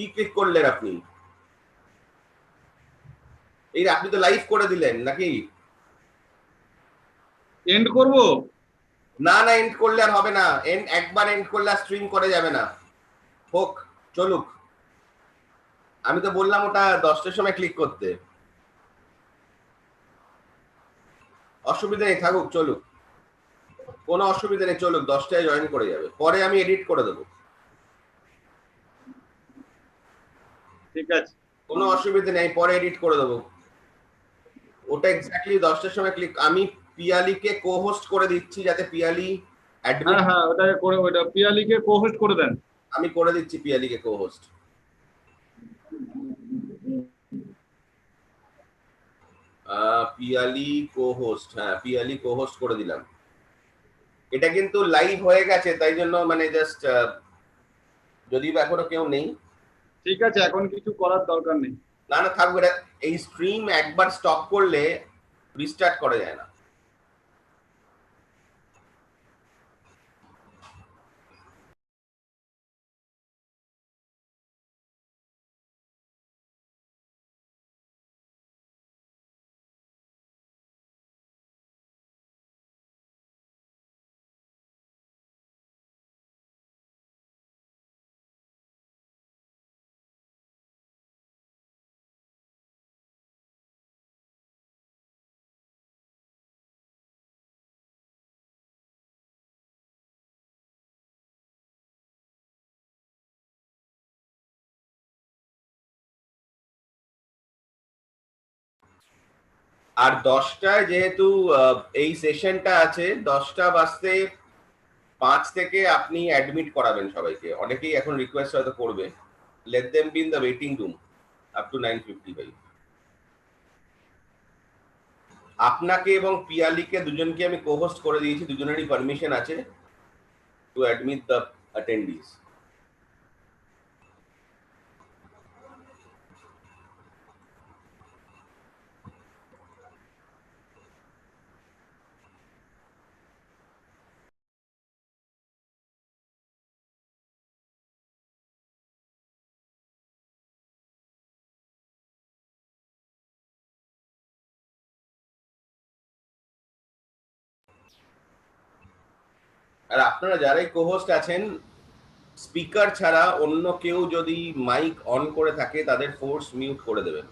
কি ক্লিক করলেন আপনি? এই আপনি তো লাইভ করে দিলেন নাকি? এন্ড করব? না না, এন্ড করলে আর হবে না। এন্ড একবার এন্ড করলে আর স্ট্রিম করে যাবে না। হোক, চলুক। আমি তো বললাম ওটা 10টার সময় ক্লিক করতে। অসুবিধা নেই, থাকুক, চলুক, কোনো অসুবিধা নেই, চলুক, 10টায় জয়েন করে যাবে, পরে আমি এডিট করে দেবো। ঠিক আছে, কোনো অসুবিধা নেই, পরে এডিট করে দেবো। ওটা এক্স্যাক্টলি 10টার সময় ক্লিক। আমি পিয়ালিকে কো হোস্ট করে দিচ্ছি যাতে পিয়ালি অ্যাডমিট। হ্যাঁ হ্যাঁ, ওটাকে করে, ওটা পিয়ালিকে কো-হোস্ট করে দেন। আমি করে দিচ্ছি পিয়ালিকে co host. Piyali co host, হ্যাঁ পিয়ালি কো হোস্ট করে দিলাম। এটা কিন্তু লাইভ হয়ে গেছে, তাই জন্য মানে জাস্ট যদি বা এখনো কেউ নেই। ঠিক আছে, এখন কিছু করার দরকার নেই। না না, থাকবে। এটা এই স্ট্রিম একবার স্টপ করলে রিস্টার্ট করা যায় না। আর 10টায় যেহেতু এই সেশনটা আছে, 10টা বাজতে 5 থেকে আপনি অ্যাডমিট করাবেন সবাইকে। অনেকেই এখন রিকোয়েস্ট হয়তো করবে। Let them be in the waiting room up to 9:55। আপনাকে এবং পিয়ালিকে দুজনকে আমি কো-হোস্ট করে দিয়েছি, দুজনেরই পারমিশন আছে টু অ্যাডমিট দ্য অ্যাটেন্ডিজ। আর আপনারা যারাই কো-হোস্ট আছেন, স্পিকার ছাড়া অন্য কেউ যদি মাইক অন করে থাকে তাদের ফোর্স মিউট করে দেবেন,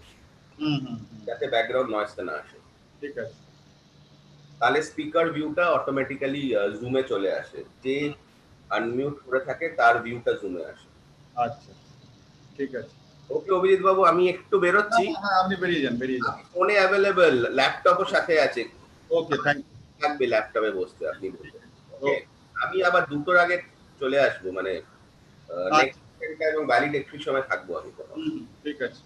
যাতে ব্যাকগ্রাউন্ড নয়েজটা না আসে। ঠিক আছে। তাহলে স্পিকার ভিউটা অটোমেটিক্যালি জুমে চলে আসে। যে আনমিউট করে থাকে তার ভিউটা জুমে আসে। আচ্ছা, ঠিক আছে। ওকে অভিজিৎ বাবু, আমি একটু বেরোচ্ছি। হ্যাঁ হ্যাঁ, আপনি বেরিয়ে যান, বেরিয়ে যান। ফোনে অ্যাভেলেবেল, ল্যাপটপও সাথে আছে। ওকে, থ্যাংক থাকবে ল্যাপটপে বসতে আপনি বলবেন। ইউ। ওকে, আমি আবার 2টোর আগে চলে আসবো, মানে আচ্ছা, নেক্সট এবং ভ্যালিডেটরির সময় থাকবো আমি। ঠিক আছে।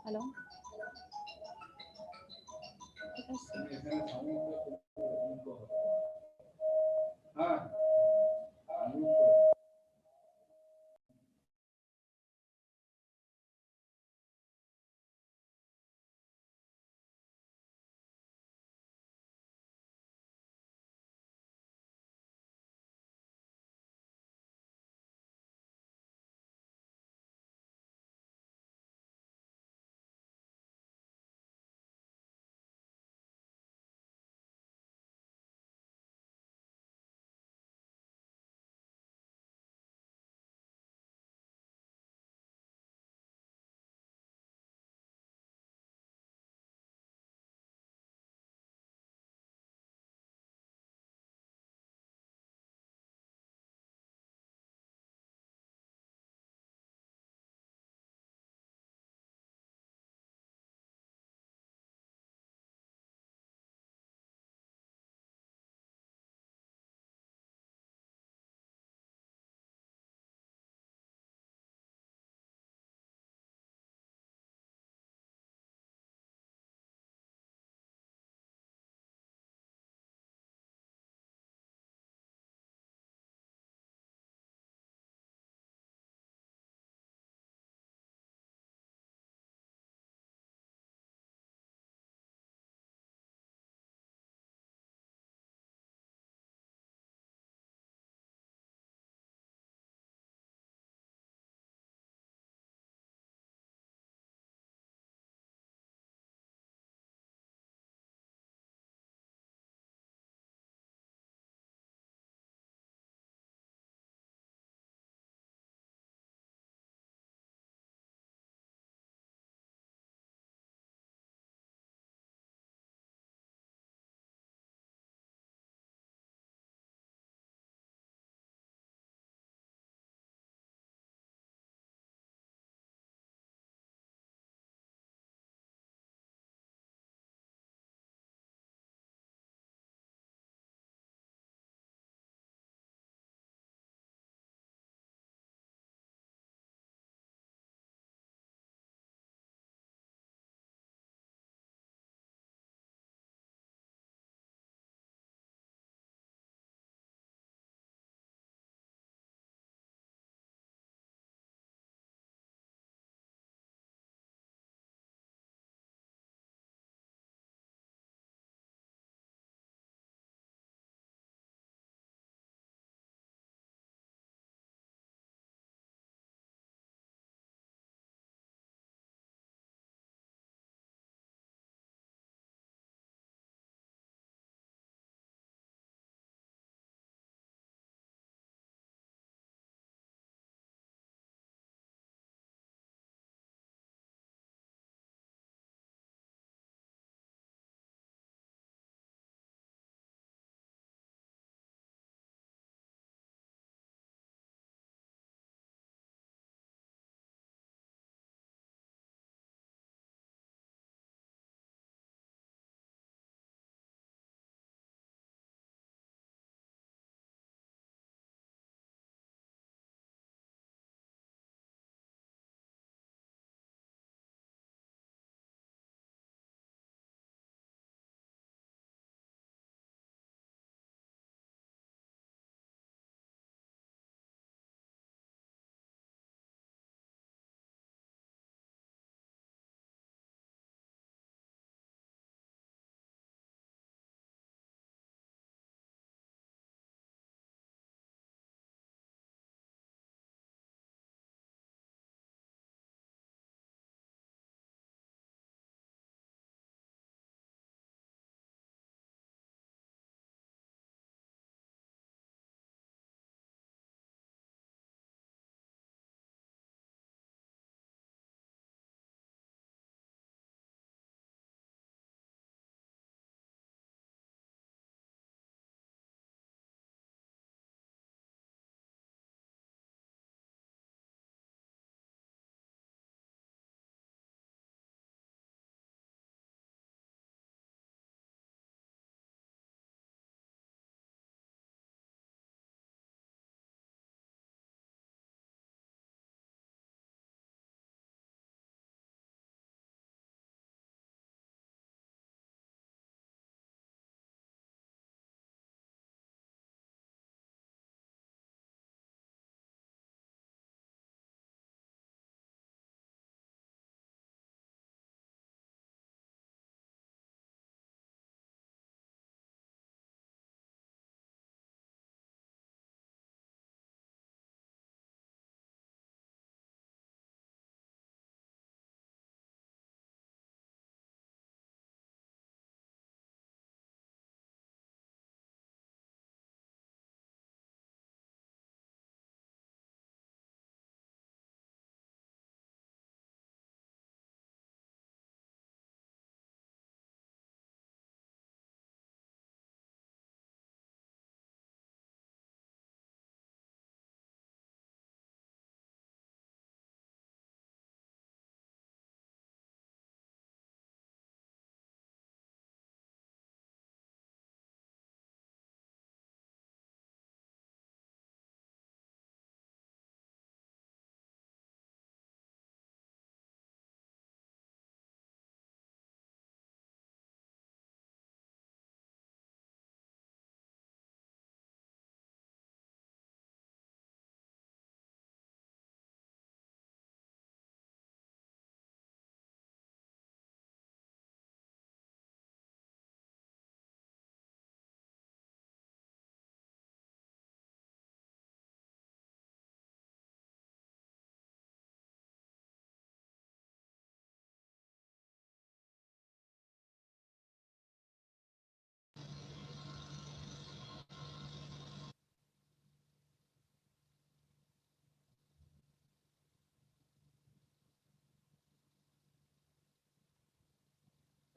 হ্যালো, ঠিক আছে।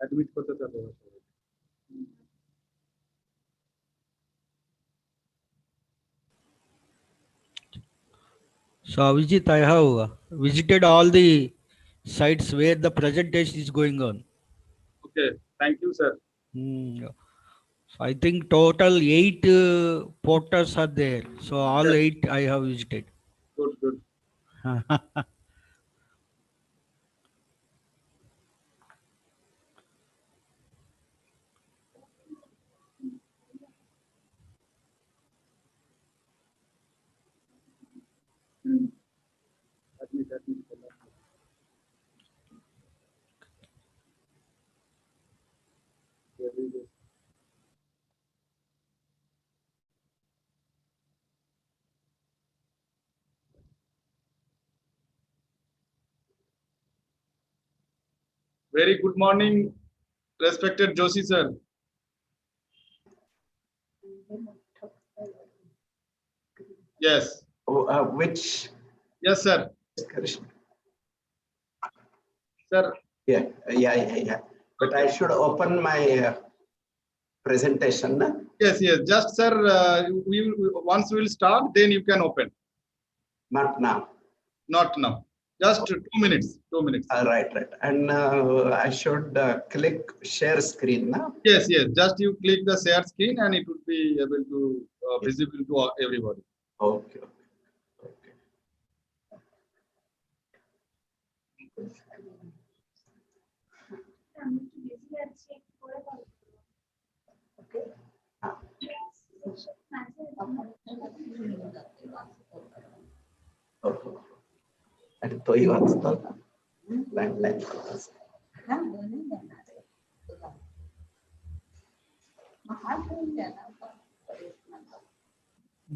admit করতে হবে। So Abhijit, I have visited all the sites where the presentation is going on. Okay, thank you, sir. So I think total 8 portals are there. So all Yes. 8 I have visited. Good, good. Admit. Very good. Very good morning, respected Joshi sir. Yes. Which Yes, sir. Krishna? Sir. Yeah. But I should open my presentation. Na? Yes. Just, sir, once we will start, then you can open. Not now. Not now. Just 2 minutes. 2 minutes. Right. And I should click share screen now. Yes. Just you click the share screen and it would be able to visible to everybody. Okay. आणि तोही वाचतो landline.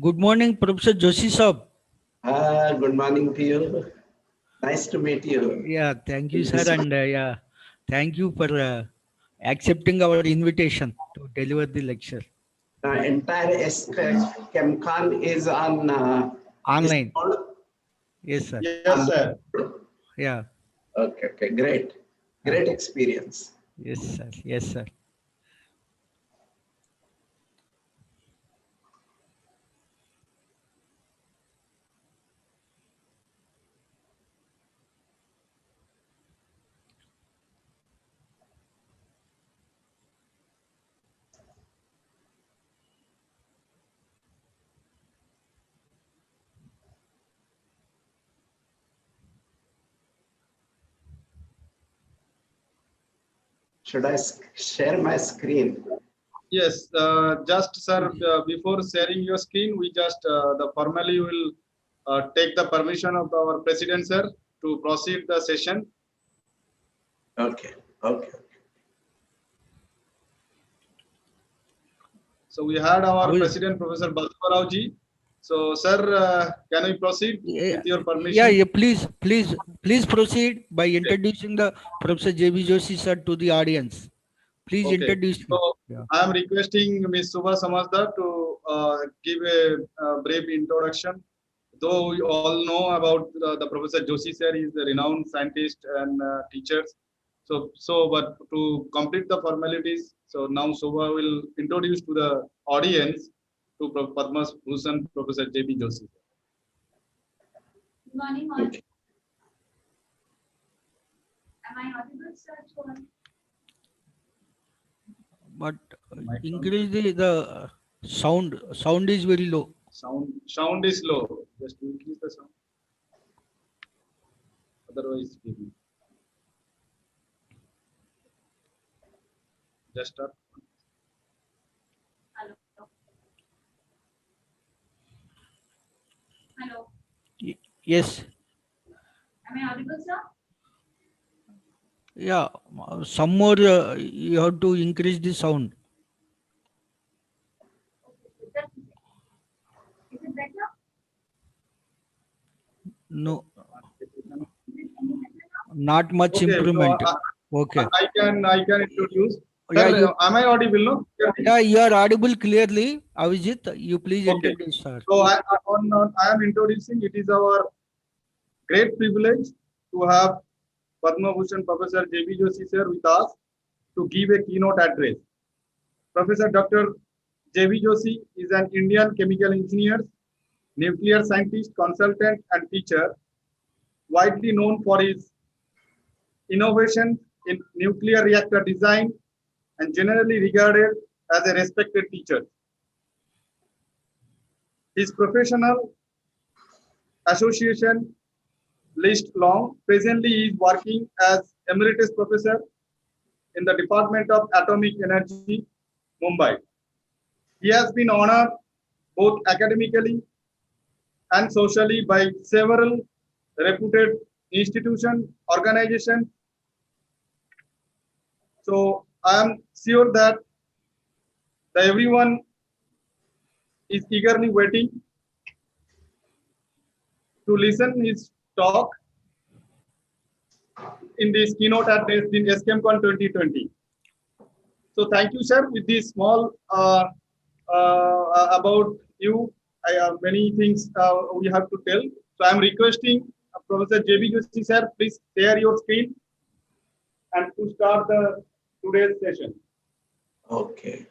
Good morning, Professor Joshi Sab. Good morning to you. Nice to meet you. Yeah, thank you, sir, and thank you for accepting our invitation to deliver the lecture. Entire ChemCon is on Online. Yes, sir. Yes, sir. Yeah. Okay. Great experience. Yes, sir. Should I share my screen? Yes, just, sir, before sharing your screen, we just formally will take the permission of our president, sir, to proceed the session. Okay. So we had our president, Professor Balsavarao ji. So, sir, can we proceed with your permission? Yeah. Please proceed by introducing the Professor J.B. Joshi sir to the audience. Please introduce. So I am requesting Ms. Subha Samazdar to give a brief introduction. Though we all know about the Professor Joshi sir, he is a renowned scientist and teacher. But to complete the formalities, so now Subha will introduce to the audience to Padma Bhushan Professor J.B. Joshi. Good morning, all. Am I audible, sir? But increase the sound. Sound is very low. Sound is low. Just increase the sound. Otherwise, just start. Hello. Yes. Am I audible, sir? Yeah. Some more. You have to increase the sound. Is it better? No. Not much improvement. Okay. I can introduce. Yeah, Sir, am I audible? No? Yeah, you are audible clearly. Avijit, you please introduce, sir. So I am introducing. It is our great privilege to have Padma Bhushan Professor J.B. Joshi sir with us to give a keynote address. Professor Dr. J.V. Joshi is an Indian chemical engineer, nuclear scientist, consultant, and teacher, widely known for his innovation in nuclear reactor design and generally regarded as a respected teacher. His professional association list long. Presently, he is working as Emeritus Professor in the Department of Atomic Energy, Mumbai. He has been honored both academically and socially by several reputed institutions, organizations. So I am sure that everyone is eagerly waiting to listen his talk in this keynote address in SCHEMCon 2020. So thank you, sir. With this small about you, I have many things we have to tell. So I am requesting Professor J.B. Joshi, sir, please share your screen and to start the today's session. Okay.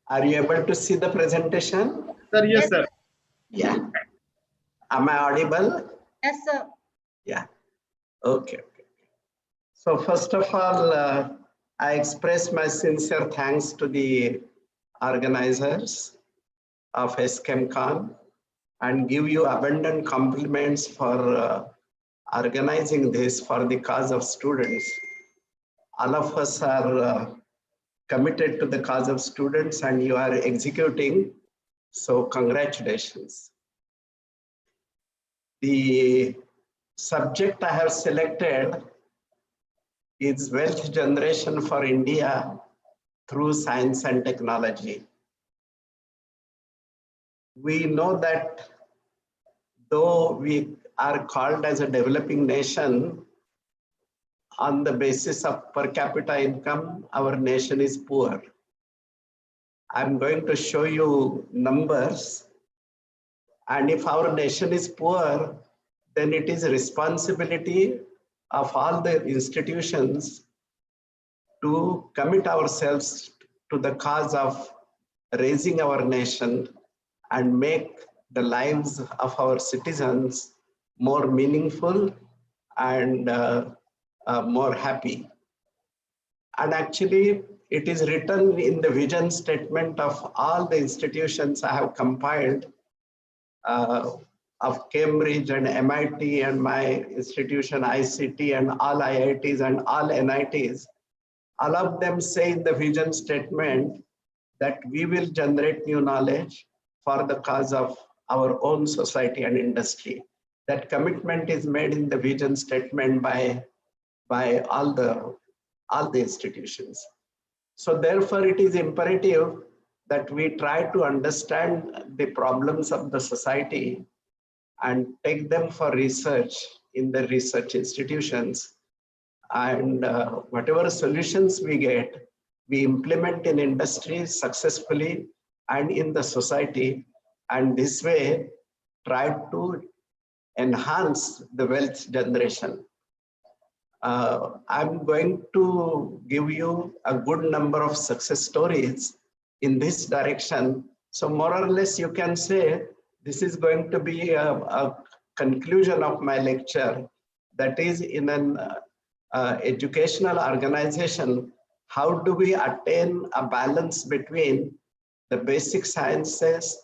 Are you able to see the presentation? Sir, yes, sir. Yeah. Am I audible? Yes, sir. Yeah. Okay. So first of all, I express my sincere thanks to the organizers of SCHEMCon and give you abundant compliments for organizing this for the cause of students. All of us are committed to the cause of students and you are executing. So congratulations. The subject I have selected is wealth generation for India through science and technology. We know that though we are called as a developing nation, on the basis of per capita income, our nation is poor. I'm going to show you numbers. And if our nation is poor, then it is a responsibility of all the institutions to commit ourselves to the cause of raising our nation and make the lives of our citizens more meaningful and more happy. And actually, it is written in the vision statement of all the institutions I have compiled of Cambridge and MIT and my institution ICT and all IITs and all NITs. All of them say in the vision statement that we will generate new knowledge for the cause of our own society and industry. That commitment is made in the vision statement by all the institutions. So therefore, it is imperative that we try to understand the problems of the society and take them for research in the research institutions. And whatever solutions we get, we implement in industry successfully and in the society. And this way, try to enhance the wealth generation. I'm going to give you a good number of success stories in this direction. So more or less you can say this is going to be a conclusion of my lecture. That is, in an educational organization, how do we attain a balance between the basic sciences,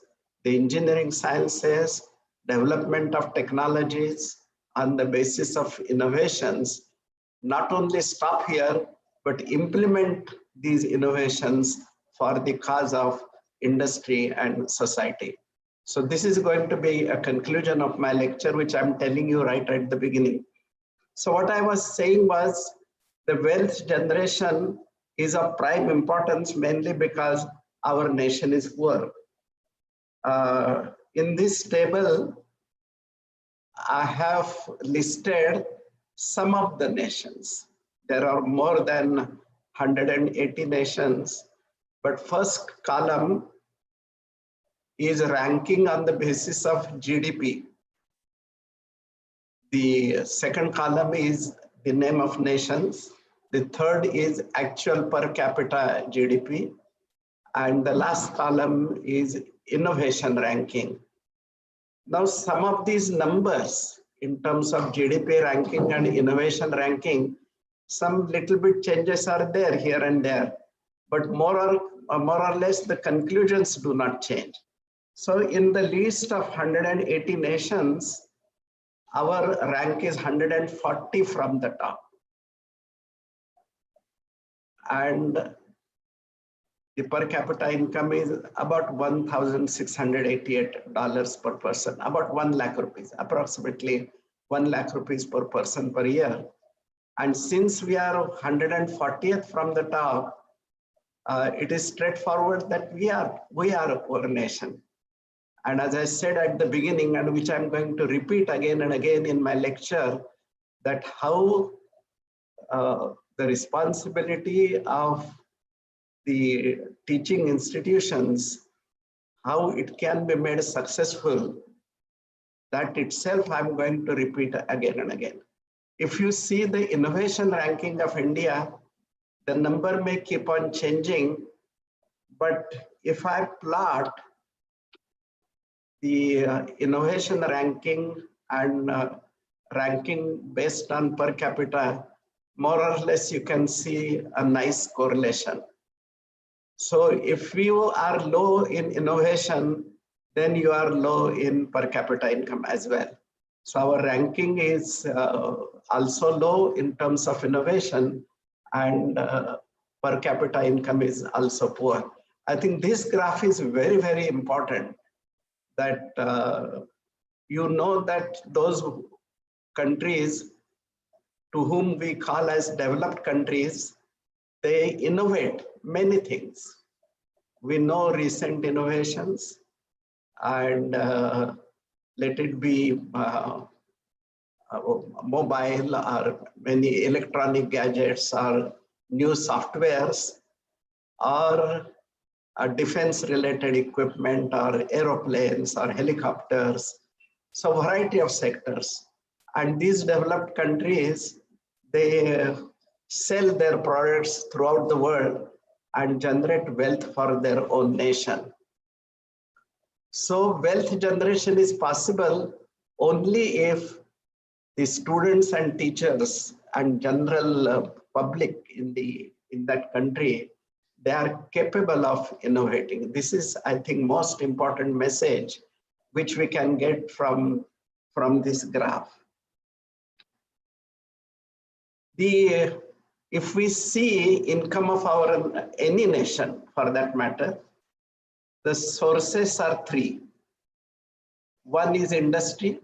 the engineering sciences, development of technologies, on the basis of innovations, not only stop here, but implement these innovations for the cause of industry and society. So this is going to be a conclusion of my lecture, which I'm telling you right at the beginning. So what I was saying was the wealth generation is of prime importance, mainly because our nation is poor. In this table, I have listed some of the nations. There are more than 180 nations, but first column is ranking on the basis of GDP. The second column is the name of nations. The third is actual per capita GDP. And the last column is innovation ranking. Now, some of these numbers in terms of GDP ranking and innovation ranking, some little bit changes are there here and there, but more or less the conclusions do not change. So in the list of 180 nations, our rank is 140 from the top. And the per capita income is about $1,688 per person, about 1 lakh rupees, approximately 1 lakh rupees per person per year. And since we are 140th from the top, it is straightforward that we are a poor nation. And as I said at the beginning, and which I'm going to repeat again and again in my lecture, that how the responsibility of the teaching institutions, how it can be made successful, that itself I'm going to repeat again and again. If you see the innovation ranking of India, the number may keep on changing, but if I plot the innovation ranking and ranking based on per capita, more or less you can see a nice correlation. So if you are low in innovation, then you are low in per capita income as well. So our ranking is also low in terms of innovation, and per capita income is also poor. I think this graph is very, very important, that you know that those countries to whom we call as developed countries, they innovate many things. We know recent innovations, and let it be mobile or many electronic gadgets or new softwares, or defense related equipment or aeroplanes or helicopters. So variety of sectors. And these developed countries, they sell their products throughout the world and generate wealth for their own nation. So wealth generation is possible only if the students and teachers and general public in that country, they are capable of innovating. This is, I think, most important message which we can get from this graph. If we see income of any nation for that matter, the sources are three. One is industry,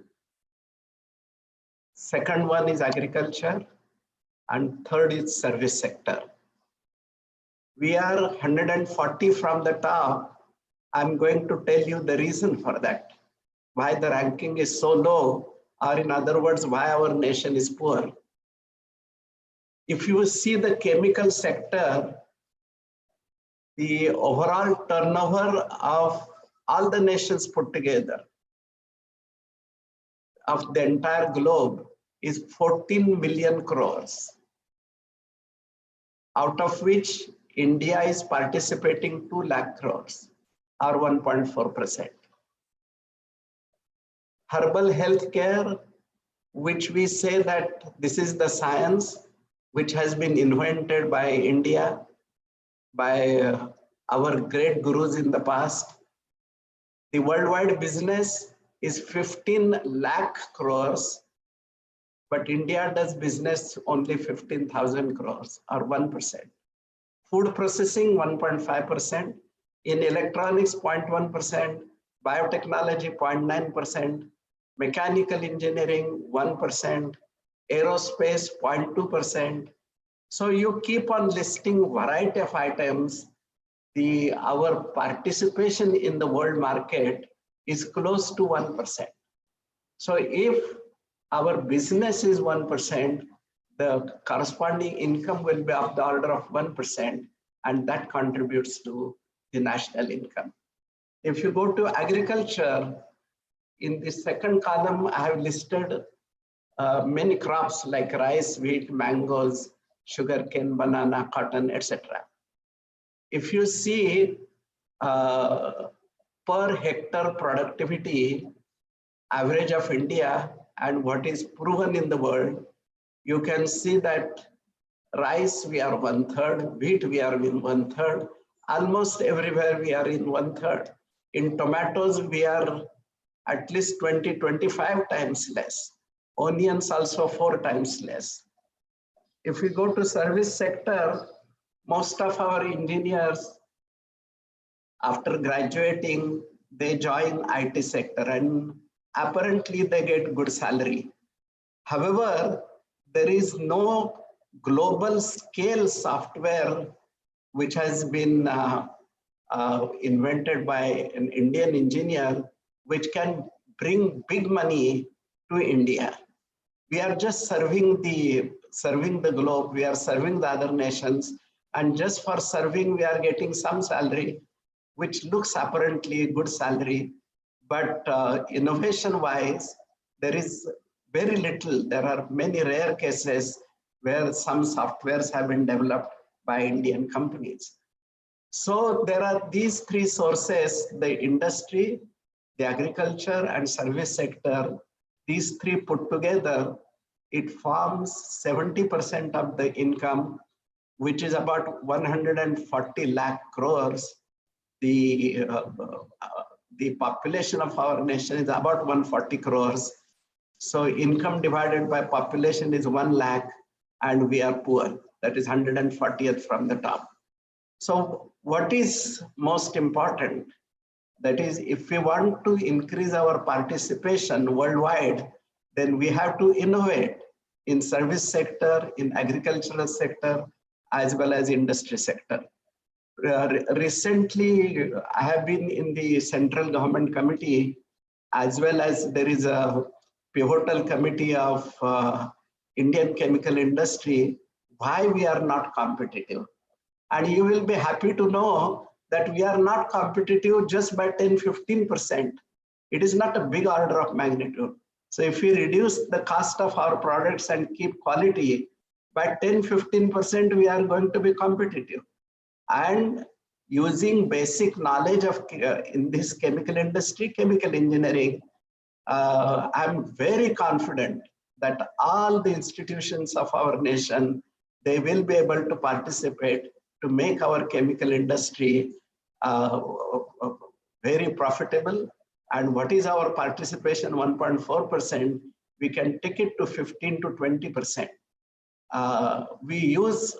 second one is agriculture, and third is service sector. We are 140 from the top. I'm going to tell you the reason for that, why the ranking is so low, or in other words, why our nation is poor. If you see the chemical sector, the overall turnover of all the nations put together of the entire globe is 14 million crores, out of which India is participating 2 lakh crores, or 1.4%. Herbal healthcare, which we say that this is the science which has been invented by India, by our great gurus in the past. The worldwide business is 15 lakh crores, but India does business only 15,000 crores or 1%. Food processing 1.5%, in electronics 0.1%, biotechnology 0.9%, mechanical engineering 1%, aerospace 0.2%. So you keep on listing variety of items. Our participation in the world market is close to 1%. So if our business is 1%, the corresponding income will be of the order of 1%, and that contributes to the national income. If you go to agriculture, in the second column, I have listed many crops like rice, wheat, mangoes, sugarcane, banana, cotton, etc. If you see per hectare productivity, average of India and what is proven in the world, you can see that rice we are 1/3, wheat we are in 1/3, almost everywhere we are in 1/3. In tomatoes we are at least 20-25 times less. Onions also 4 times less. If we go to service sector, most of our engineers, after graduating, they join IT sector and apparently they get good salary. However, there is no global scale software which has been invented by an Indian engineer which can bring big money to India. We are just serving the globe, we are serving the other nations, and just for serving we are getting some salary which looks apparently good salary, but innovation wise there is very little. There are many rare cases where some softwares have been developed by Indian companies. So there are these three sources: the industry, the agriculture and service sector. These three put together, it forms 70% of the income, which is about 140 lakh crores. The population of our nation is about 140 crores. So income divided by population is 1 lakh, and we are poor. That is 140th from the top. So what is most important? That is, if we want to increase our participation worldwide, then we have to innovate in service sector, in agricultural sector, as well as industry sector. Recently, I have been in the central government committee, as well as there is a pivotal committee of Indian chemical industry, why we are not competitive. And you will be happy to know that we are not competitive just by 10-15%. It is not a big order of magnitude. So if we reduce the cost of our products and keep quality, by 10-15%, we are going to be competitive. And using basic knowledge of in this chemical industry, chemical engineering, I'm very confident that all the institutions of our nation, they will be able to participate to make our chemical industry very profitable. And what is our participation? 1.4%. We can take it to 15 to 20%. We use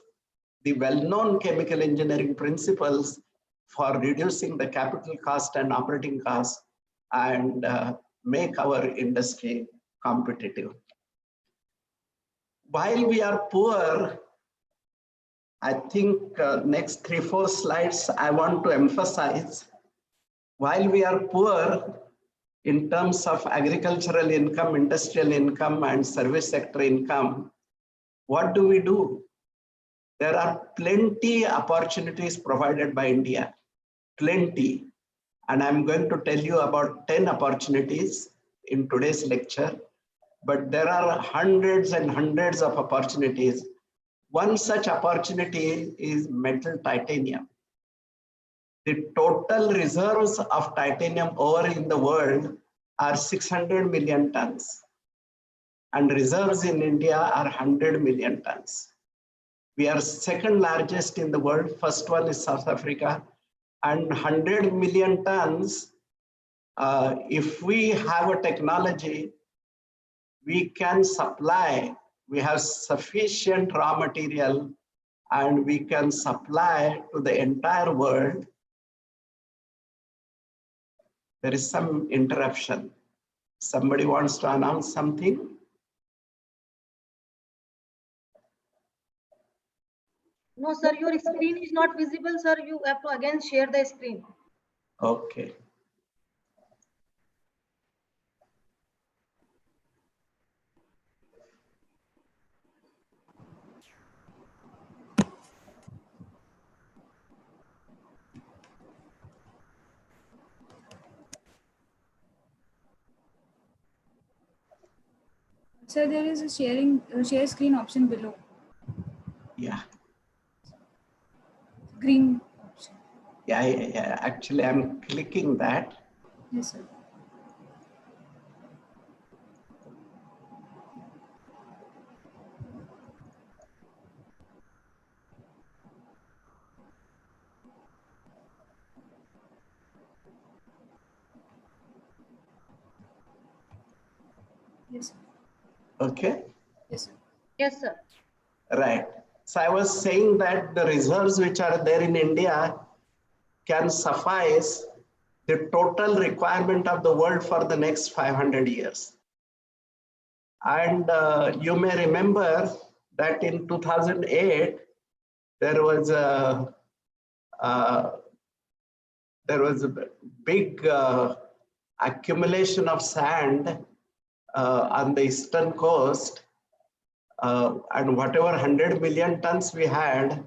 the well-known chemical engineering principles for reducing the capital cost and operating cost and make our industry competitive. While we are poor, I think next 3-4 slides I want to emphasize, while we are poor in terms of agricultural income, industrial income and service sector income, what do? There are plenty opportunities provided by India, plenty. And I'm going to tell you about 10 opportunities in today's lecture, but there are hundreds and hundreds of opportunities. One such opportunity is metal titanium. The total reserves of titanium ore in the world are 600 million tons, and reserves in India are 100 million tons. We are second largest in the world. First one is South Africa, and 100 million tons. If we have a technology we can supply, we have sufficient raw material and we can supply to the entire world. There is some interruption. Somebody wants to announce something? No, sir, your screen is not visible, sir. You have to again share the screen. Okay. So there is a share screen option below. Yeah. Green option. Yeah. Actually, I'm clicking that. Yes, sir. Yes, sir. Okay. Yes, sir. Yes, sir. Right. So I was saying that the reserves which are there in India can suffice the total requirement of the world for the next 500 years. And you may remember that in 2008, there was a big accumulation of sand on the eastern coast, and whatever 100 million tons we had,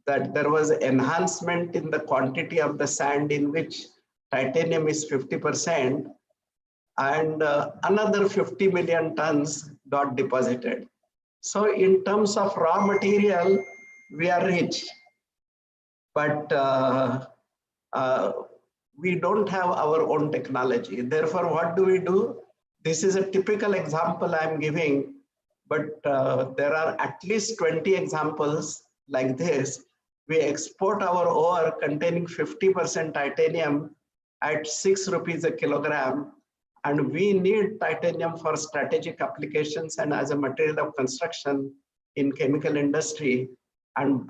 that there was enhancement in the quantity of the sand in which titanium is 50%, and another 50 million tons got deposited. So in terms of raw material, we are rich, but we don't have our own technology. Therefore, what do? This is a typical example I'm giving, but there are at least 20 examples like this. We export our ore containing 50% titanium at 6 rupees a kilogram, and we need titanium for strategic applications and as a material of construction in chemical industry, and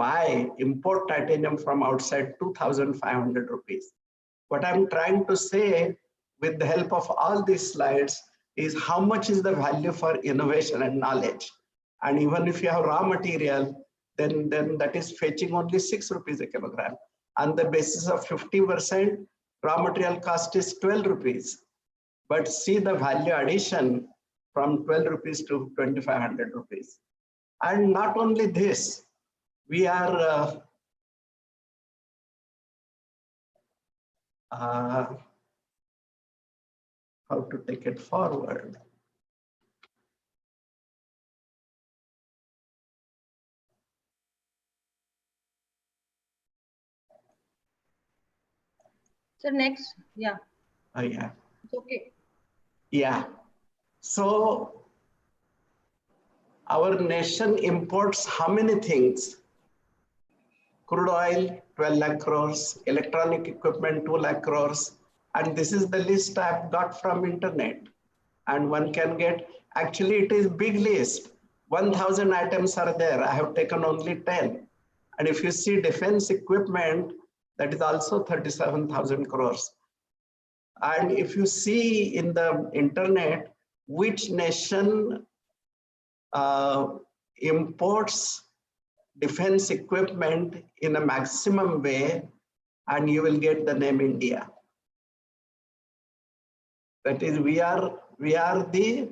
import titanium from outside 2,500 rupees. What I'm trying to say with the help of all these slides is how much is the value for innovation and knowledge. And even if you have raw material, then that is fetching only 6 rupees a kilogram. On the basis of 50%, raw material cost is 12 rupees. But see the value addition from 12 rupees to 2,500 rupees. And not only this, we are how to take it forward. So next, yeah. Yeah. It's okay. Yeah. So our nation imports how many things? Crude oil, 12 lakh crores, electronic equipment, 2 lakh crores. And this is the list I've got from internet. And one can get, actually it is big list. 1,000 items are there. I have taken only 10. And if you see defense equipment, that is also 37,000 crores. And if you see in the internet, which nation imports defense equipment in a maximum way, and you will get the name India. That is, we are the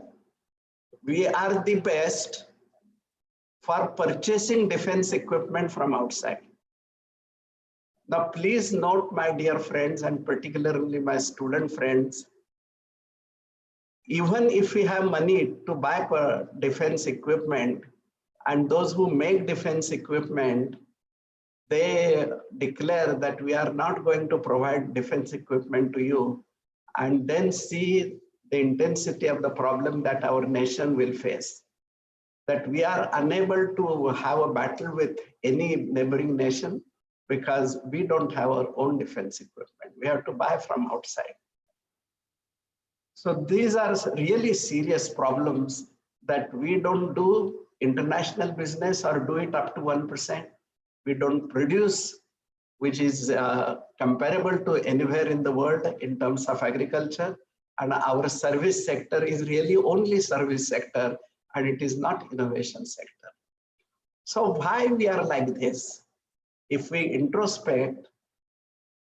best for purchasing defense equipment from outside. Now, please note, my dear friends, and particularly my student friends, even if we have money to buy defense equipment, and those who make defense equipment, they declare that we are not going to provide defense equipment to you, and then see the intensity of the problem that our nation will face. That we are unable to have a battle with any neighboring nation because we don't have our own defense equipment. We have to buy from outside. So these are really serious problems that we don't do international business or do it up to 1%. We don't produce, which is comparable to anywhere in the world in terms of agriculture. And our service sector is really only service sector, and it is not innovation sector. So why we are like this? If we introspect,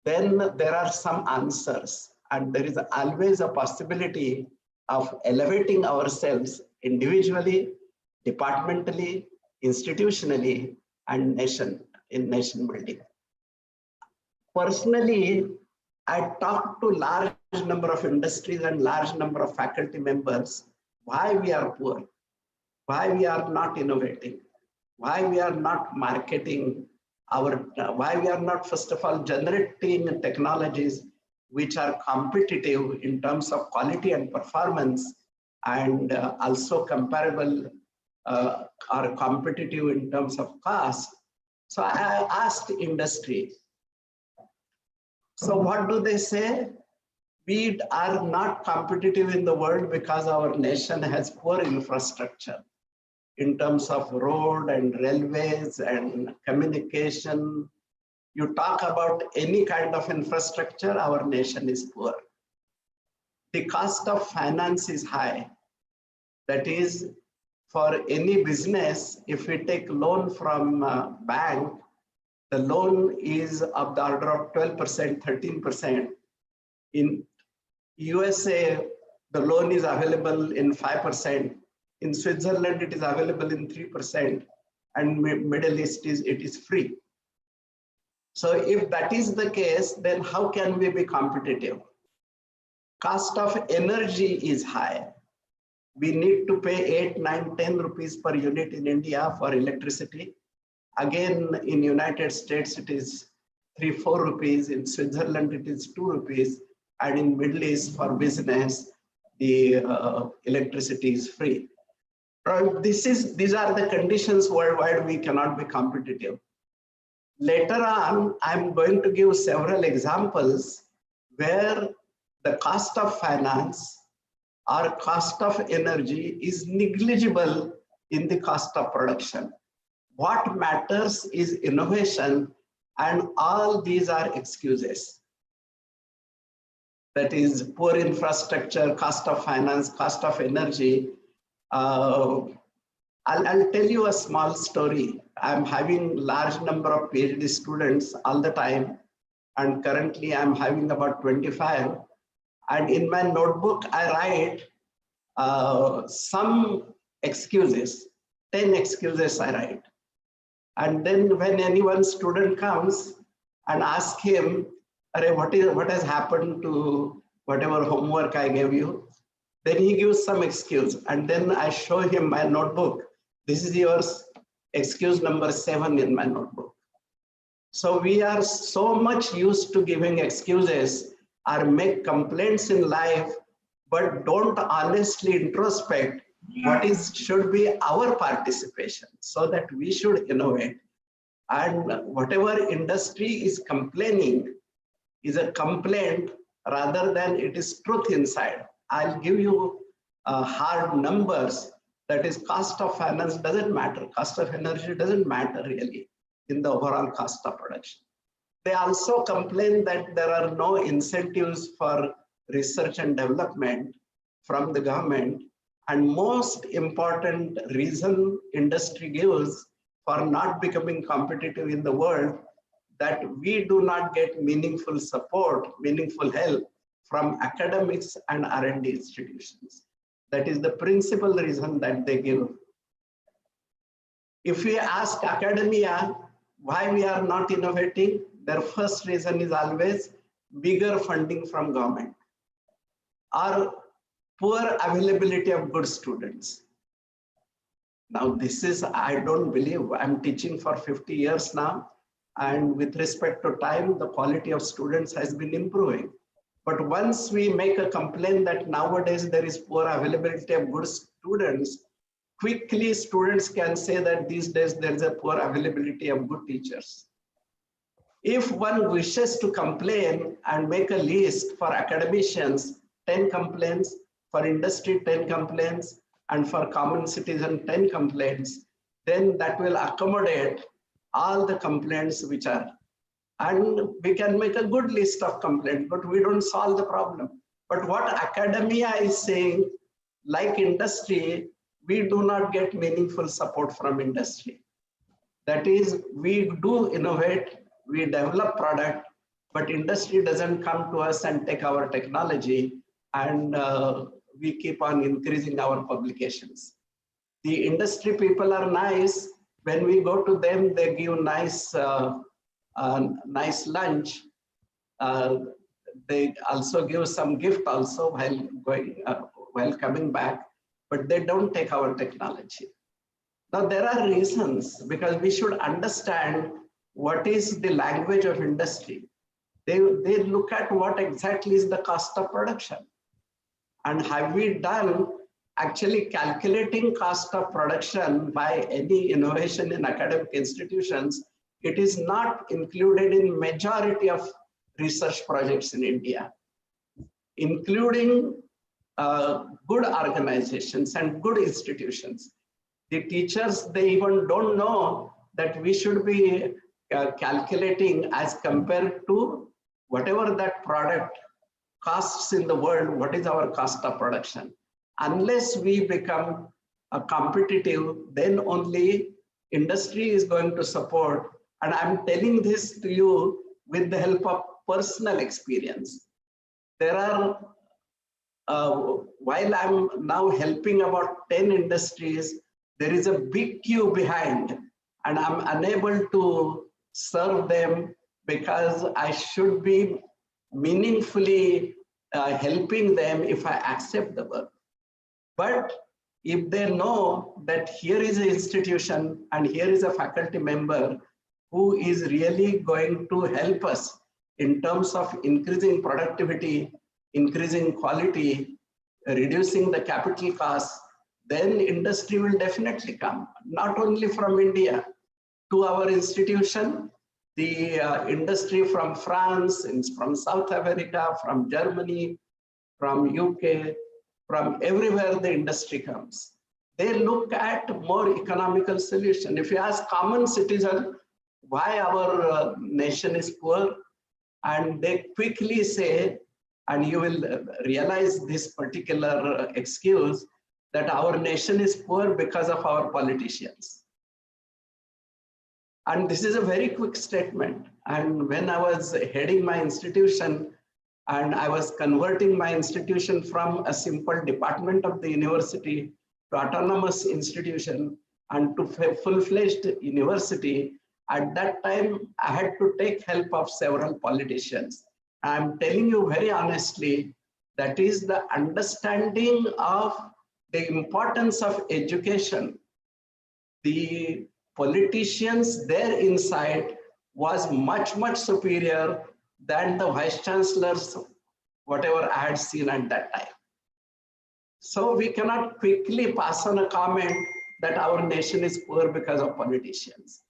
then there are some answers, and there is always a possibility of elevating ourselves individually, departmentally, institutionally, and nation building. Personally, I talk to large number of industries and large number of faculty members why we are poor, why we are not innovating, why we are not marketing why we are not, first of all, generating technologies which are competitive in terms of quality and performance, and also comparable or competitive in terms of cost. So I asked industry. So what do they say? We are not competitive in the world because our nation has poor infrastructure in terms of road and railways and communication. You talk about any kind of infrastructure, our nation is poor. The cost of finance is high. That is, for any business, if we take loan from bank, the loan is of the order of 12%, 13%. In USA, the loan is available in 5%. In Switzerland, it is available in 3%, and Middle East it is free. So if that is the case, then how can we be competitive? Cost of energy is high. We need to pay 8, 9, 10 rupees per unit in India for electricity. Again, in United States, it is 3, 4 rupees. In Switzerland, it is 2 rupees. And in Middle East, for business, the electricity is free. These are the conditions worldwide we cannot be competitive. Later on, I'm going to give several examples where the cost of finance or cost of energy is negligible in the cost of production. What matters is innovation, and all these are excuses. That is poor infrastructure, cost of finance, cost of energy. I'll tell you a small story. I'm having large number of PhD students all the time, and currently I'm having about 25. And in my notebook, I write some excuses, 10 excuses I write. And then when any one student comes and ask him, what has happened to whatever homework I gave you? Then he gives some excuse, and then I show him my notebook. This is yours, excuse number 7 in my notebook. So we are so much used to giving excuses or make complaints in life, but don't honestly introspect what should be our participation so that we should innovate. And whatever industry is complaining is a complaint rather than it is truth inside. I'll give you hard numbers. That is, cost of finance doesn't matter. Cost of energy doesn't matter really in the overall cost of production. They also complain that there are no incentives for research and development from the government. And most important reason industry gives for not becoming competitive in the world, that we do not get meaningful support, meaningful help from academics and R&D institutions. That is the principal reason that they give. If we ask academia why we are not innovating, their first reason is always bigger funding from government or poor availability of good students. Now this is, I don't believe, I'm teaching for 50 years now, and with respect to time, the quality of students has been improving. But once we make a complaint that nowadays there is poor availability of good students, quickly students can say that these days there is a poor availability of good teachers. If one wishes to complain and make a list for academicians 10 complaints, for industry 10 complaints, and for common citizen 10 complaints, then that will accommodate all the complaints which are, and we can make a good list of complaints, but we don't solve the problem. But what academia is saying, like industry, we do not get meaningful support from industry. That is, we do innovate, we develop product, but industry doesn't come to us and take our technology, and we keep on increasing our publications. The industry people are nice. When we go to them, they give nice lunch. They also give some gift also while coming back, but they don't take our technology. Now there are reasons, because we should understand what is the language of industry. They look at what exactly is the cost of production. And have we done actually calculating cost of production by any innovation in academic institutions? It is not included in majority of research projects in India, including good organizations and good institutions. The teachers, they even don't know that we should be calculating as compared to whatever that product costs in the world, what is our cost of production. Unless we become competitive, then only industry is going to support. And I'm telling this to you with the help of personal experience. There are, while I'm now helping about 10 industries, there is a big queue behind, and I'm unable to serve them because I should be meaningfully helping them if I accept the work. But if they know that here is an institution and here is a faculty member who is really going to help us in terms of increasing productivity, increasing quality, reducing the capital costs, then industry will definitely come, not only from India to our institution, the industry from France, from South America, from Germany, from UK, from everywhere the industry comes. They look at more economical solution. If you ask common citizen why our nation is poor, and they quickly say, and you will realize this particular excuse, that our nation is poor because of our politicians. And this is a very quick statement. And when I was heading my institution, and I was converting my institution from a simple department of the university to autonomous institution and to full-fledged university, at that time, I had to take help of several politicians. I'm telling you very honestly, that is the understanding of the importance of education. The politicians, their insight was much, much superior than the vice chancellors, whatever I had seen at that time. So we cannot quickly pass on a comment that our nation is poor because of politicians.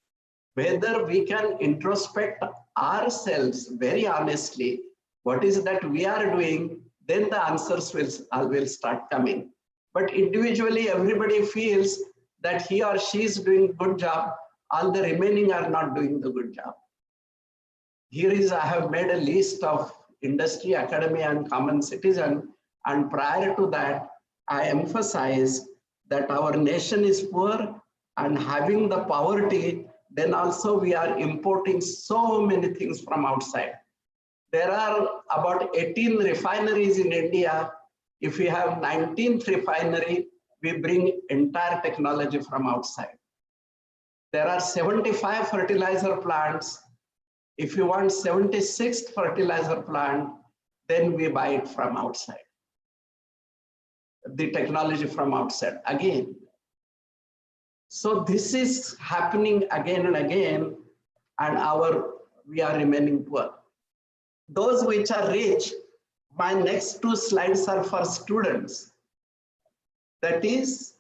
Whether we can introspect ourselves very honestly, what is that we are doing, then the answers will start coming. But individually, everybody feels that he or she is doing a good job, all the remaining are not doing the good job. Here is, I have made a list of industry, academia, and common citizen. And prior to that, I emphasize that our nation is poor and having the poverty, then also we are importing so many things from outside. There are about 18 refineries in India. If we have 19th refinery, we bring entire technology from outside. There are 75 fertilizer plants. If you want 76th fertilizer plant, then we buy it from outside. The technology from outside again. So this is happening again and again, and we are remaining poor. Those which are rich, my next two slides are for students. That is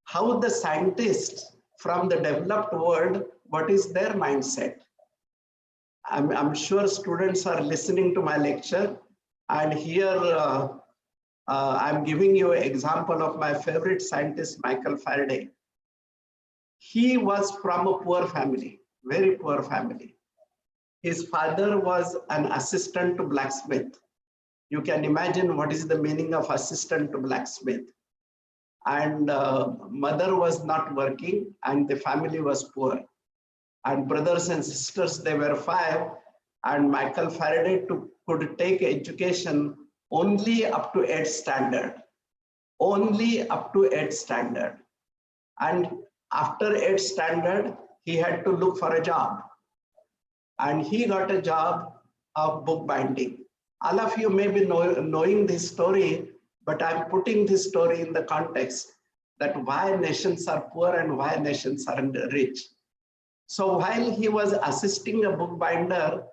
how the scientists from the developed world, what is their mindset? I'm sure students are listening to my lecture, and here I'm giving you an example of my favorite scientist, Michael Faraday. He was from a poor family, very poor family. His father was an assistant to blacksmith. You can imagine what is the meaning of assistant to blacksmith. And mother was not working and the family was poor. And brothers and sisters, they were 5. And Michael Faraday could take education only up to 8th standard. Only up to 8th standard. And after 8th standard, he had to look for a job. And he got a job of bookbinding. All of you may be knowing this story, but I'm putting this story in the context that why nations are poor and why nations are rich. So while he was assisting a bookbinder,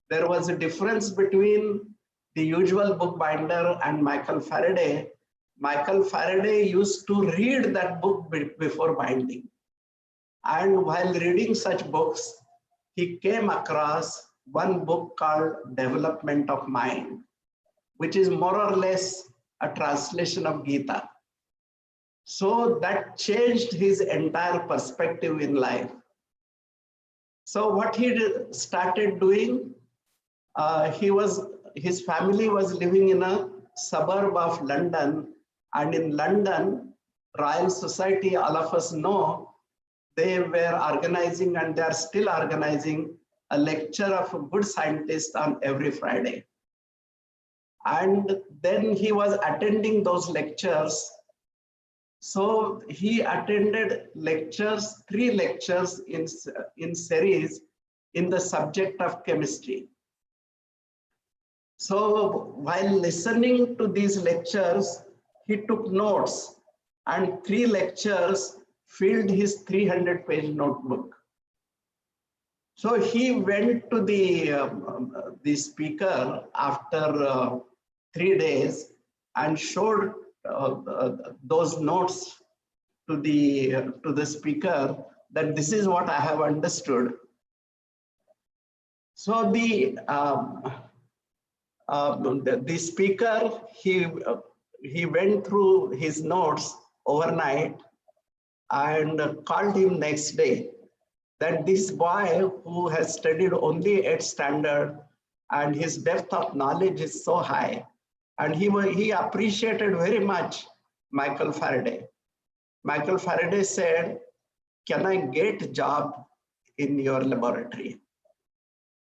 there was a difference between the usual bookbinder and Michael Faraday. Michael Faraday used to read that book before binding. And while reading such books, he came across one book called Development of Mind, which is more or less a translation of Gita. So that changed his entire perspective in life. So what he started doing, his family was living in a suburb of London, and in London, Royal Society, all of us know, they were organizing and they are still organizing a lecture of a good scientist on every Friday. And then he was attending those lectures. So he attended lectures, 3 lectures in series in the subject of chemistry. So while listening to these lectures, he took notes, and 3 lectures filled his 300-page notebook. So he went to the speaker after 3 days and showed those notes to the speaker that this is what I have understood. So the speaker, he went through his notes overnight and called him next day, that this boy who has studied only 8th standard and his depth of knowledge is so high, and he appreciated very much Michael Faraday. Michael Faraday said, "Can I get a job in your laboratory?"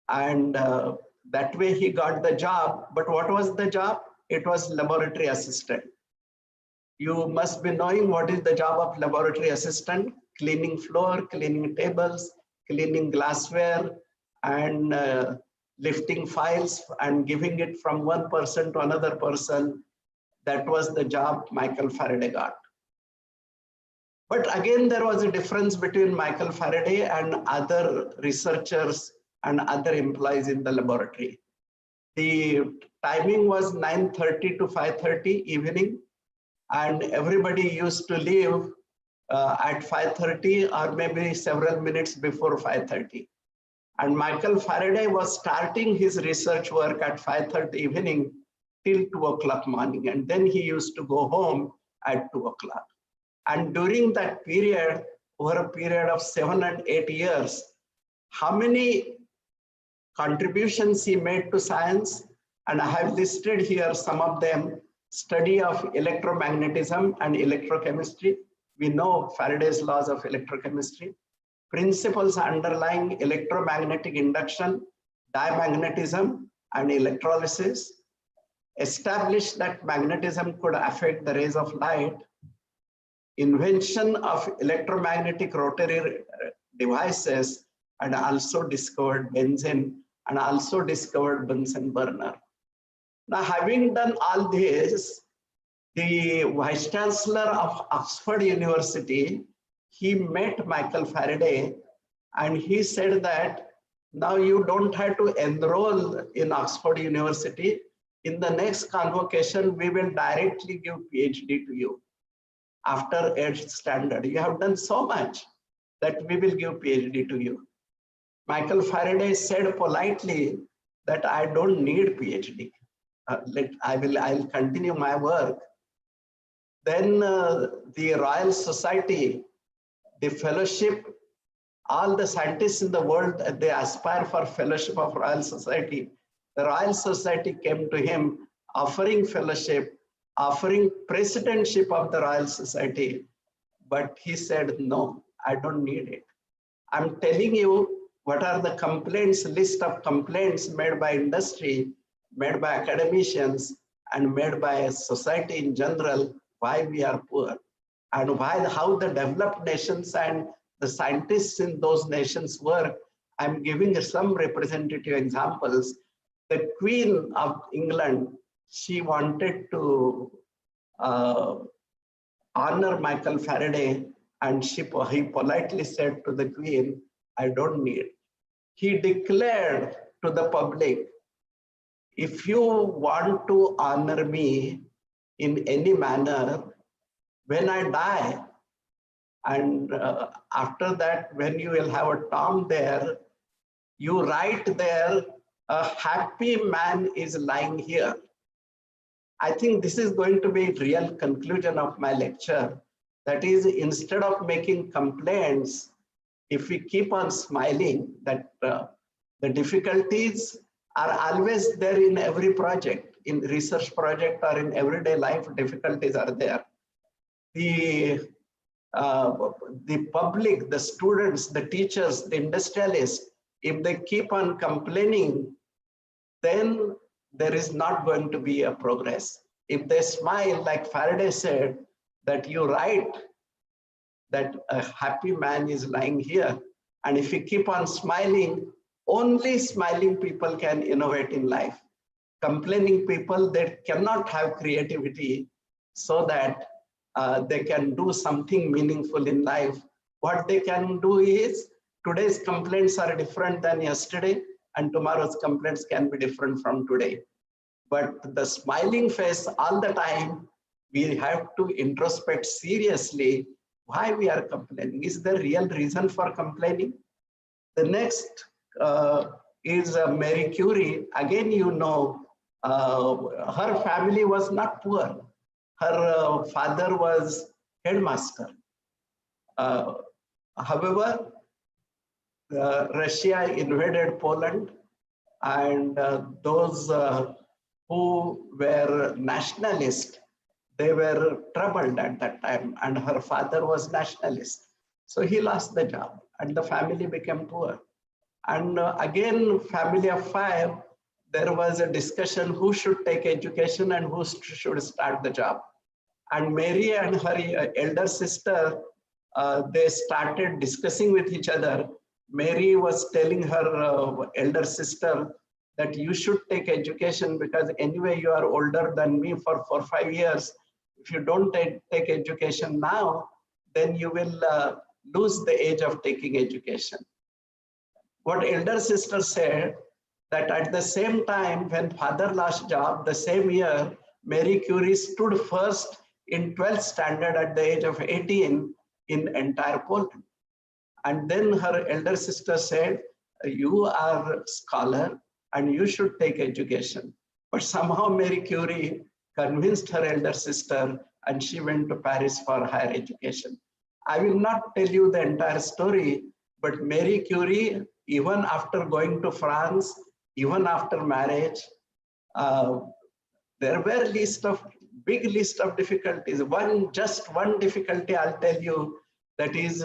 And that way he got the job. But what was the job? It was laboratory assistant. You must be knowing what is the job of laboratory assistant: cleaning floor, cleaning tables, cleaning glassware, and lifting files and giving it from one person to another person. That was the job Michael Faraday got. But again, there was a difference between Michael Faraday and other researchers and other employees in the laboratory. The timing was 9:30 to 5:30 evening, and everybody used to leave at 5:30 or maybe several minutes before 5:30. And Michael Faraday was starting his research work at 5:30 evening till 2 o'clock morning. And then he used to go home at 2 o'clock. And during that period, over a period of 7 and 8 years, how many contributions he made to science? And I have listed here some of them: study of electromagnetism and electrochemistry. We know Faraday's laws of electrochemistry. Principles underlying electromagnetic induction, diamagnetism, and electrolysis. Established that magnetism could affect the rays of light. Invention of electromagnetic rotary devices, and also discovered benzene, and also discovered Bunsen burner. Now, having done all this, the Vice Chancellor of Oxford University, he met Michael Faraday, and he said that now you don't have to enroll in Oxford University. In the next convocation, we will directly give PhD to you after 8th standard. You have done so much that we will give PhD to you. Michael Faraday said politely that I don't need PhD. I'll continue my work. Then the Royal Society, the fellowship, all the scientists in the world, they aspire for fellowship of Royal Society. The Royal Society came to him offering fellowship, offering presidentship of the Royal Society. But he said, no, I don't need it. I'm telling you what are the complaints, list of complaints made by industry, made by academicians, and made by society in general, why we are poor, and how the developed nations and the scientists in those nations work. I'm giving some representative examples. The Queen of England, she wanted to honor Michael Faraday, and he politely said to the Queen, I don't need. He declared to the public, if you want to honor me in any manner, when I die, and after that, when you will have a tomb there, you write there, a happy man is lying here. I think this is going to be real conclusion of my lecture. That is, instead of making complaints, if we keep on smiling, that the difficulties are always there in every project, in research project or in everyday life, difficulties are there. The public, the students, the teachers, the industrialists, if they keep on complaining, then there is not going to be a progress. If they smile, like Faraday said, that you write that a happy man is lying here, and if you keep on smiling, only smiling people can innovate in life. Complaining people, they cannot have creativity so that they can do something meaningful in life. What they can do is, today's complaints are different than yesterday, and tomorrow's complaints can be different from today. But the smiling face all the time, we have to introspect seriously why we are complaining. Is there real reason for complaining? The next is Marie Curie. Again, you know, her family was not poor. Her father was headmaster. However, Russia invaded Poland, and those who were nationalist, they were troubled at that time, and her father was nationalist. So he lost the job, and the family became poor. And again, family of five, there was a discussion who should take education and who should start the job. And Mary and her elder sister, they started discussing with each other. Mary was telling her elder sister that you should take education because anyway you are older than me for 4 or 5 years. If you don't take education now, then you will lose the age of taking education. What elder sister said, that at the same time when father lost job, the same year, Marie Curie stood first in 12th standard at the age of 18 in entire Poland. And then her elder sister said, you are a scholar and you should take education. But somehow Marie Curie convinced her elder sister and she went to Paris for higher education. I will not tell you the entire story, but Marie Curie, even after going to France, even after marriage, there were big list of difficulties. Just one difficulty I'll tell you, that is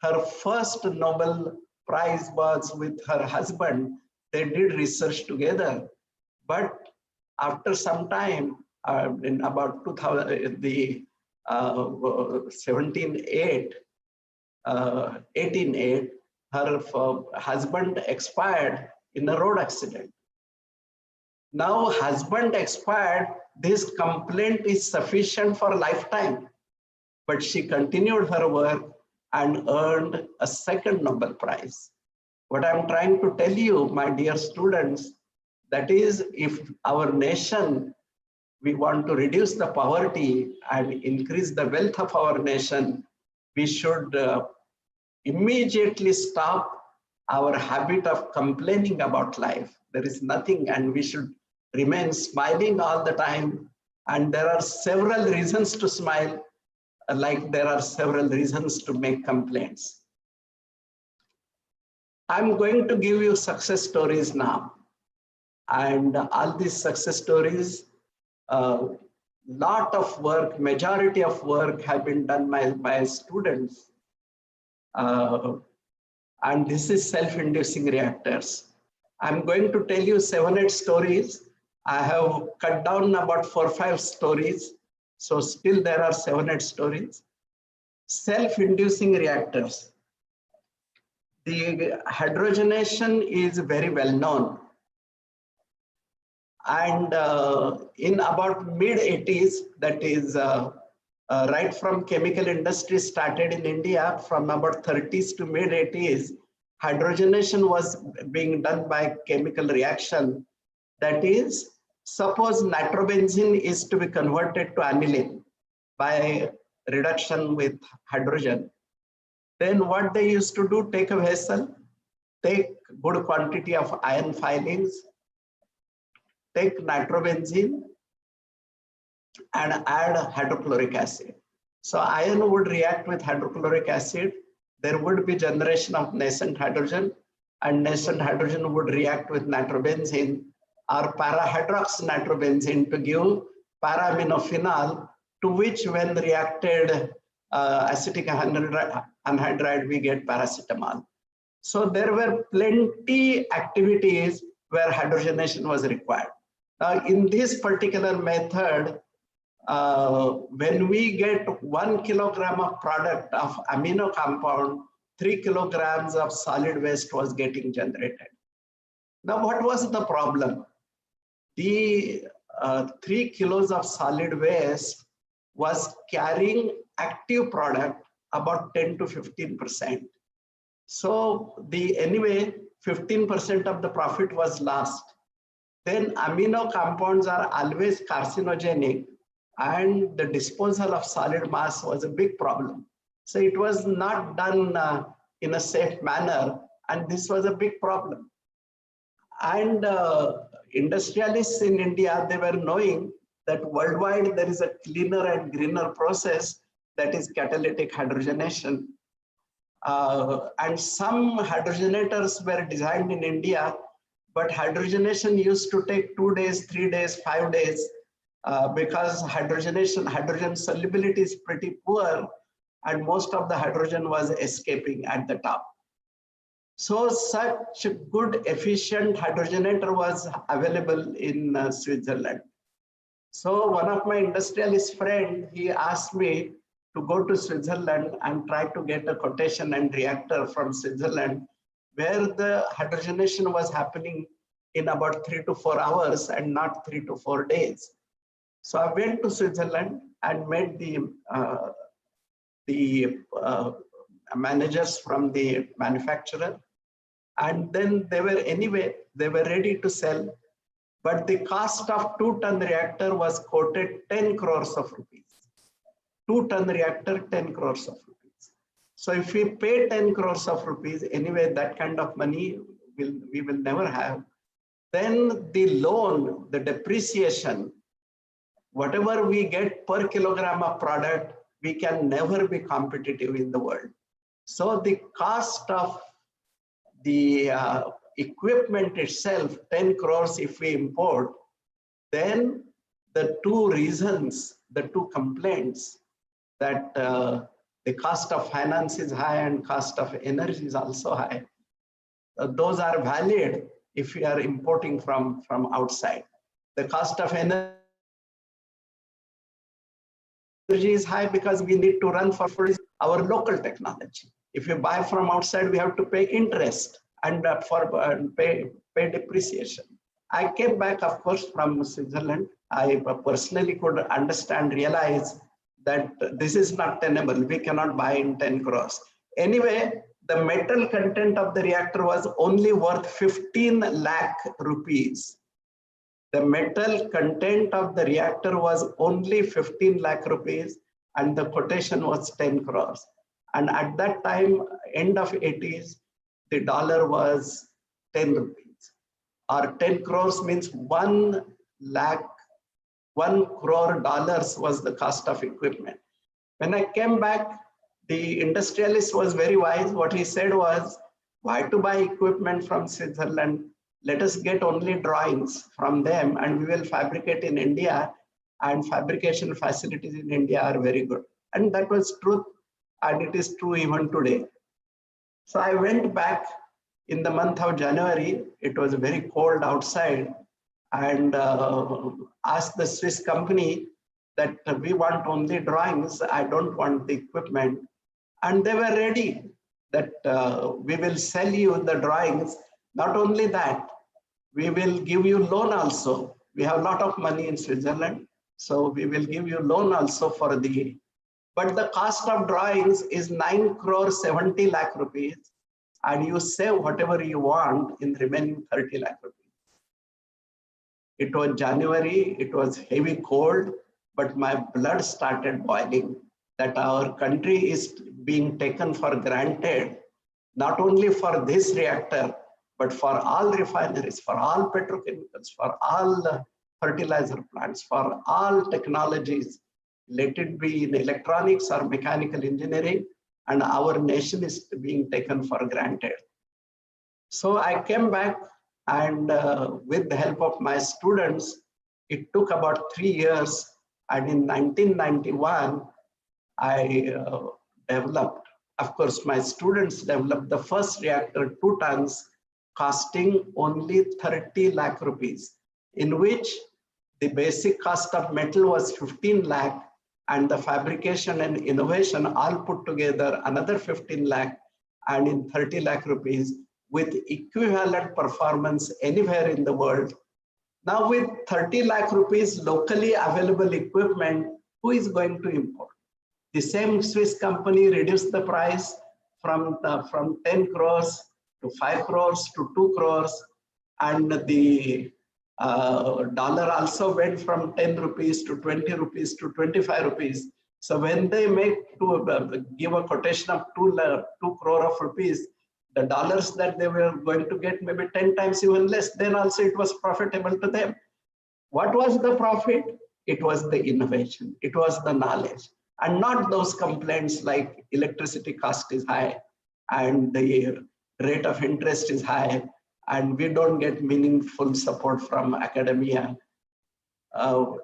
her first Nobel Prize was with her husband. They did research together, but after some time, in about 1808, her husband expired in a road accident. Now husband expired, this complaint is sufficient for a lifetime, but she continued her work and earned a second Nobel Prize. What I'm trying to tell you, my dear students, that is, if our nation, we want to reduce the poverty and increase the wealth of our nation, we should immediately stop our habit of complaining about life. There is nothing, and we should remain smiling all the time. And there are several reasons to smile, like there are several reasons to make complaints. I'm going to give you success stories now. And all these success stories, lot of work, majority of work have been done by students. And this is self-inducing reactors. I'm going to tell you 7-8 stories. I have cut down about 4 or 5 stories. So still there are 7-8 stories. Self-inducing reactors. The hydrogenation is very well known. And in about mid-80s, that is right from chemical industry started in India, from about 30s to mid-80s, hydrogenation was being done by chemical reaction. That is, suppose nitrobenzene is to be converted to aniline by reduction with hydrogen. Then what they used to do, take a vessel, take good quantity of iron filings, take nitrobenzene and add hydrochloric acid. So iron would react with hydrochloric acid. There would be generation of nascent hydrogen, and nascent hydrogen would react with nitrobenzene or para-hydroxynitrobenzene to give para-aminophenol, to which when reacted acetic anhydride, we get paracetamol. So there were plenty activities where hydrogenation was required. Now in this particular method, when we get 1 kilogram of product of amino compound, 3 kilograms of solid waste was getting generated. Now what was the problem? The 3 kilos of solid waste was carrying active product about 10 to 15%. So anyway, 15% of the profit was lost. Then amino compounds are always carcinogenic, and the disposal of solid mass was a big problem. So it was not done in a safe manner, and this was a big problem. And industrialists in India, they were knowing that worldwide there is a cleaner and greener process, that is catalytic hydrogenation. And some hydrogenators were designed in India, but hydrogenation used to take 2 days, 3 days, 5 days, because hydrogen solubility is pretty poor, and most of the hydrogen was escaping at the top. So such good efficient hydrogenator was available in Switzerland. So one of my industrialist friend, he asked me to go to Switzerland and try to get a quotation and reactor from Switzerland, where the hydrogenation was happening in about 3 to 4 hours and not 3 to 4 days. So I went to Switzerland and met the managers from the manufacturer, and then they were ready to sell, but the cost of 2-ton reactor was quoted 10 crores of rupees. 2-ton reactor, 10 crores of rupees. So if we pay 10 crores of rupees, anyway, that kind of money we will never have. Then the loan, the depreciation, whatever we get per kilogram of product, we can never be competitive in the world. So the cost of the equipment itself, 10 crores if we import, then the two reasons, the two complaints, that the cost of finance is high and cost of energy is also high. Those are valid if we are importing from outside. The cost of energy is high because we need to run for our local technology. If you buy from outside, we have to pay interest and pay depreciation. I came back, of course, from Switzerland. I personally could understand, realize that this is not tenable. We cannot buy in 10 crores. Anyway, the metal content of the reactor was only worth 15 lakh rupees. The metal content of the reactor was only 15 lakh rupees, and the quotation was 10 crores. And at that time, end of 80s, the dollar was 10 rupees, or 10 crores means 1 lakh, $1 crore was the cost of equipment. When I came back, the industrialist was very wise. What he said was, why to buy equipment from Switzerland? Let us get only drawings from them and we will fabricate in India, and fabrication facilities in India are very good. And that was truth, and it is true even today. So I went back in the month of January. It was very cold outside, and asked the Swiss company that we want only drawings, I don't want the equipment. And they were ready that we will sell you the drawings. Not only that, we will give you loan also. We have a lot of money in Switzerland, so we will give you loan also for the, but the cost of drawings is 9 crore 70 lakh rupees, and you save whatever you want in remaining 30 lakh rupees. It was January, it was heavy cold, but my blood started boiling that our country is being taken for granted, not only for this reactor, but for all refineries, for all petrochemicals, for all fertilizer plants, for all technologies, let it be in electronics or mechanical engineering, and our nation is being taken for granted. So I came back, and with the help of my students, it took about 3 years, and in 1991, I developed, of course, my students developed the first reactor, 2 tons, costing only 30 lakh rupees, in which the basic cost of metal was 15 lakh, and the fabrication and innovation all put together another 15 lakh, and in 30 lakh rupees with equivalent performance anywhere in the world. Now with 30 lakh rupees locally available equipment, who is going to import? The same Swiss company reduced the price from 10 crores to 5 crores to 2 crores, and the dollar also went from 10 rupees to 20 rupees to 25 rupees. So when they make to give a quotation of 2 crore of rupees, the dollars that they were going to get maybe 10 times even less, then also it was profitable to them. What was the profit? It was the innovation, it was the knowledge, and not those complaints like electricity cost is high and the rate of interest is high and we don't get meaningful support from academia.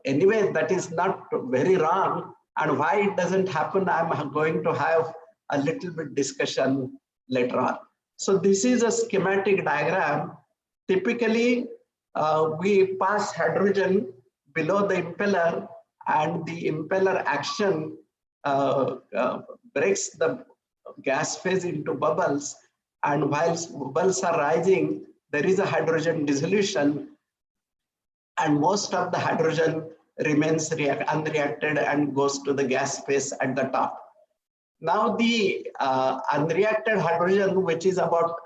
Anyway, that is not very wrong, and why it doesn't happen, I'm going to have a little bit discussion later on. So this is a schematic diagram. Typically, we pass hydrogen below the impeller, and the impeller action breaks the gas phase into bubbles, and whilst bubbles are rising, there is a hydrogen dissolution, and most of the hydrogen remains unreacted and goes to the gas phase at the top. Now the unreacted hydrogen, which is about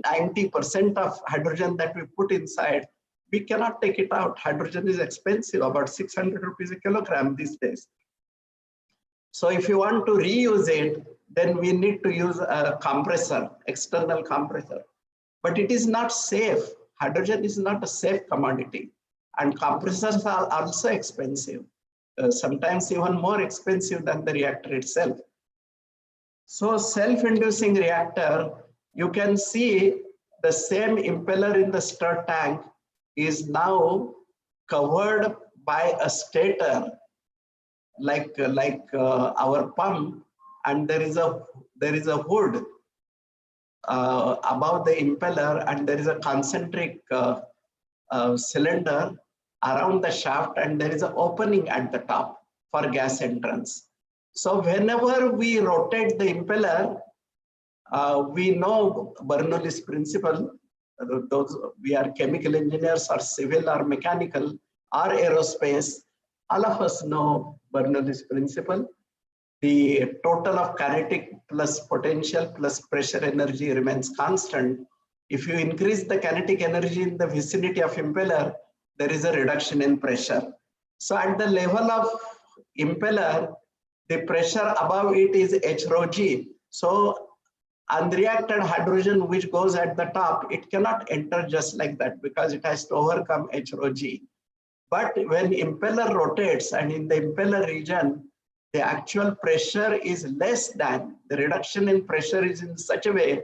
90% of hydrogen that we put inside, we cannot take it out. Hydrogen is expensive, about 600 rupees a kilogram these days. So if you want to reuse it, then we need to use a compressor, external compressor. But it is not safe. Hydrogen is not a safe commodity. And compressors are also expensive, sometimes even more expensive than the reactor itself. So self-inducing reactor, you can see the same impeller in the stir tank is now covered by a stator like our pump, and there is a hood above the impeller, and there is a concentric cylinder around the shaft, and there is an opening at the top for gas entrance. So whenever we rotate the impeller, we know Bernoulli's principle. Those we are chemical engineers or civil or mechanical or aerospace, all of us know Bernoulli's principle. The total of kinetic plus potential plus pressure energy remains constant. If you increase the kinetic energy in the vicinity of impeller, there is a reduction in pressure. So at the level of impeller, the pressure above it is H rho g. So unreacted hydrogen which goes at the top, it cannot enter just like that because it has to overcome H rho g. But when impeller rotates and in the impeller region, the actual pressure is less than, the reduction in pressure is in such a way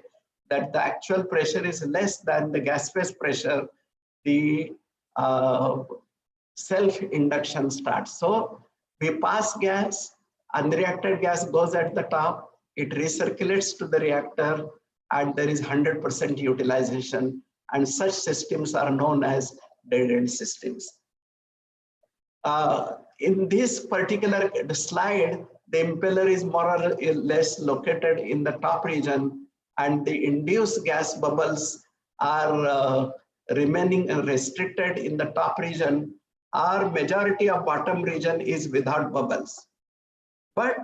that the actual pressure is less than the gas phase pressure, the self-induction starts. So we pass gas, unreacted gas goes at the top, it recirculates to the reactor, and there is 100% utilization. And such systems are known as dead-end systems. In this particular slide, the impeller is more or less located in the top region, and the induced gas bubbles are remaining restricted in the top region. Our majority of bottom region is without bubbles. But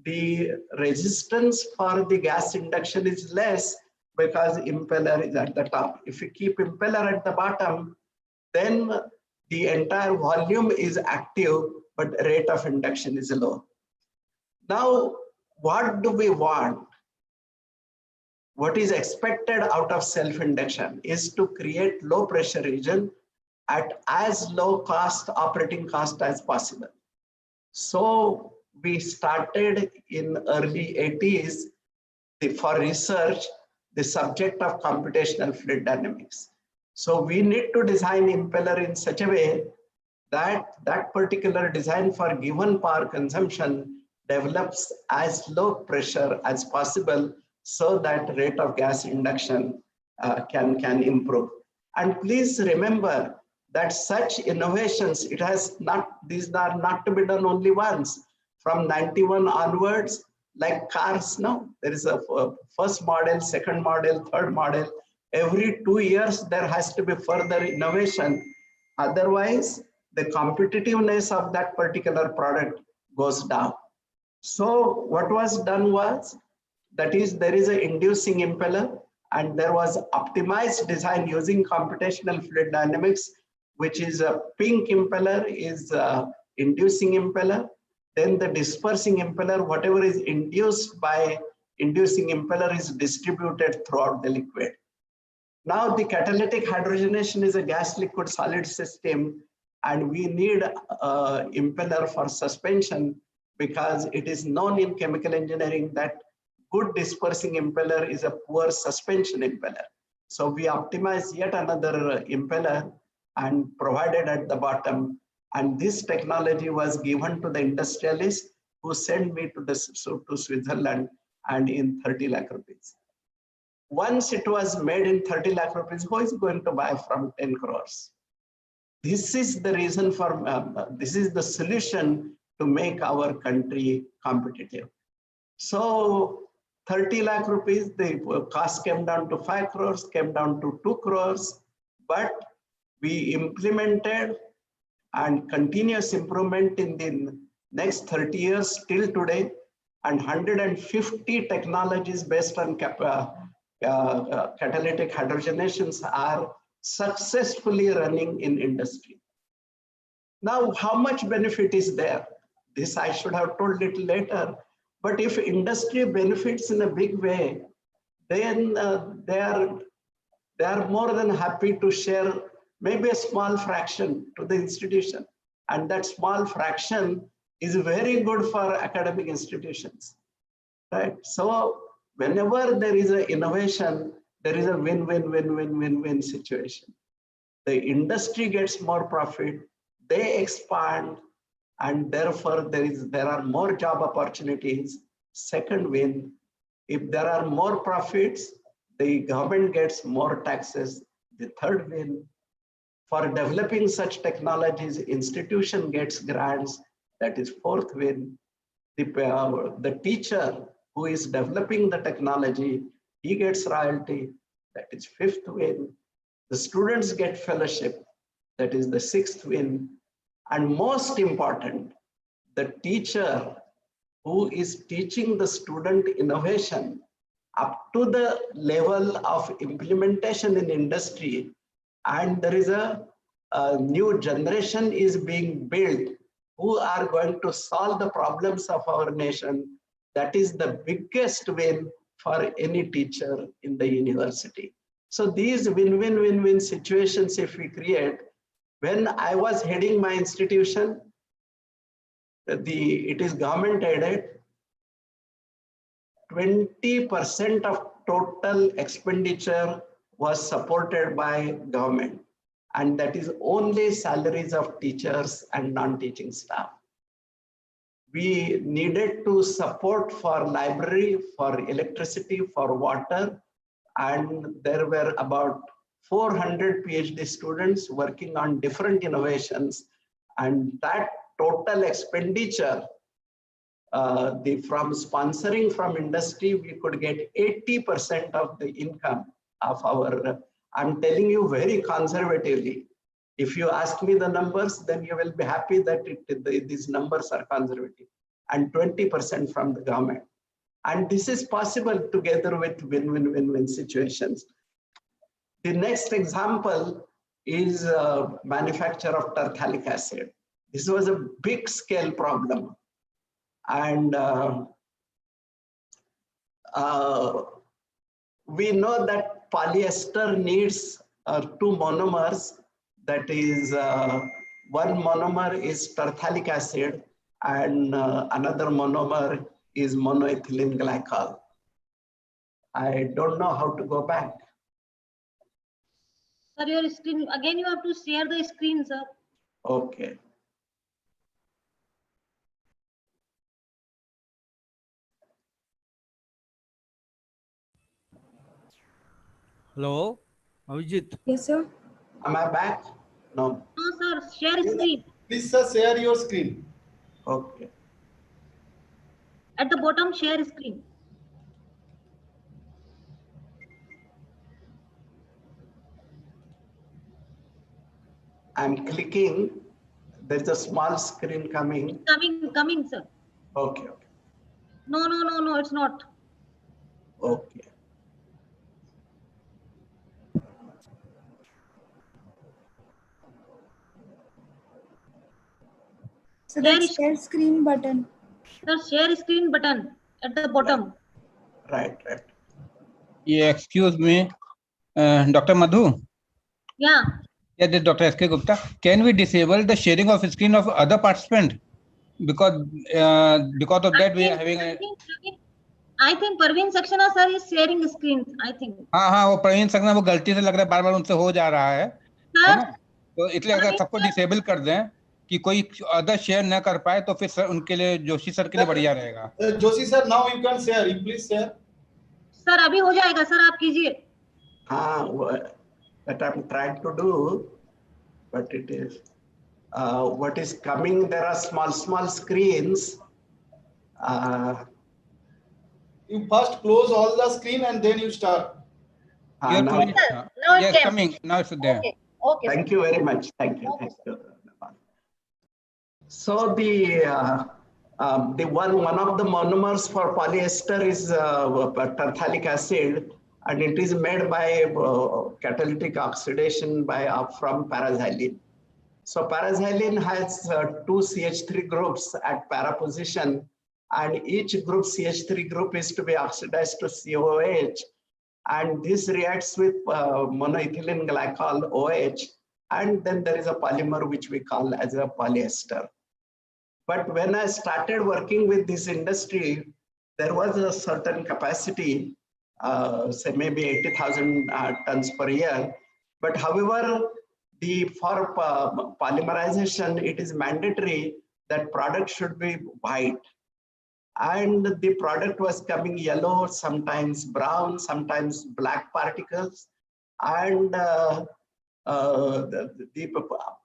the resistance for the gas induction is less because impeller is at the top. If you keep impeller at the bottom, then the entire volume is active, but rate of induction is low. Now, what do we want? What is expected out of self-induction is to create low pressure region at as low cost, operating cost as possible. So we started in early 80s for research, the subject of computational fluid dynamics. So we need to design impeller in such a way that that particular design for given power consumption develops as low pressure as possible so that rate of gas induction can improve. And please remember that such innovations, these are not to be done only once. From 91 onwards, like cars now, there is a first model, second model, third model. Every 2 years, there has to be further innovation. Otherwise, the competitiveness of that particular product goes down. So what was done was, that is, there is an inducing impeller, and there was optimized design using computational fluid dynamics, which is a pink impeller is inducing impeller. Then the dispersing impeller, whatever is induced by inducing impeller is distributed throughout the liquid. Now the catalytic hydrogenation is a gas liquid solid system, and we need impeller for suspension because it is known in chemical engineering that good dispersing impeller is a poor suspension impeller. So we optimize yet another impeller and provided at the bottom. And this technology was given to the industrialist who sent me to Switzerland and in 30 lakh rupees. Once it was made in 30 lakh rupees, who is going to buy from 10 crores? This is the reason for, this is the solution to make our country competitive. So 30 lakh rupees, the cost came down to 5 crores, came down to 2 crores, but we implemented and continuous improvement in the next 30 years till today, and 150 technologies based on catalytic hydrogenations are successfully running in industry. Now, how much benefit is there? This I should have told little later, but if industry benefits in a big way, then they are more than happy to share maybe a small fraction to the institution. And that small fraction is very good for academic institutions, right? So whenever there is an innovation, there is a win-win situation. The industry gets more profit, they expand, and therefore there are more job opportunities. Second win, if there are more profits, the government gets more taxes. The third win, for developing such technologies, institution gets grants. That is fourth win. The teacher who is developing the technology, he gets royalty. That is fifth win. The students get fellowship. That is the sixth win. And most important, the teacher who is teaching the student innovation up to the level of implementation in industry, and there is a new generation is being built who are going to solve the problems of our nation. That is the biggest win for any teacher in the university. So these win-win situations, if we create, When I was heading my institution, it is government aided. 20% of total expenditure was supported by government, and that is only salaries of teachers and non-teaching staff. We needed to support for library, for electricity, for water, and there were about 400 PhD students working on different innovations, and that total expenditure, from sponsoring from industry, we could get 80% of the income of our, I'm telling you very conservatively. If you ask me the numbers, then you will be happy that these numbers are conservative, and 20% from the government. And this is possible together with win-win-win-win situations. The next example is manufacture of tartalic acid. This was a big scale problem. And we know that polyester needs two monomers. That is, one monomer is tartalic acid, and another monomer is monoethylene glycol. I don't know how to go back. Sir, your screen, again you have to share the screen, sir. Okay. Hello, Avijit. Yes, sir. Am I back? No. No, sir, share screen. Please, sir, share your screen. Okay. At the bottom, share screen. I'm clicking. There's a small screen coming. Coming, sir. Okay. Okay. No, it's not. Okay. So that share screen button. Sir, share screen button at the bottom. Right. Yeah, excuse me, Dr. Madhu. Yeah. Yeah, this is Dr. S.K. Gupta. Can we disable the sharing of screen of other participant? Because of that we are having a... I think Parveen Saxena sir is sharing screen, I think. हाँ वो प्रवीण सक्सेना वो गलती से लग रहा है बार-बार उनसे हो जा रहा है ना, तो इसलिए अगर सबको डिसेबल कर दें कि कोई अदर शेयर न कर पाए तो फिर सर उनके लिए जोशी सर के लिए बढ़िया रहेगा. Joshi sir, now you can share. You please share. Sir अभी हो जाएगा सर, आप कीजिए. हाँ, that I'm trying to do, but it is what is coming. There are small screens. You first close all the screen and then you start. Now, yes, coming. Now it's there. Okay. Thank you very much. Thank you. So the one of the monomers for polyester is tartalic acid, and it is made by catalytic oxidation from paraxylene. So paraxylene has two CH3 groups at para position, and each group CH3 group is to be oxidized to COH, and this reacts with monoethylene glycol OH, and then there is a polymer which we call as a polyester. But when I started working with this industry, there was a certain capacity, say maybe 80,000 tons per year. But however, for polymerization, it is mandatory that product should be white. And the product was coming yellow, sometimes brown, sometimes black particles. And the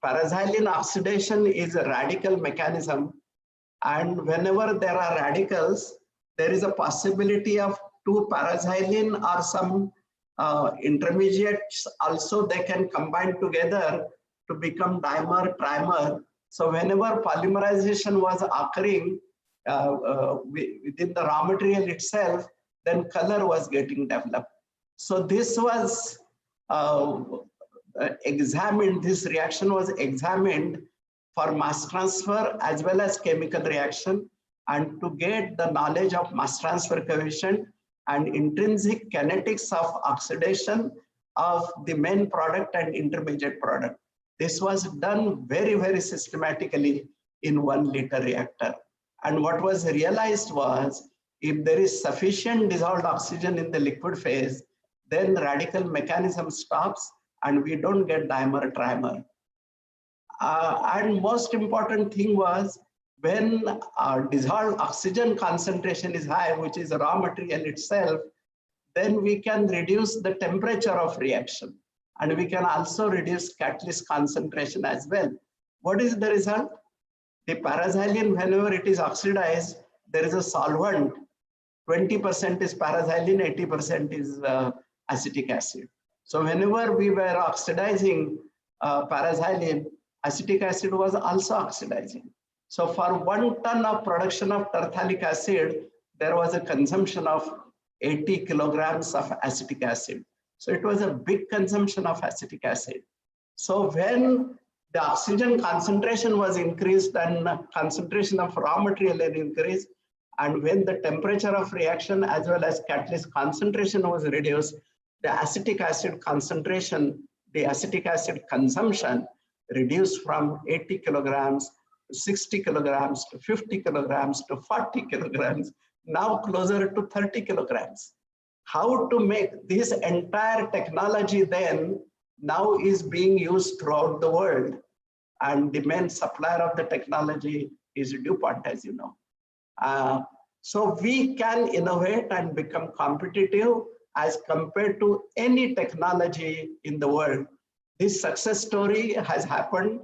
paraxylene oxidation is a radical mechanism. And whenever there are radicals, there is a possibility of two paraxylene or some intermediates also, they can combine together to become dimer, trimer. So whenever polymerization was occurring within the raw material itself, then color was getting developed. So this was examined, this reaction was examined for mass transfer as well as chemical reaction, and to get the knowledge of mass transfer coefficient and intrinsic kinetics of oxidation of the main product and intermediate product. This was done very, very systematically in 1 liter reactor. And what was realized was, if there is sufficient dissolved oxygen in the liquid phase, then radical mechanism stops and we don't get dimer trimer. And most important thing was, when dissolved oxygen concentration is high, which is a raw material itself, then we can reduce the temperature of reaction. And we can also reduce catalyst concentration as well. What is the result? The paraxylene, whenever it is oxidized, there is a solvent. 20% is paraxylene, 80% is acetic acid. So whenever we were oxidizing paraxylene, acetic acid was also oxidizing. So for 1 ton of production of tertiary acid, there was a consumption of 80 kilograms of acetic acid. So it was a big consumption of acetic acid. So when the oxygen concentration was increased and concentration of raw material increased, and when the temperature of reaction as well as catalyst concentration was reduced, the acetic acid concentration, the acetic acid consumption reduced from 80 kilograms to 60 kilograms to 50 kilograms to 40 kilograms, now closer to 30 kilograms. How to make this entire technology then now is being used throughout the world. And the main supplier of the technology is DuPont, as you know. So we can innovate and become competitive as compared to any technology in the world. This success story has happened,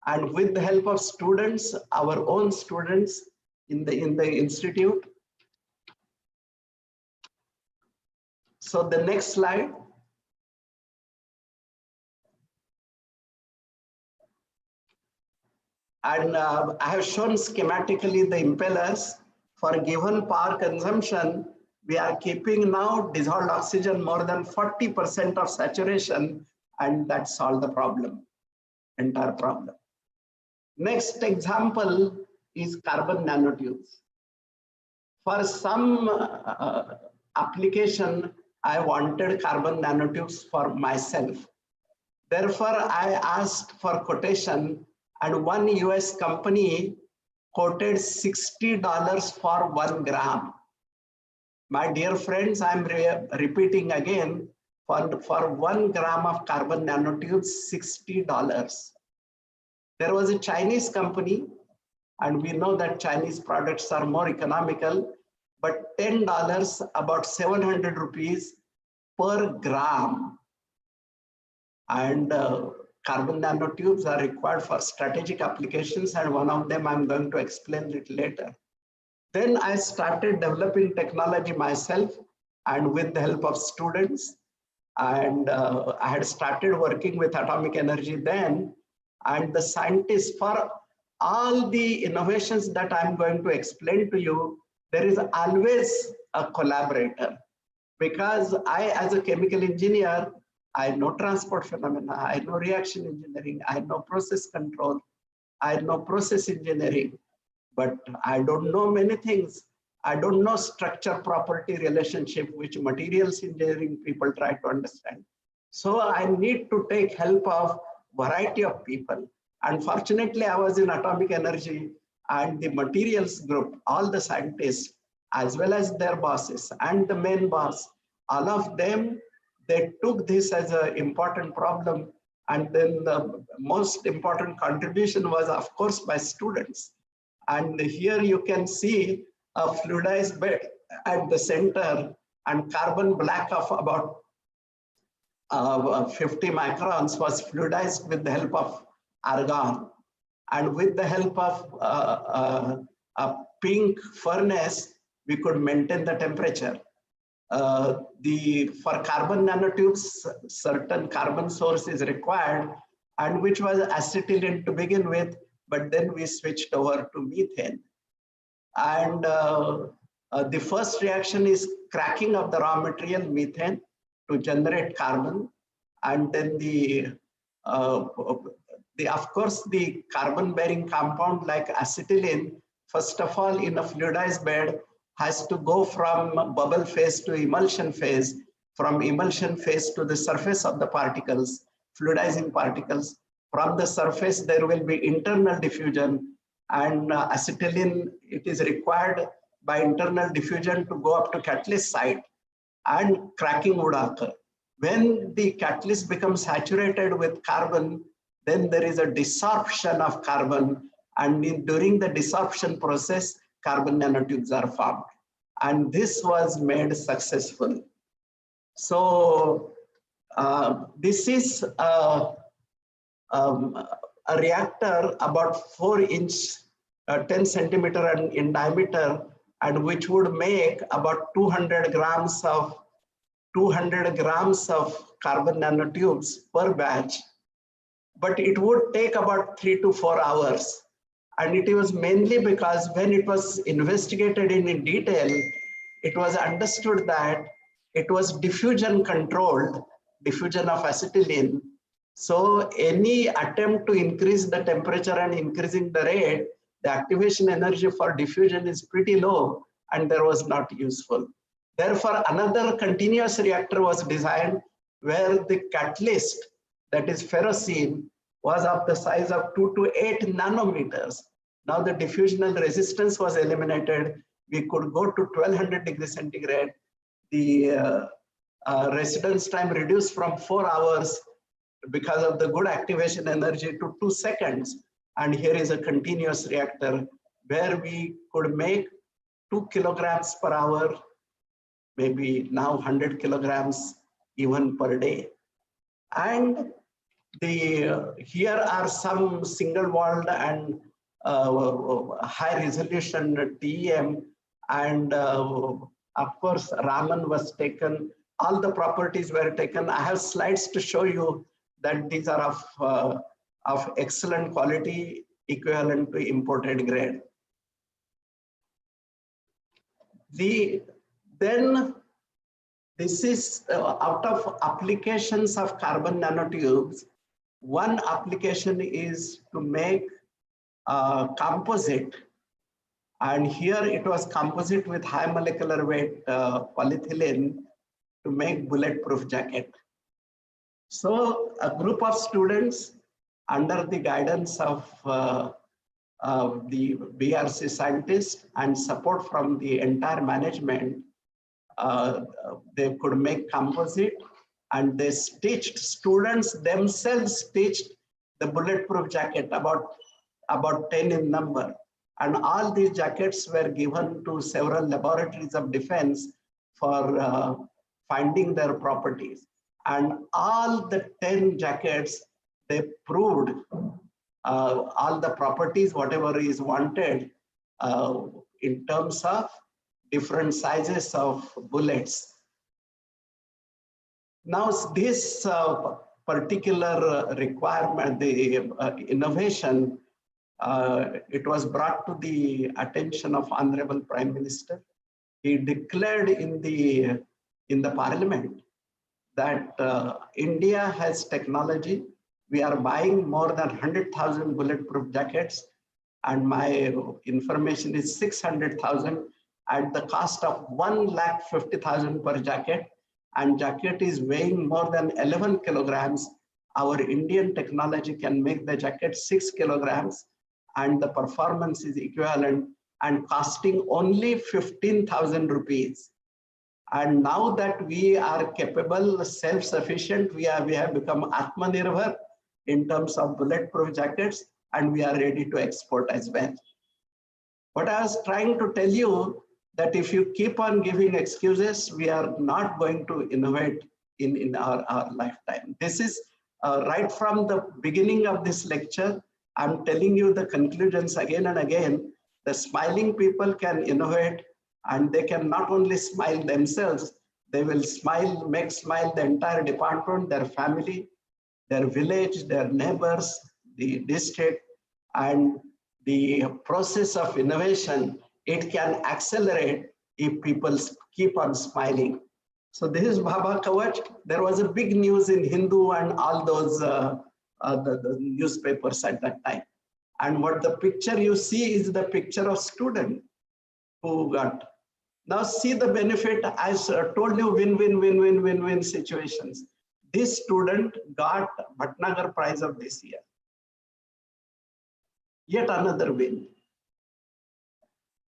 and with the help of students, our own students in the institute. So the next slide. And I have shown schematically the impellers. For given power consumption, we are keeping now dissolved oxygen more than 40% of saturation, and that solved the problem, entire problem. Next example is carbon nanotubes. For some application, I wanted carbon nanotubes for myself. Therefore, I asked for quotation, and one US company quoted $60 for 1 gram. My dear friends, I'm repeating again, for 1 gram of carbon nanotubes, $60. There was a Chinese company, and we know that Chinese products are more economical, but $10, about 700 rupees per gram. And carbon nanotubes are required for strategic applications, and one of them I'm going to explain a little later. Then I started developing technology myself and with the help of students. And I had started working with atomic energy then, and the scientists, for all the innovations that I'm going to explain to you, there is always a collaborator. Because I, as a chemical engineer, I know transport phenomena, I know reaction engineering, I know process control, I know process engineering, but I don't know many things. I don't know structure property relationship, which materials engineering people try to understand. So I need to take help of variety of people. Unfortunately, I was in atomic energy, and the materials group, all the scientists, as well as their bosses and the main boss, all of them, they took this as an important problem. And then the most important contribution was, of course, by students. And here you can see a fluidized bed at the center and carbon black of about 50 microns was fluidized with the help of argon. And with the help of a pink furnace, we could maintain the temperature. For carbon nanotubes, certain carbon source is required, and which was acetylene to begin with, but then we switched over to methane. And the first reaction is cracking of the raw material methane to generate carbon, and then of course the carbon bearing compound like acetylene, first of all in a fluidized bed, has to go from bubble phase to emulsion phase, from emulsion phase to the surface of the particles, fluidizing particles. From the surface, there will be internal diffusion, and acetylene, it is required by internal diffusion to go up to catalyst site, and cracking would occur. When the catalyst becomes saturated with carbon, then there is a desorption of carbon, and during the desorption process, carbon nanotubes are formed. And this was made successful. So this is a reactor about 4-inch, 10 centimeter in diameter, and which would make about 200 grams of carbon nanotubes per batch. But it would take about 3 to 4 hours. And it was mainly because when it was investigated in detail, it was understood that it was diffusion controlled, diffusion of acetylene. So any attempt to increase the temperature and increasing the rate, the activation energy for diffusion is pretty low, and there was not useful. Therefore, another continuous reactor was designed where the catalyst, that is ferrocene, was of the size of 2 to 8 nanometers. Now the diffusional resistance was eliminated. We could go to 1200 degrees centigrade. The residence time reduced from 4 hours because of the good activation energy to 2 seconds. And here is a continuous reactor where we could make 2 kilograms per hour, maybe now 100 kilograms even per day. And here are some single walled and high resolution TEM, and of course Raman was taken. All the properties were taken. I have slides to show you that these are of excellent quality, equivalent to imported grade. Then this is out of applications of carbon nanotubes. One application is to make composite, and here it was composite with high molecular weight polyethylene to make bulletproof jacket. So a group of students under the guidance of the BRC scientists and support from the entire management, they could make composite, and they stitched, students themselves stitched the bulletproof jacket, about 10 in number. And all these jackets were given to several laboratories of defense for finding their properties. And all the 10 jackets, they proved all the properties, whatever is wanted in terms of different sizes of bullets. Now this particular requirement, the innovation, it was brought to the attention of Honorable Prime Minister. He declared in the Parliament that India has technology. We are buying more than 100,000 bulletproof jackets, and my information is 600,000 at the cost of 1,50,000 per jacket, and jacket is weighing more than 11 kilograms. Our Indian technology can make the jacket 6 kilograms, and the performance is equivalent and costing only 15,000 rupees. And now that we are capable, self-sufficient, we have become Atmanirbhar in terms of bulletproof jackets, and we are ready to export as well. But I was trying to tell you that if you keep on giving excuses, we are not going to innovate in our lifetime. This is right from the beginning of this lecture. I'm telling you the conclusions again and again. The smiling people can innovate, and they can not only smile themselves, they will smile, make smile the entire department, their family, their village, their neighbors, the district, and the process of innovation, it can accelerate if people keep on smiling. So this is Baba Kavach. There was a big news in Hindu and all those the newspapers at that time. And what the picture you see is the picture of student who got. Now see the benefit. I told you win-win situations. This student got Bhatnagar Prize of this year. Yet another win.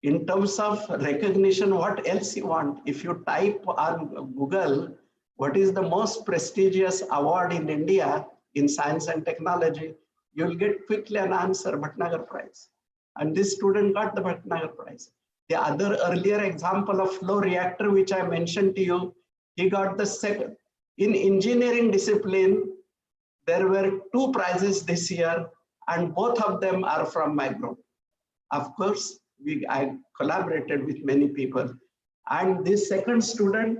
In terms of recognition, what else you want? If you type on Google, what is the most prestigious award in India in science and technology, you'll get quickly an answer, Bhatnagar Prize. And this student got the Bhatnagar Prize. The other earlier example of flow reactor, which I mentioned to you, he got the second. In engineering discipline, there were 2 prizes this year, and both of them are from my group. Of course, I collaborated with many people. And this second student,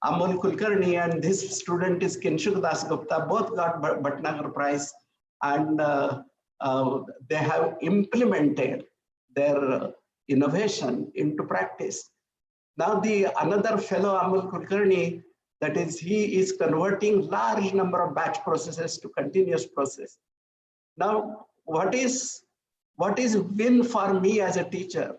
Amol Kulkarni, and this student is Kinshuk Das Gupta, both got Bhatnagar Prize. And they have implemented their innovation into practice. Now another fellow, Amol Kulkarni, that is, he is converting large number of batch processes to continuous process. Now, what is win for me as a teacher?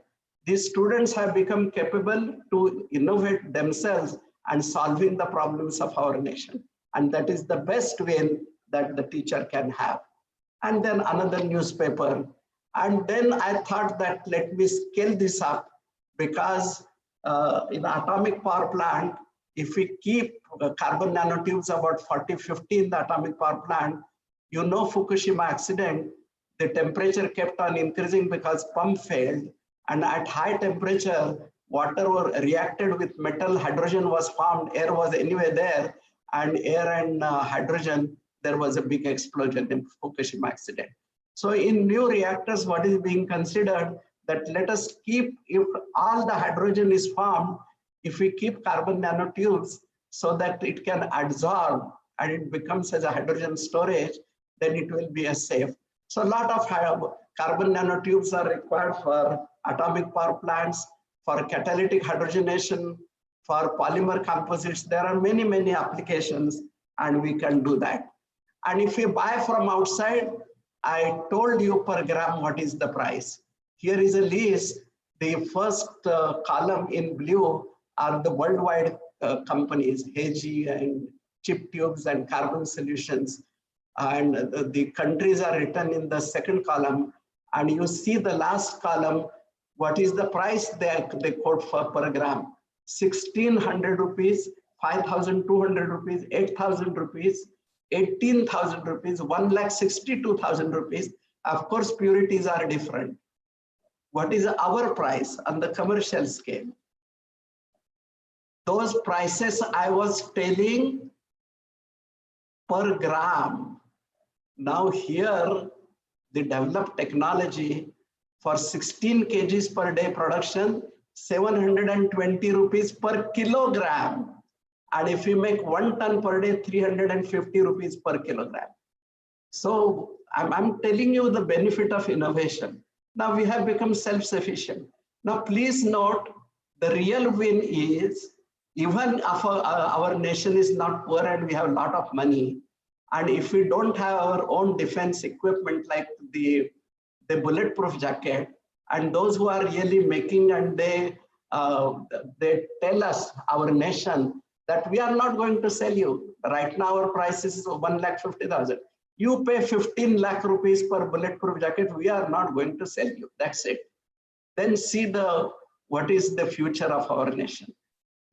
These students have become capable to innovate themselves and solving the problems of our nation. And that is the best win that the teacher can have. And then another newspaper. And then I thought that let me scale this up, because in the atomic power plant, if we keep carbon nanotubes about 40-50 in the atomic power plant, you know, Fukushima accident, the temperature kept on increasing because pump failed, and at high temperature, water reacted with metal, hydrogen was formed, air was anyway there, and air and hydrogen, there was a big explosion in Fukushima accident. So in new reactors, what is being considered, that let us keep, if all the hydrogen is formed, if we keep carbon nanotubes so that it can absorb and it becomes as a hydrogen storage, then it will be a safe. So a lot of carbon nanotubes are required for atomic power plants, for catalytic hydrogenation, for polymer composites. There are many, many applications, and we can do that. And if we buy from outside, I told you per gram what is the price. Here is a list. The first column in blue are the worldwide companies, HG and Chip Tubes and Carbon Solutions. And the countries are written in the second column. And you see the last column, what is the price they quote for per gram? 1,600 rupees, 5,200 rupees, 8,000 rupees, 18,000 rupees, 1,62,000 rupees. Of course, purities are different. What is our price on the commercial scale? Those prices I was telling per gram. Now here, the developed technology for 16 kgs per day production, 720 rupees per kilogram. And if we make 1 ton per day, 350 rupees per kilogram. So I'm telling you the benefit of innovation. Now we have become self-sufficient. Now please note, the real win is, even if our nation is not poor and we have a lot of money, and if we don't have our own defense equipment like the bulletproof jacket, and those who are really making, and they tell us, our nation, that we are not going to sell you. Right now our price is 1,50,000. You pay 15 lakh rupees per bulletproof jacket, we are not going to sell you. That's it. Then see what is the future of our nation.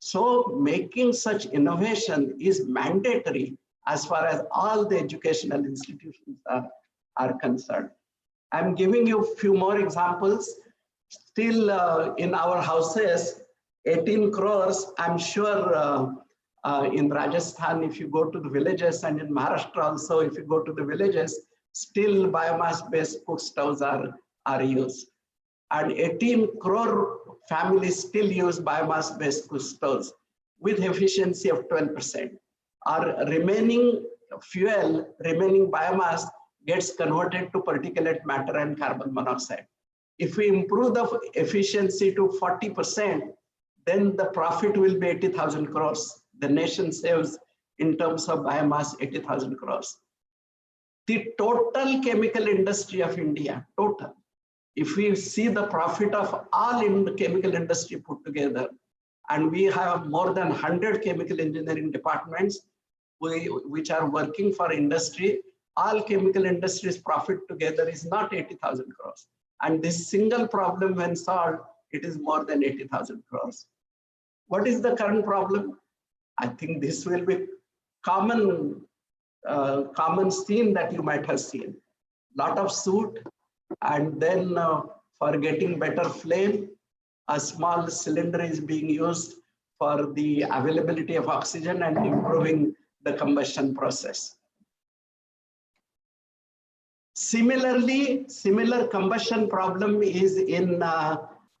So making such innovation is mandatory as far as all the educational institutions are concerned. I'm giving you a few more examples. Still in our houses, 18 crores, I'm sure in Rajasthan, if you go to the villages, and in Maharashtra also, if you go to the villages, still biomass-based cook stoves are used. And 18 crore families still use biomass-based cook stoves with efficiency of 12%. Our remaining fuel, remaining biomass gets converted to particulate matter and carbon monoxide. If we improve the efficiency to 40%, then the profit will be 80,000 crores. The nation saves in terms of biomass 80,000 crores. The total chemical industry of India, total, if we see the profit of all in the chemical industry put together, and we have more than 100 chemical engineering departments which are working for industry, all chemical industries profit together is not 80,000 crores. And this single problem when solved, it is more than 80,000 crores. What is the current problem? I think this will be common scene that you might have seen. Lot of soot, and then for getting better flame, a small cylinder is being used for the availability of oxygen and improving the combustion process. Similarly, similar combustion problem is in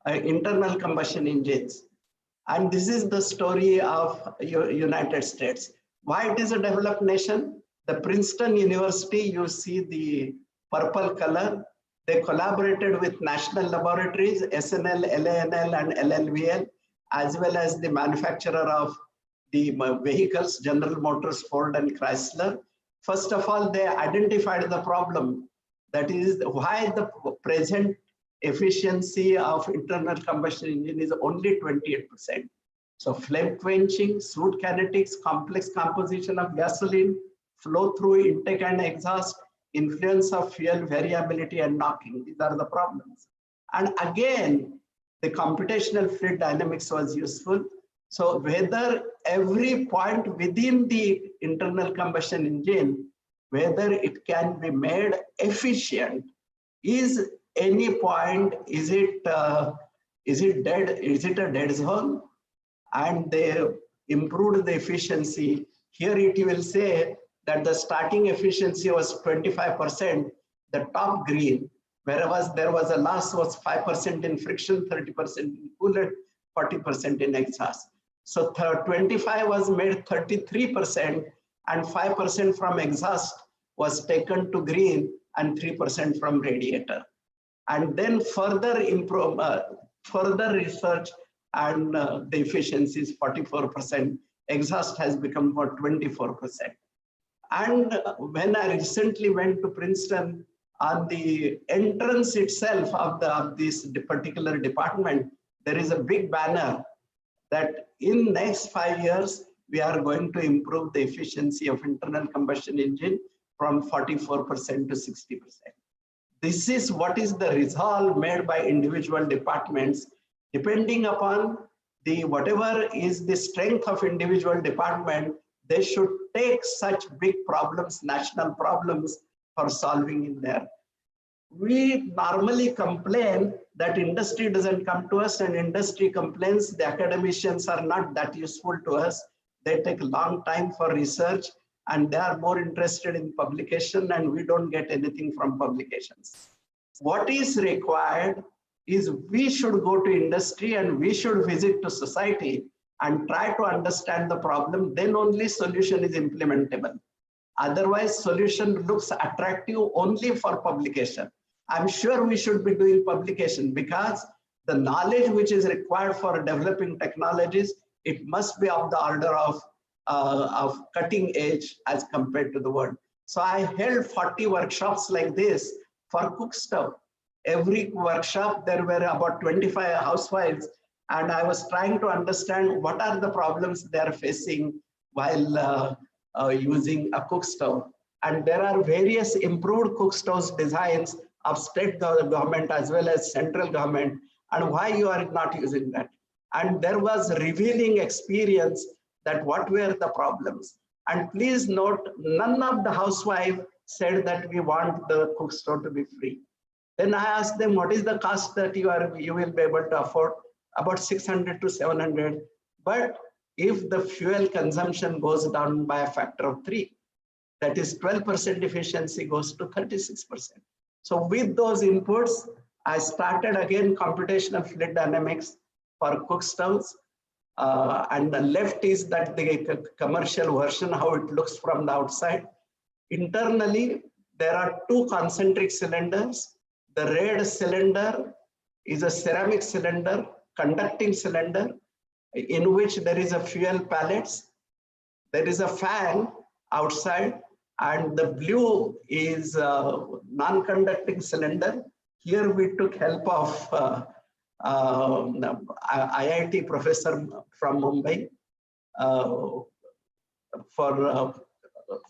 internal combustion engines. And this is the story of United States. Why it is a developed nation? The Princeton University, you see the purple color, they collaborated with national laboratories, SNL, LANL, and LLVL, as well as the manufacturer of the vehicles, General Motors, Ford, and Chrysler. First of all, they identified the problem. That is why the present efficiency of internal combustion engine is only 28%. So flame quenching, soot kinetics, complex composition of gasoline, flow through intake and exhaust, influence of fuel variability and knocking. These are the problems. And again, the computational fluid dynamics was useful. So whether every point within the internal combustion engine, whether it can be made efficient, is any point, is it dead? Is it a dead zone? And they improved the efficiency. Here it will say that the starting efficiency was 25%, the top green, whereas there was a loss was 5% in friction, 30% in coolant, 40% in exhaust. So 25 was made 33%, and 5% from exhaust was taken to green and 3% from radiator. And then further improve, further research, and the efficiency is 44%. Exhaust has become about 24%. And when I recently went to Princeton, on the entrance itself of this particular department, there is a big banner that in next 5 years, we are going to improve the efficiency of internal combustion engine from 44% to 60%. This is what is the resolve made by individual departments, depending upon the whatever is the strength of individual department. They should take such big problems, national problems, for solving in there. We normally complain that industry doesn't come to us, and industry complains the academicians are not that useful to us. They take a long time for research, and they are more interested in publication, and we don't get anything from publications. What is required is we should go to industry and we should visit to society and try to understand the problem. Then only solution is implementable. Otherwise, solution looks attractive only for publication. I'm sure we should be doing publication, because the knowledge which is required for developing technologies, it must be of the order of cutting edge as compared to the world. So I held 40 workshops like this for cook stove. Every workshop, there were about 25 housewives, and I was trying to understand what are the problems they are facing while using a cook stove. And there are various improved cook stoves designs of state government as well as central government, and why you are not using that. And there was revealing experience that what were the problems. And please note, none of the housewife said that we want the cook stove to be free. Then I asked them, what is the cost that you will be able to afford? About 600 to 700. But if the fuel consumption goes down by a factor of 3, that is 12% efficiency goes to 36%. So with those inputs, I started again computational fluid dynamics for cook stoves. And the left is that the commercial version, how it looks from the outside. Internally, there are 2 concentric cylinders. The red cylinder is a ceramic cylinder, conducting cylinder, in which there is a fuel pellets. There is a fan outside, and the blue is a non-conducting cylinder. Here we took help of IIT professor from Mumbai for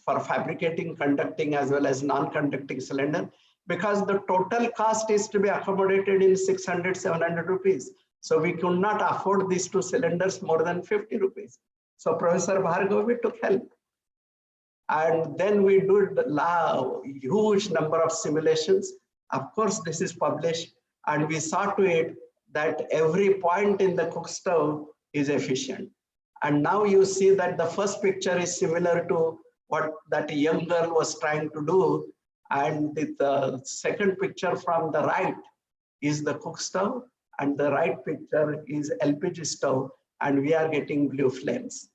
for fabricating, conducting as well as non-conducting cylinder, because the total cost is to be accommodated in 600, 700 rupees. So we could not afford these 2 cylinders more than 50 rupees. So Professor Bhargavi took help. And then we did a huge number of simulations. Of course, this is published, and we saw to it that every point in the cook stove is efficient. And now you see that the first picture is similar to what that young girl was trying to do. And the second picture from the right is the cook stove, and the right picture is LPG stove, and we are getting blue flames.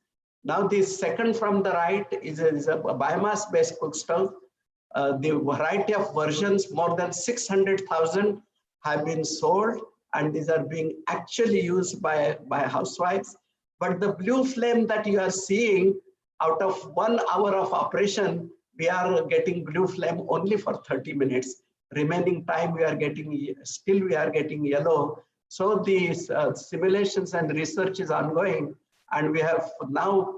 Now this second from the right is a biomass based cook stove. The variety of versions, more than 600,000 have been sold, and these are being actually used by housewives. But the blue flame that you are seeing, out of 1 hour of operation, we are getting blue flame only for 30 minutes. Remaining time we are getting yellow. So these simulations and research is ongoing, and we have now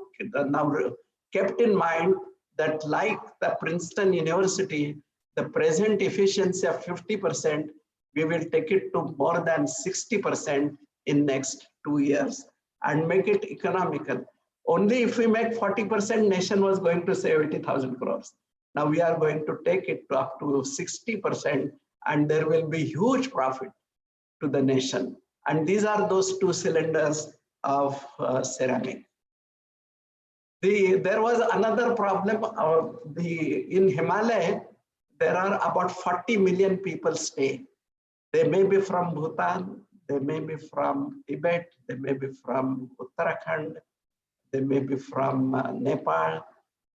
kept in mind that, like the Princeton University, the present efficiency of 50%, we will take it to more than 60% in next 2 years and make it economical. Only if we make 40%, nation was going to save 80,000 crores. Now we are going to take it to up to 60%, and there will be huge profit to the nation. And these are those 2 cylinders of ceramic. There was another problem. In Himalaya, there are about 40 million people stay. They may be from Bhutan, they may be from Tibet, they may be from Uttarakhand, they may be from Nepal,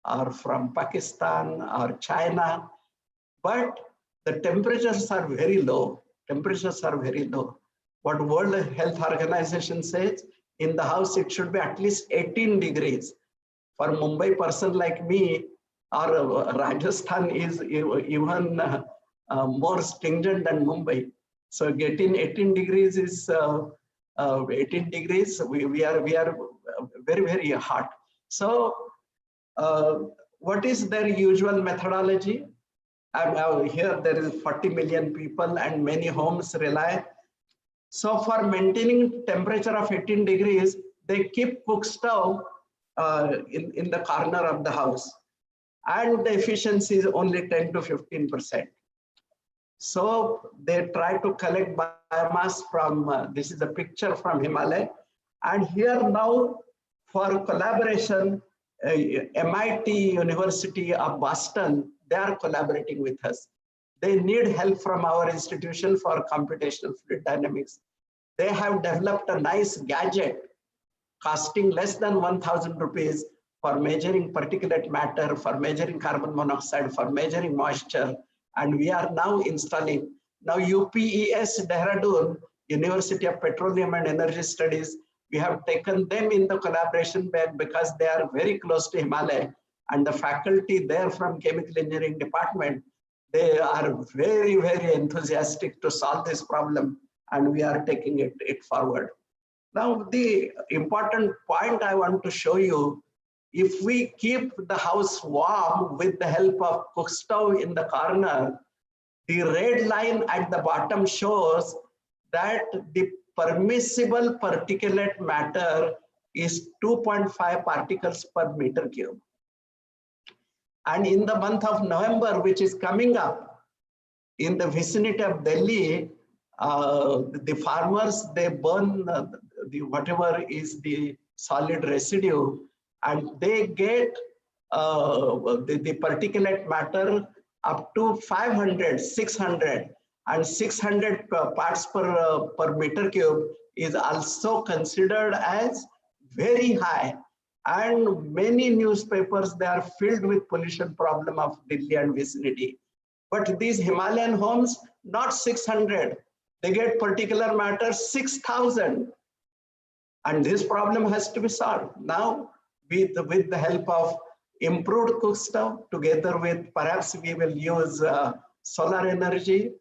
or from Pakistan or China, but the temperatures are very low. Temperatures are very low. What World Health Organization says, in the house it should be at least 18 degrees. For Mumbai person like me, or Rajasthan is even more stringent than Mumbai. So getting 18 degrees is 18 degrees. We are very, very hot. So what is their usual methodology? Here there is 40 million people and many homes rely. So for maintaining temperature of 18 degrees, they keep cook stove in the corner of the house, and the efficiency is only 10 to 15%. So they try to collect biomass from, this is a picture from Himalaya. And here now for collaboration, MIT University of Boston, they are collaborating with us. They need help from our institution for computational fluid dynamics. They have developed a nice gadget costing less than 1,000 rupees for measuring particulate matter, for measuring carbon monoxide, for measuring moisture. And we are now installing. Now UPES Dehradun, University of Petroleum and Energy Studies, we have taken them in the collaboration because they are very close to Himalaya, and the faculty there from chemical engineering department, they are very, very enthusiastic to solve this problem, and we are taking it forward. Now, the important point I want to show you, if we keep the house warm with the help of cook stove in the corner, the red line at the bottom shows that the permissible particulate matter is 2.5 particles per meter cube. And in the month of November, which is coming up, in the vicinity of Delhi, the farmers, they burn whatever is the solid residue, and they get the particulate matter up to 500, 600, and 600 parts per meter cube is also considered as very high. And many newspapers, they are filled with pollution problem of Delhi and vicinity. But these Himalayan homes, not 600, they get particular matter 6,000. And this problem has to be solved. Now, with the help of improved cook stove, together with perhaps we will use solar energy,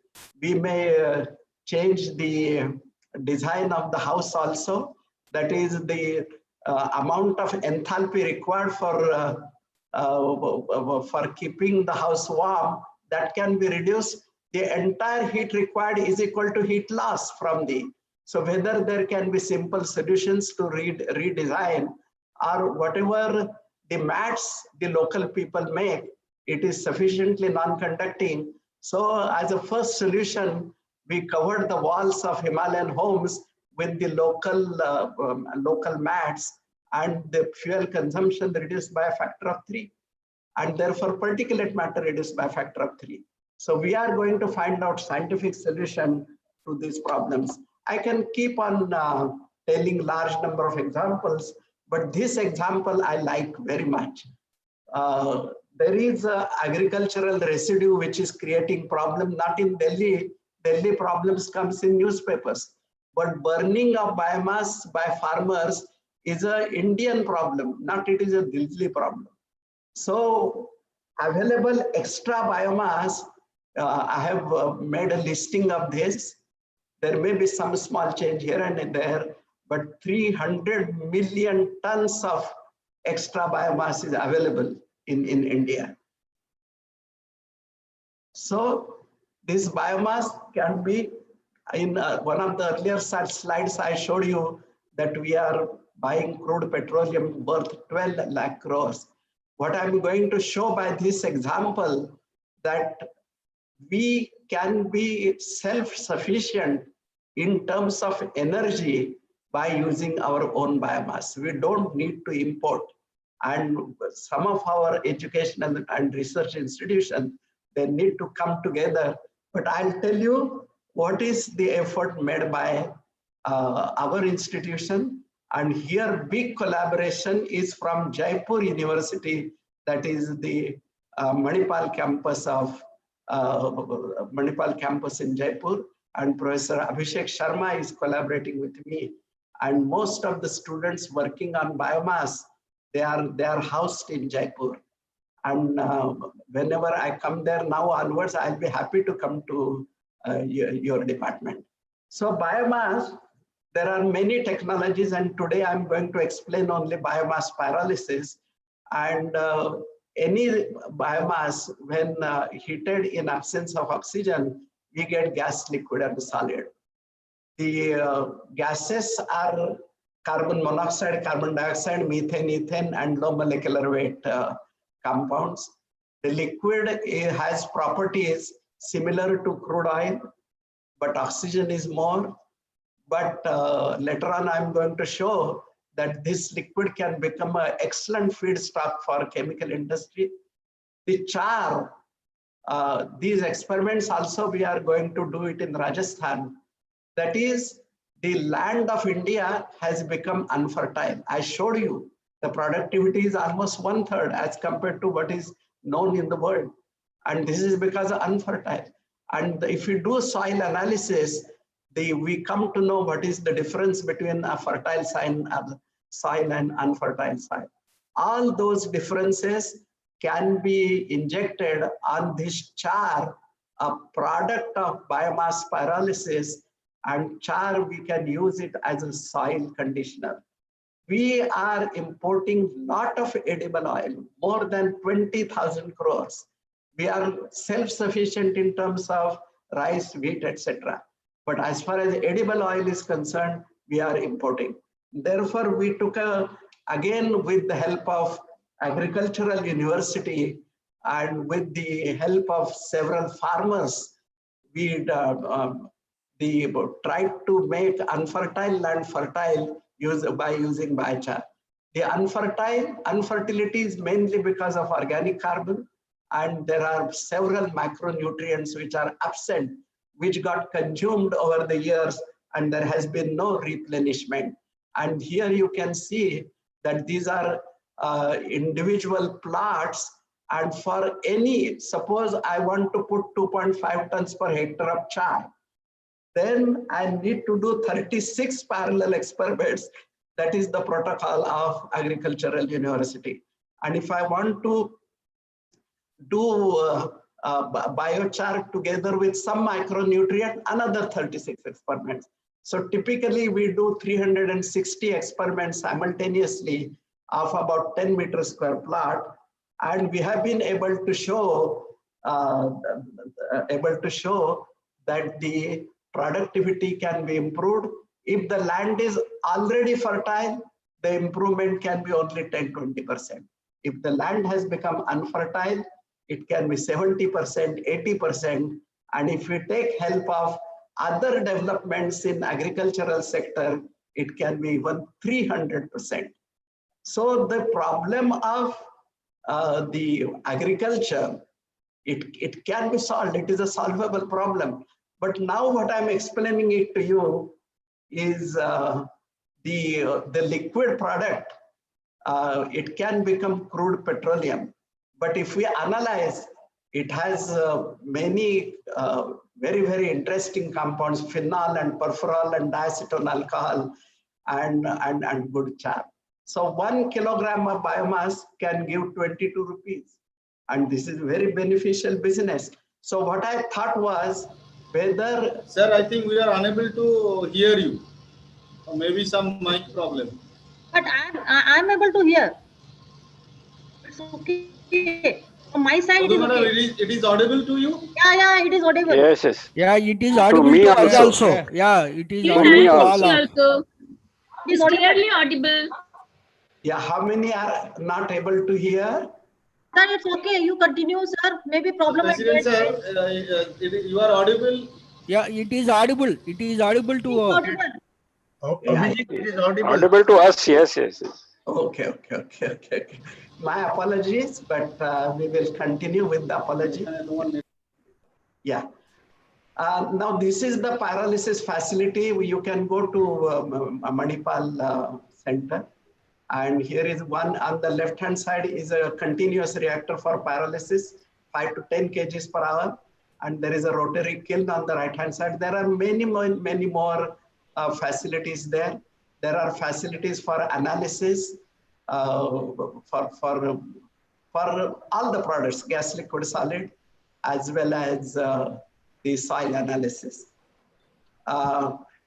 we may change the design of the house also. That is the amount of enthalpy required for for keeping the house warm, that can be reduced. The entire heat required is equal to heat loss from the. So whether there can be simple solutions to redesign, or whatever the mats the local people make, it is sufficiently non-conducting. So as a first solution, we covered the walls of Himalayan homes with the local mats, and the fuel consumption reduced by a factor of 3, and therefore particulate matter reduced by a factor of 3. So we are going to find out scientific solution to these problems. I can keep on telling large number of examples, but this example I like very much. There is a agricultural residue which is creating problem, not in Delhi. Delhi problems comes in newspapers, but burning of biomass by farmers is an Indian problem, not it is a Delhi problem. So available extra biomass, I have made a listing of this. There may be some small change here and there, but 300 million tons of extra biomass is available in India. So this biomass can be, in one of the earlier slides I showed you that we are buying crude petroleum worth 12 lakh crores. What I'm going to show by this example, that we can be self-sufficient in terms of energy by using our own biomass. We don't need to import. And some of our educational and research institutions, they need to come together. But I'll tell you what is the effort made by our institution. And here big collaboration is from Jaipur University, that is the Manipal campus of Manipal campus in Jaipur, and Professor Abhishek Sharma is collaborating with me. And most of the students working on biomass, they are housed in Jaipur. And whenever I come there now onwards, I'll be happy to come to your department. So biomass, there are many technologies, and today I'm going to explain only biomass pyrolysis. And any biomass, when heated in absence of oxygen, we get gas, liquid, and solid. The gases are carbon monoxide, carbon dioxide, methane, ethane, and low molecular weight compounds. The liquid has properties similar to crude oil, but oxygen is more. But later on, I'm going to show that this liquid can become an excellent feedstock for chemical industry. The char, these experiments also we are going to do it in Rajasthan. That is, the land of India has become unfertile. I showed you the productivity is almost 1/3 as compared to what is known in the world. And this is because of unfertile. And if we do soil analysis, we come to know what is the difference between a fertile soil and unfertile soil. All those differences can be injected on this char, a product of biomass pyrolysis, and char we can use it as a soil conditioner. We are importing lot of edible oil, more than 20,000 crores. We are self-sufficient in terms of rice, wheat, etc. But as far as edible oil is concerned, we are importing. Therefore, we took again with the help of Agricultural University and with the help of several farmers, we tried to make unfertile land fertile by using biochar. The unfertility is mainly because of organic carbon, and there are several macronutrients which are absent, which got consumed over the years, and there has been no replenishment. And here you can see that these are individual plots, and for any, suppose I want to put 2.5 tons per hectare of char, then I need to do 36 parallel experiments. That is the protocol of Agricultural University. And if I want to do biochar together with some micronutrient, another 36 experiments. So typically we do 360 experiments simultaneously of about 10 meter square plot. And we have been able to show that the productivity can be improved. If the land is already fertile, the improvement can be only 10-20%. If the land has become unfertile, it can be 70%, 80%. And if we take help of other developments in agricultural sector, it can be even 300%. So the problem of the agriculture, it can be solved. It is a solvable problem. But now what I'm explaining it to you is the liquid product. It can become crude petroleum. But if we analyze, it has many very, very interesting compounds, phenol and perfurol and diacetone alcohol and good char. So 1 kilogram of biomass can give 22 rupees. And this is very beneficial business. So what I thought was whether... Sir, I think we are unable to hear you. Or maybe some mic problem. But I'm able to hear. It's okay. From my side, it is okay. It is audible to you? Yeah, it is audible. Yes, yes. Yeah, it is audible me to us also. also. Yeah, it is To audible me to all also. of. Also. It is It's clearly audible. Yeah, how many are not able to hear? Sir, it's okay. You continue, sir. Maybe problem at President the sir, you are audible. Yeah, it is audible. It is audible to It's audible. It is audible. Audible to us, yes, yes. Okay. My apologies, but we will continue with the apology. Yeah. Now this is the pyrolysis facility. You can go to Manipal Center. And here is one on the left-hand side is a continuous reactor for pyrolysis, 5 to 10 kgs per hour. And there is a rotary kiln on the right-hand side. There are many more facilities there. There are facilities for analysis, for all the products, gas, liquid, solid, as well as the soil analysis.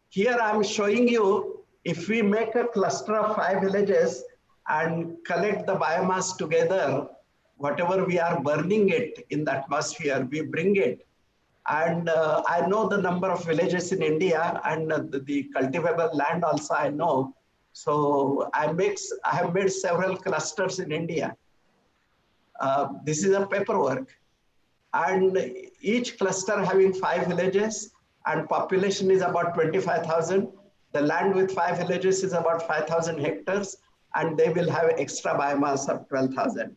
Here I'm showing you, if we make a cluster of 5 villages and collect the biomass together, whatever we are burning it in the atmosphere, we bring it. And I know the number of villages in India and the cultivable land also I know. So I have made several clusters in India. This is a paperwork. And each cluster having 5 villages and population is about 25,000. The land with 5 villages is about 5,000 hectares and they will have extra biomass of 12,000.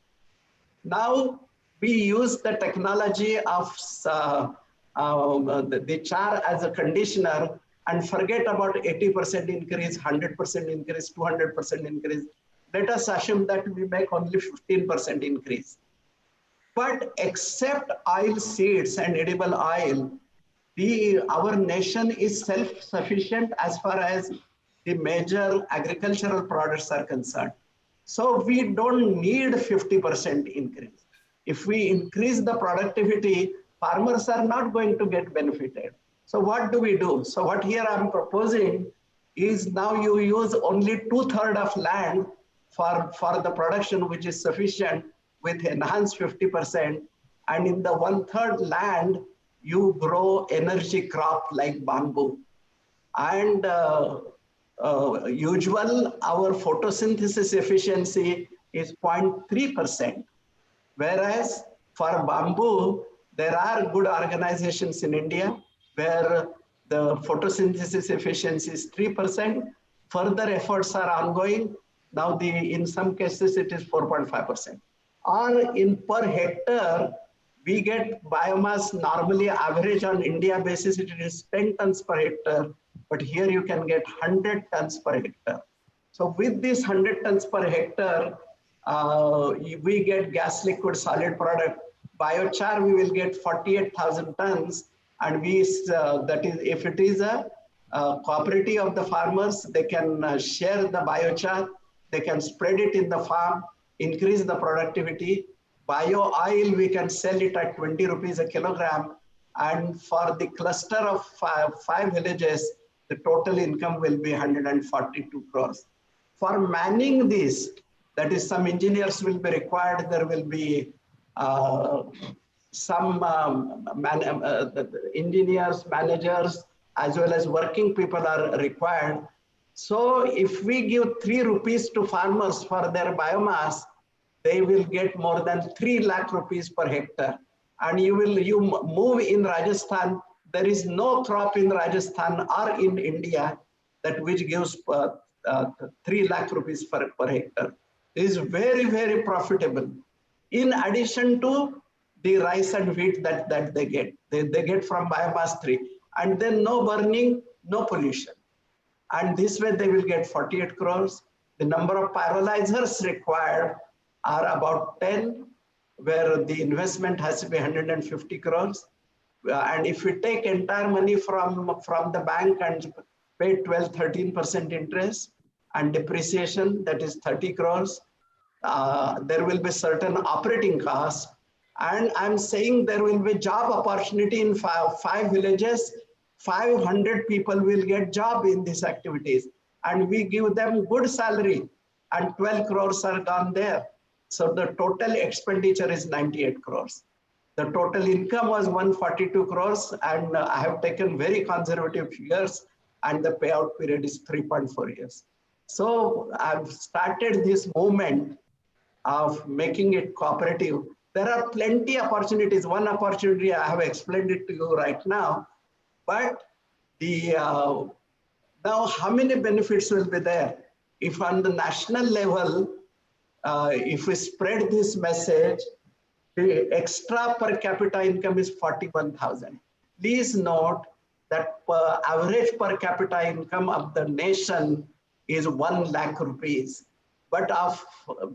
Now we use the technology of the char as a conditioner and forget about 80% increase, 100% increase, 200% increase. Let us assume that we make only 15% increase. But except oil seeds and edible oil, our nation is self-sufficient as far as the major agricultural products are concerned. So we don't need 50% increase. If we increase the productivity, farmers are not going to get benefited. So what do we do? So what here I'm proposing is now you use only 2/3 of land for the production, which is sufficient with enhanced 50%. And in the 1/3 land, you grow energy crop like bamboo. And our photosynthesis efficiency is 0.3%. Whereas for bamboo, there are good organizations in India where the photosynthesis efficiency is 3%. Further efforts are ongoing. Now in some cases it is 4.5%. Or in per hectare, we get biomass normally average on India basis, it is 10 tons per hectare, but here you can get 100 tons per hectare. So with this 100 tons per hectare, we get gas, liquid, solid product. Biochar, we will get 48,000 tons. And that is, if it is a cooperative of the farmers, they can share the biochar, they can spread it in the farm, increase the productivity. Bio oil, we can sell it at 20 rupees a kilogram. And for the cluster of five villages, the total income will be 142 crores. For manning this, That is, some engineers will be required. There will be some engineers, managers, as well as working people are required. So if we give 3 rupees to farmers for their biomass, they will get more than 3 lakh rupees per hectare. And you move in Rajasthan, there is no crop in Rajasthan or in India that which gives 3 lakh rupees per hectare. It is very, very profitable. In addition to the rice and wheat that they get. They get from biomass 3. And then no burning, no pollution. And this way they will get 48 crores. The number of pyrolyzers required are about 10, where the investment has to be 150 crores. And if we take entire money from the bank and pay 12-13% interest and depreciation, that is 30 crores, there will be certain operating costs. And I'm saying there will be job opportunity in five villages. 500 people will get job in these activities, and we give them good salary, and 12 crores are gone there. So the total expenditure is 98 crores. The total income was 142 crores, and I have taken very conservative figures, and the payout period is 3.4 years. So I've started this movement of making it cooperative. There are plenty of opportunities. One opportunity, I have explained it to you right now, but the now how many benefits will be there? If on the national level, if we spread this message, the extra per capita income is 41,000. Please note that average per capita income of the nation is 1 lakh rupees, but of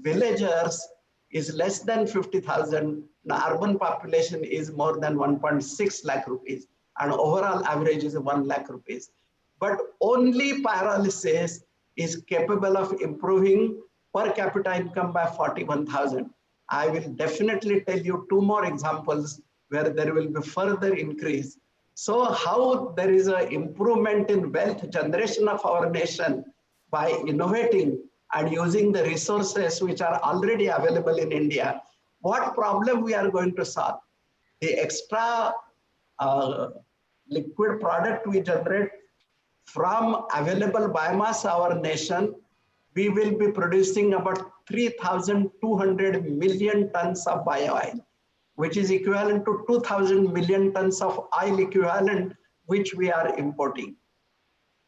villagers is less than 50,000. The urban population is more than 1.6 lakh rupees, and overall average is 1 lakh rupees. But only pyrolysis is capable of improving per capita income by 41,000. I will definitely tell you 2 more examples where there will be further increase. So how there is an improvement in wealth generation of our nation by innovating and using the resources which are already available in India. What problem we are going to solve? The extra liquid product we generate from available biomass our nation, we will be producing about 3,200 million tons of bio-oil, which is equivalent to 2,000 million tons of oil equivalent, which we are importing.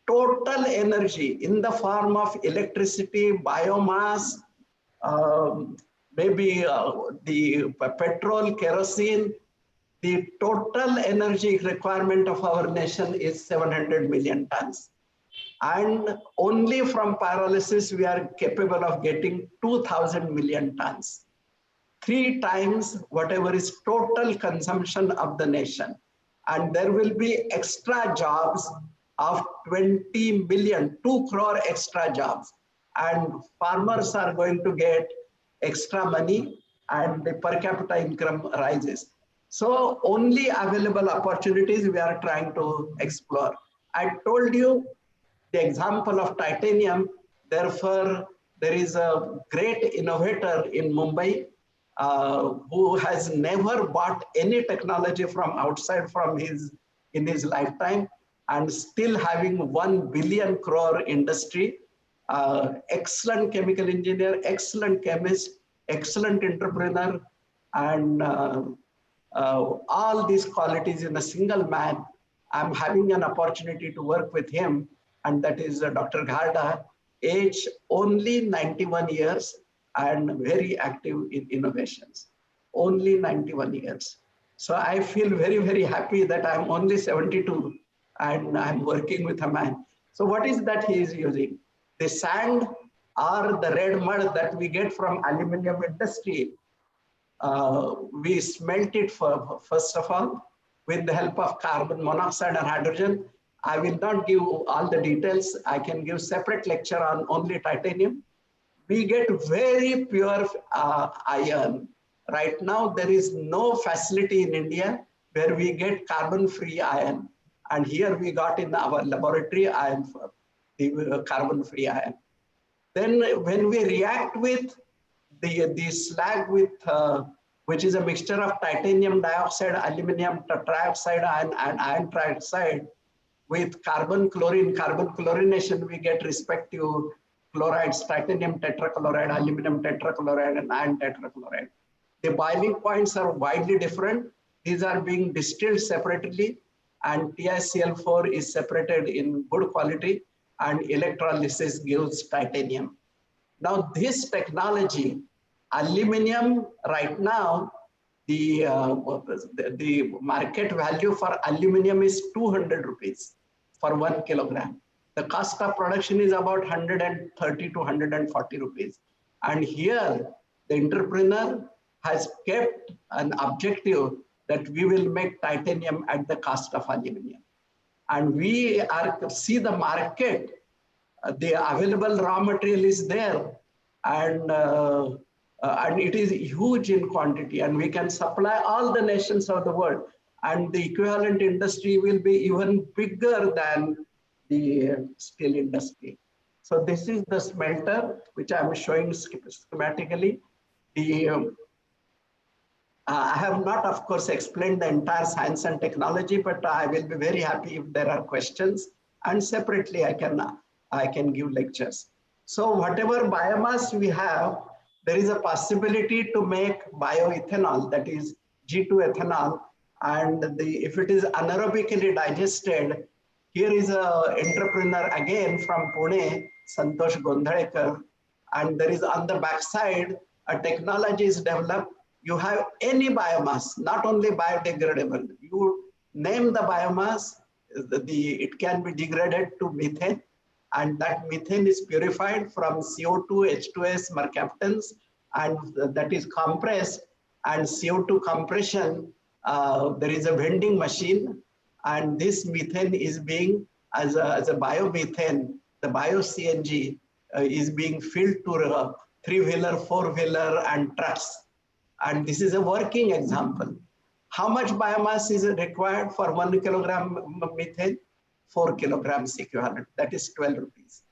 Total energy in the form of electricity, biomass, maybe the petrol, kerosene, the total energy requirement of our nation is 700 million tons. And only from pyrolysis, we are capable of getting 2,000 million tons. 3 times whatever is total consumption of the nation. And there will be extra jobs of 20 million, 2 crore extra jobs. And farmers are going to get extra money, and the per capita income rises. So only available opportunities we are trying to explore. I told you the example of titanium. Therefore, there is a great innovator in Mumbai who has never bought any technology from outside in his lifetime, and still having 1 billion crore industry. Excellent chemical engineer, excellent chemist, excellent entrepreneur, and all these qualities in a single man. I'm having an opportunity to work with him, and that is Dr. Gharda, age only 91 years and very active in innovations, only 91 years. So I feel very, very happy that I'm only 72 and I'm working with a man. So what is that he is using? The sand or the red mud that we get from aluminum industry, we smelt it first of all with the help of carbon monoxide and hydrogen. I will not give all the details. I can give separate lecture on only titanium. We get very pure iron. Right now, there is no facility in India where we get carbon-free iron. And here we got in our laboratory iron, the carbon-free iron. Then when we react with the slag with which is a mixture of titanium dioxide, aluminum tetrioxide, and iron trioxide with carbon chlorination, we get respective chlorides, titanium tetrachloride, aluminum tetrachloride, and iron tetrachloride. The boiling points are widely different. These are being distilled separately, and TiCl4 is separated in good quality, and electrolysis gives titanium. Now this technology, aluminum right now, the market value for aluminum is 200 rupees for 1 kilogram. The cost of production is about 130 to 140 rupees. And here the entrepreneur has kept an objective that we will make titanium at the cost of aluminum. And we see the market, the available raw material is there, and it is huge in quantity, and we can supply all the nations of the world, and the equivalent industry will be even bigger than the steel industry. So this is the smelter, which I'm showing schematically. I have not, of course, explained the entire science and technology, but I will be very happy if there are questions, and separately I can give lectures. So whatever biomass we have, there is a possibility to make bioethanol, that is G2 ethanol, and if it is anaerobically digested, here is an entrepreneur again from Pune, Santosh Gondhalekar, and there is on the backside a technology is developed. You have any biomass, not only biodegradable. You name the biomass, it can be degraded to methane, and that methane is purified from CO2, H2S, mercaptans, and that is compressed. And CO2 compression, there is a vending machine, and this methane is being, as a biomethane, the bio-CNG is being filled to three-wheeler, four-wheeler, and trucks. And this is a working example. How much biomass is required for 1 kilogram methane? 4 kilograms equivalent, that is 12 rupees.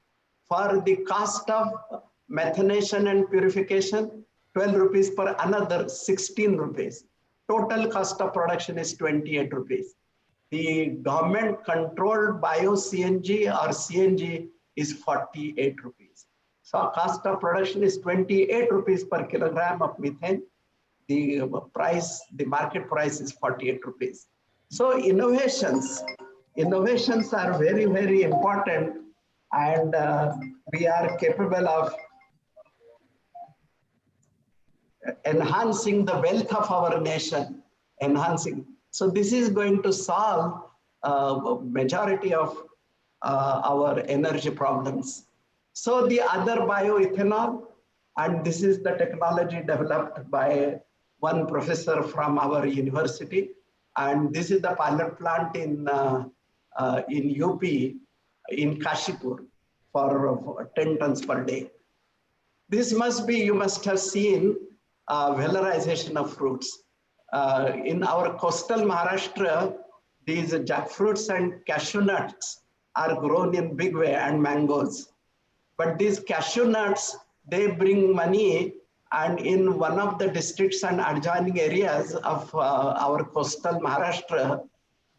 For the cost of methanation and purification, 12 rupees per another 16 rupees. Total cost of production is 28 rupees. The government controlled bio-CNG or CNG is 48 rupees. So cost of production is 28 rupees per kilogram of methane. The market price is 48 rupees. So innovations are very, very important, and we are capable of enhancing the wealth of our nation, So this is going to solve majority of our energy problems. So the other bioethanol, and this is the technology developed by one professor from our university, and this is the pilot plant in UP, in Kashipur, for 10 tons per day. This must be, you must have seen valorization of fruits. In our coastal Maharashtra, these jackfruits and cashew nuts are grown in big way, and mangoes. But these cashew nuts, they bring money, and in one of the districts and adjoining areas of our coastal Maharashtra,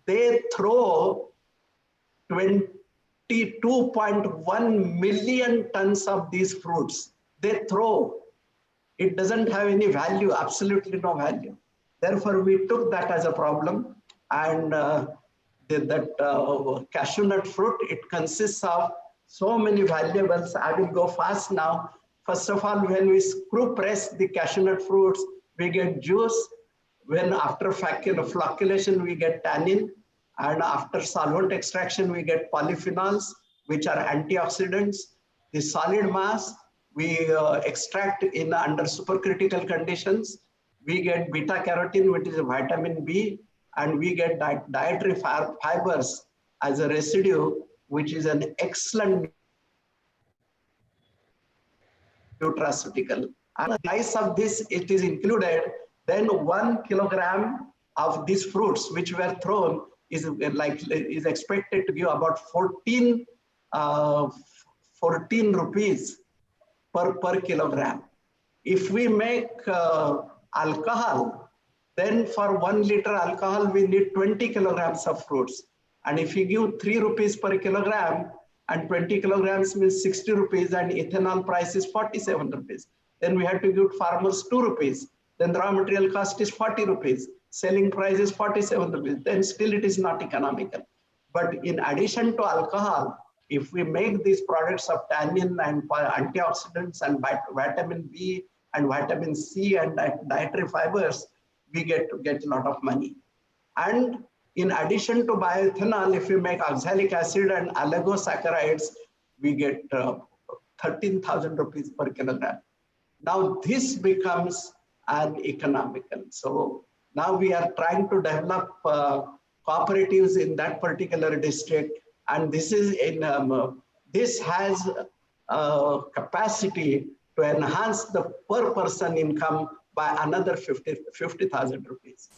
they throw 22.1 million tons of these fruits. They throw. It doesn't have any value, absolutely no value. Therefore, we took that as a problem, and that cashew nut fruit, it consists of so many valuables. I will go fast now. First of all, when we screw press the cashew nut fruits, we get juice. When after flocculation, we get tannin. And after solvent extraction, we get polyphenols, which are antioxidants. The solid mass, we extract under supercritical conditions. We get beta carotene, which is a vitamin B, and we get dietary fibers as a residue, which is an excellent nutraceutical. And the price of this, it is included, then 1 kilogram of these fruits which were thrown is expected to give about 14 rupees per kilogram. If we make alcohol, then for 1 liter alcohol, we need 20 kilograms of fruits. And if you give 3 rupees per kilogram, and 20 kilograms means 60 rupees, and ethanol price is 47 rupees, then we have to give farmers 2 rupees. Then the raw material cost is 40 rupees. Selling price is 47 rupees. Then still it is not economical. But in addition to alcohol, if we make these products of tannin and antioxidants and vitamin B and vitamin C and dietary fibers, we get a lot of money. And in addition to bioethanol, if we make oxalic acid and oligosaccharides, we get 13,000 rupees per kilogram. Now this becomes an economical. So now we are trying to develop cooperatives in that particular district, and this is in this has capacity to enhance the per person income by another 50,000 rupees.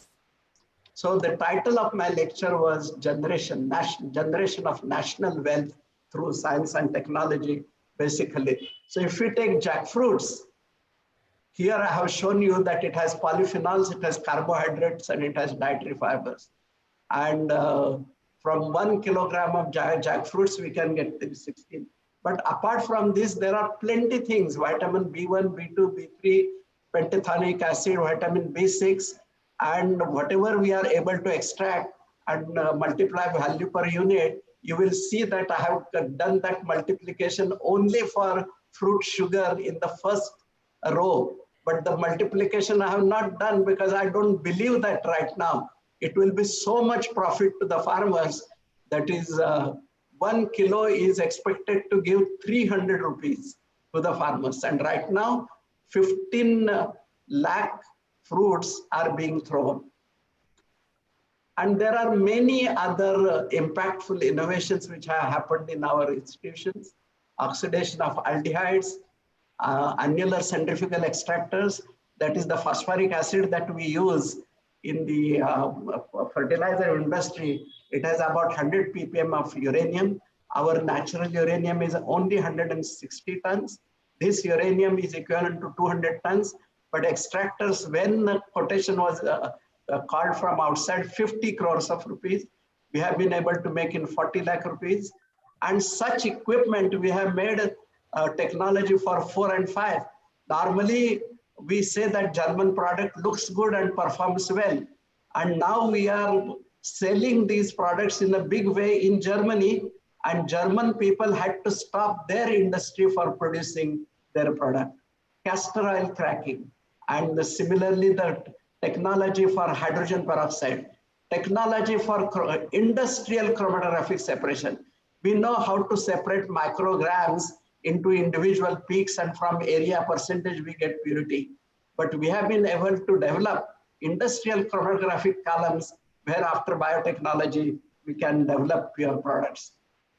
So the title of my lecture was Generation of National Wealth through Science and Technology, basically. So if we take jackfruits, here I have shown you that it has polyphenols, it has carbohydrates, and it has dietary fibers. And from 1 kilogram of jackfruits, we can get 16. But apart from this, there are plenty things: vitamin B1, B2, B3, pantothenic acid, vitamin B6, and whatever we are able to extract and multiply value per unit, you will see that I have done that multiplication only for fruit sugar in the first row. But the multiplication I have not done because I don't believe that right now. It will be so much profit to the farmers. That is 1 kilo is expected to give 300 rupees to the farmers. And right now, 15 lakh fruits are being thrown. And there are many other impactful innovations which have happened in our institutions. Oxidation of aldehydes, annular centrifugal extractors, that is the phosphoric acid that we use in the fertilizer industry. It has about 100 ppm of uranium. Our natural uranium is only 160 tons. This uranium is equivalent to 200 tons. But extractors, when the quotation was called from outside, 50 crores of rupees, we have been able to make in 40 lakh rupees. And such equipment, we have made technology for 4 and 5. Normally, we say that German product looks good and performs well. And now we are selling these products in a big way in Germany, and German people had to stop their industry for producing their product. Castor oil cracking, and similarly the technology for hydrogen peroxide, technology for industrial chromatographic separation. We know how to separate micrograms into individual peaks, and from area percentage we get purity. But we have been able to develop industrial chromatographic columns where after biotechnology we can develop pure products.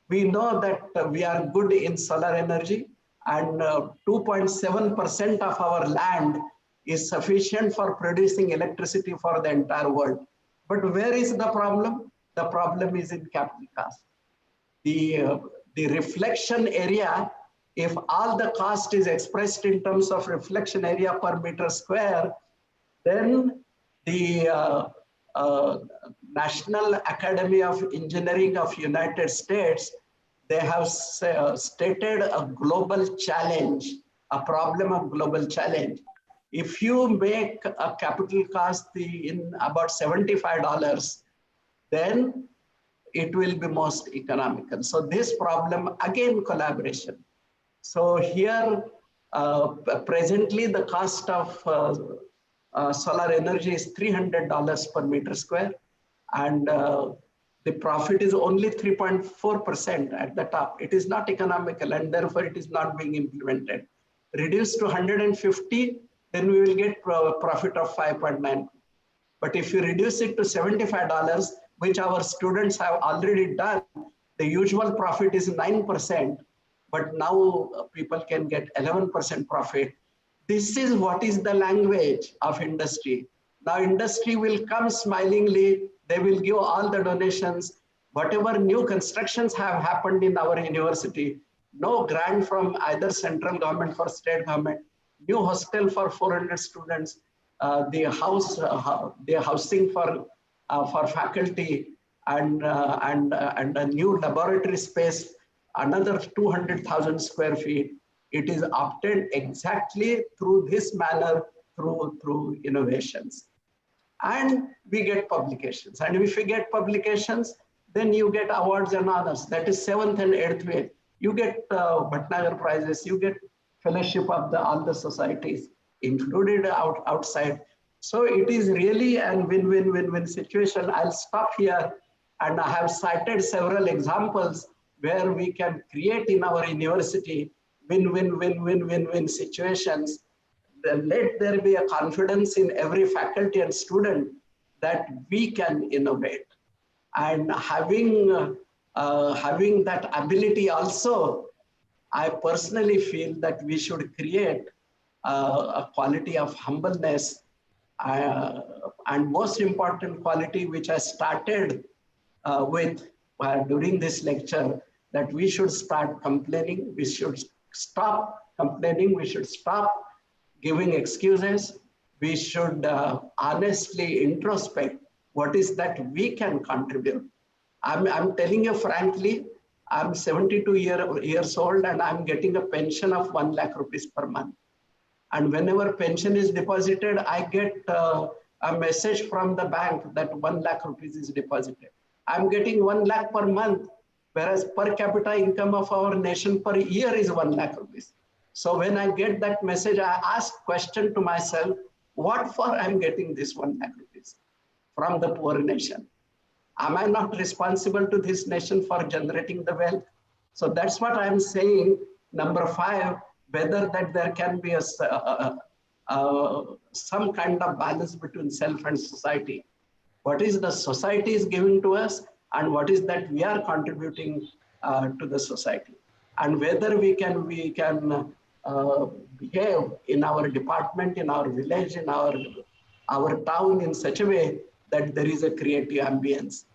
We know that we are good in solar energy, and 2.7% of our land is sufficient for producing electricity for the entire world. But where is the problem? The problem is in capital cost. The reflection area, if all the cost is expressed in terms of reflection area per meter square, then the National Academy of Engineering of United States, they have stated a global challenge, a problem of global challenge. If you make a capital cost in about $75, then it will be most economical. So this problem, again, collaboration. So here, presently the cost of solar energy is $300 per meter square, and the profit is only 3.4% at the top. It is not economical, and therefore it is not being implemented. Reduced to 150, then we will get profit of 5.9. But if you reduce it to $75, which our students have already done, the usual profit is 9%, but now people can get 11% profit. This is what is the language of industry. Now industry will come smilingly, they will give all the donations. Whatever new constructions have happened in our university, no grant from either central government or state government, new hostel for 400 students, the housing for faculty, and a new laboratory space, another 200,000 square feet. It is obtained exactly through this manner, through innovations. And we get publications. And if we get publications, then you get awards and honors. That is 7th and 8th way. You get Bhatnagar prizes, you get fellowship of all the societies included outside. So it is really a win-win-win-win situation. I'll stop here, and I have cited several examples where we can create in our university win-win-win-win-win-win situations. Let there be a confidence in every faculty and student that we can innovate. And having that ability also, I personally feel that we should create a quality of humbleness, and most important quality, which I started with during this lecture, that we should start complaining, we should stop complaining, we should stop giving excuses, we should honestly introspect what is that we can contribute. I'm telling you frankly, I'm 72 years old and I'm getting a pension of 1 lakh rupees per month. And whenever pension is deposited, I get a message from the bank that 1 lakh rupees is deposited. I'm getting 1 lakh per month, whereas per capita income of our nation per year is 1 lakh rupees. So when I get that message, I ask question to myself, what for I'm getting this 1 lakh rupees from the poor nation? Am I not responsible to this nation for generating the wealth? So that's what I'm saying. Number 5, whether that there can be some kind of balance between self and society. What is the society is giving to us, and what is that we are contributing to the society, and whether we can behave in our department, in our village, in our town in such a way that there is a creative ambience.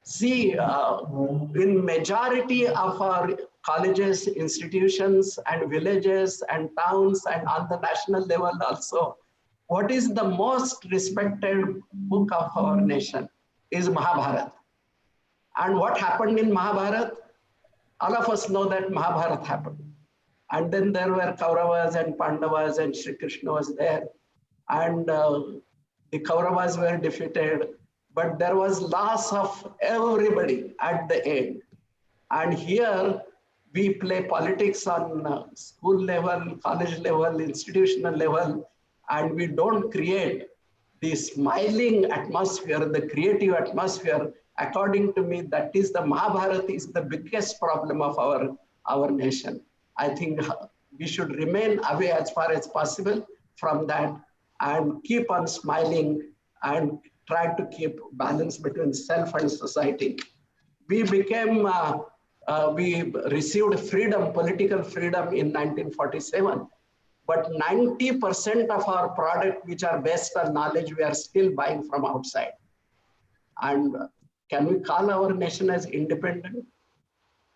See, in majority of our colleges, institutions, and villages and towns, and on the national level also, what is the most respected book of our nation is Mahabharata. And what happened in Mahabharata? All of us know that Mahabharata happened. And then there were Kauravas and Pandavas, and Sri Krishna was there. And the Kauravas were defeated, but there was loss of everybody at the end. And here we play politics on school level, college level, institutional level, and we don't create the smiling atmosphere, the creative atmosphere. According to me, that is the Mahabharata is the biggest problem of our nation. I think we should remain away as far as possible from that and keep on smiling and try to keep balance between self and society. We became, we received freedom, political freedom in 1947, but 90% of our product which are based on knowledge, we are still buying from outside. And can we call our nation as independent?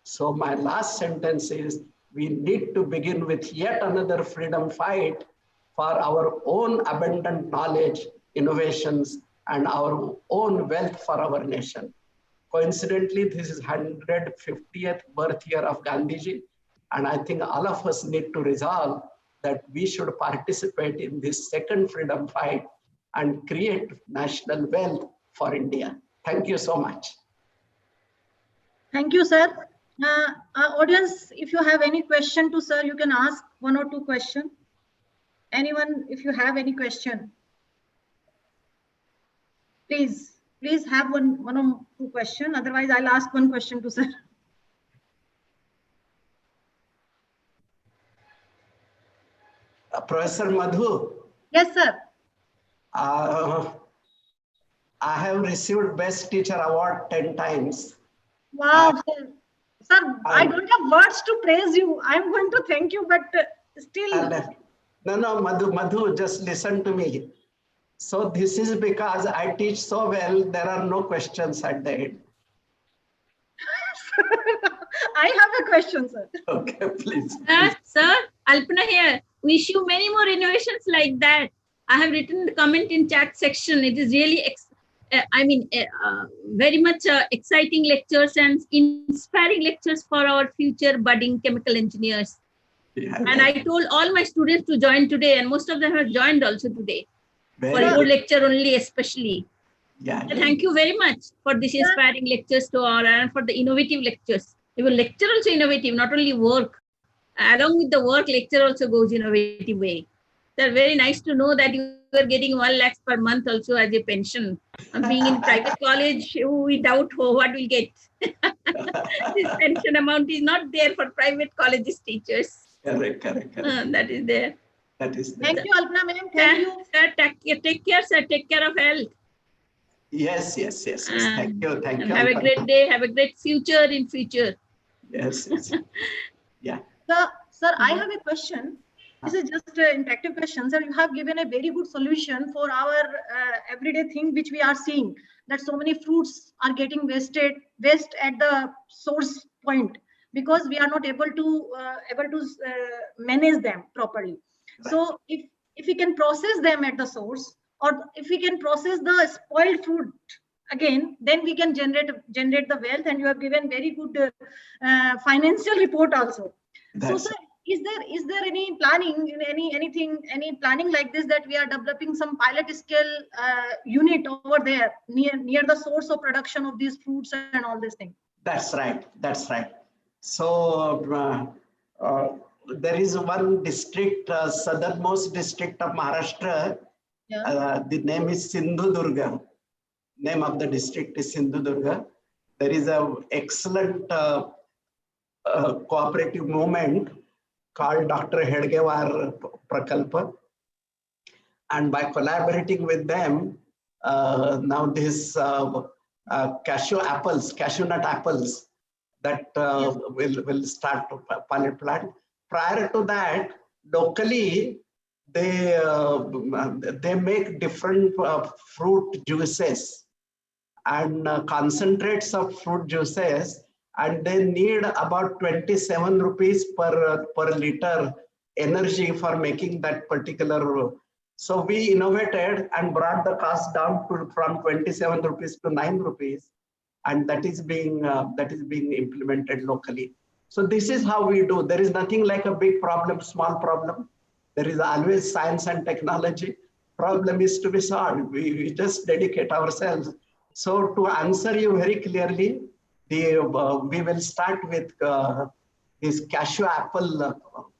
So my last sentence is, we need to begin with yet another freedom fight for our own abundant knowledge, innovations, and our own wealth for our nation. Coincidentally, this is 150th birth year of Gandhiji, and I think all of us need to resolve that we should participate in this second freedom fight and create national wealth for India. Thank you so much. Thank you, sir. Audience, if you have any question to sir, you can ask 1 or 2 questions. Anyone, if you have any question, please have one or 2 questions. Otherwise, I'll ask 1 question to sir. Professor Madhu. Yes, sir. I have received Best Teacher Award 10 times. Wow, sir. Sir, I don't have words to praise you. I'm going to thank you, but still. No, Madhu, just listen to me. So this is because I teach so well, there are no questions at the end. I have a question, sir. Okay, please. Sir, Alpana here. Wish you many more innovations like that. I have written the comment in chat section. It is really, very much exciting lectures and inspiring lectures for our future budding chemical engineers. Yeah, And I told all my students to join today, and most of them have joined also today. For your lecture only, especially. Yeah, So thank you very much for this inspiring lectures to our and for the innovative lectures. Even lecture also innovative, not only work. Along with the work, lecture also goes innovative way. So very nice to know that you are getting 1 lakh per month also as a pension. Being in private college, we doubt what we'll get. This pension amount is not there for private colleges teachers. correct. That is there. That is there. Thank you, Alpana ma'am. Thank you. Sir, take care, sir. Take care of health. Yes. Thank you. And have a great day. Have a great future in future. Yes. Yeah. Sir, I have a question. This is just an interactive question. Sir, you have given a very good solution for our everyday thing which we are seeing, that so many fruits are getting waste at the source point because we are not able to manage them properly. Right. So if we can process them at the source, or if we can process the spoiled fruit again, then we can generate the wealth. And you have given very good financial report also. So, sir, is there any planning, any planning like this, that we are developing some pilot scale unit over there near the source of production of these fruits and all these things? That's right. So there is one district, southernmost district of Maharashtra. The name is Sindhudurga. Name of the district is Sindhudurga. There is an excellent cooperative movement called Dr. Hedgewar Prakalpa. And by collaborating with them, now this cashew nut apples, that will start to pilot plant. Prior to that, locally, they make different fruit juices and concentrates of fruit juices, and they need about 27 rupees per liter energy for making that particular. So we innovated and brought the cost down from 27 rupees to 9 rupees, and that is being implemented locally. So this is how we do. There is nothing like a big problem, small problem. There is always science and technology. Problem is to be solved. We just dedicate ourselves. So to answer you very clearly, we will start with this cashew apple,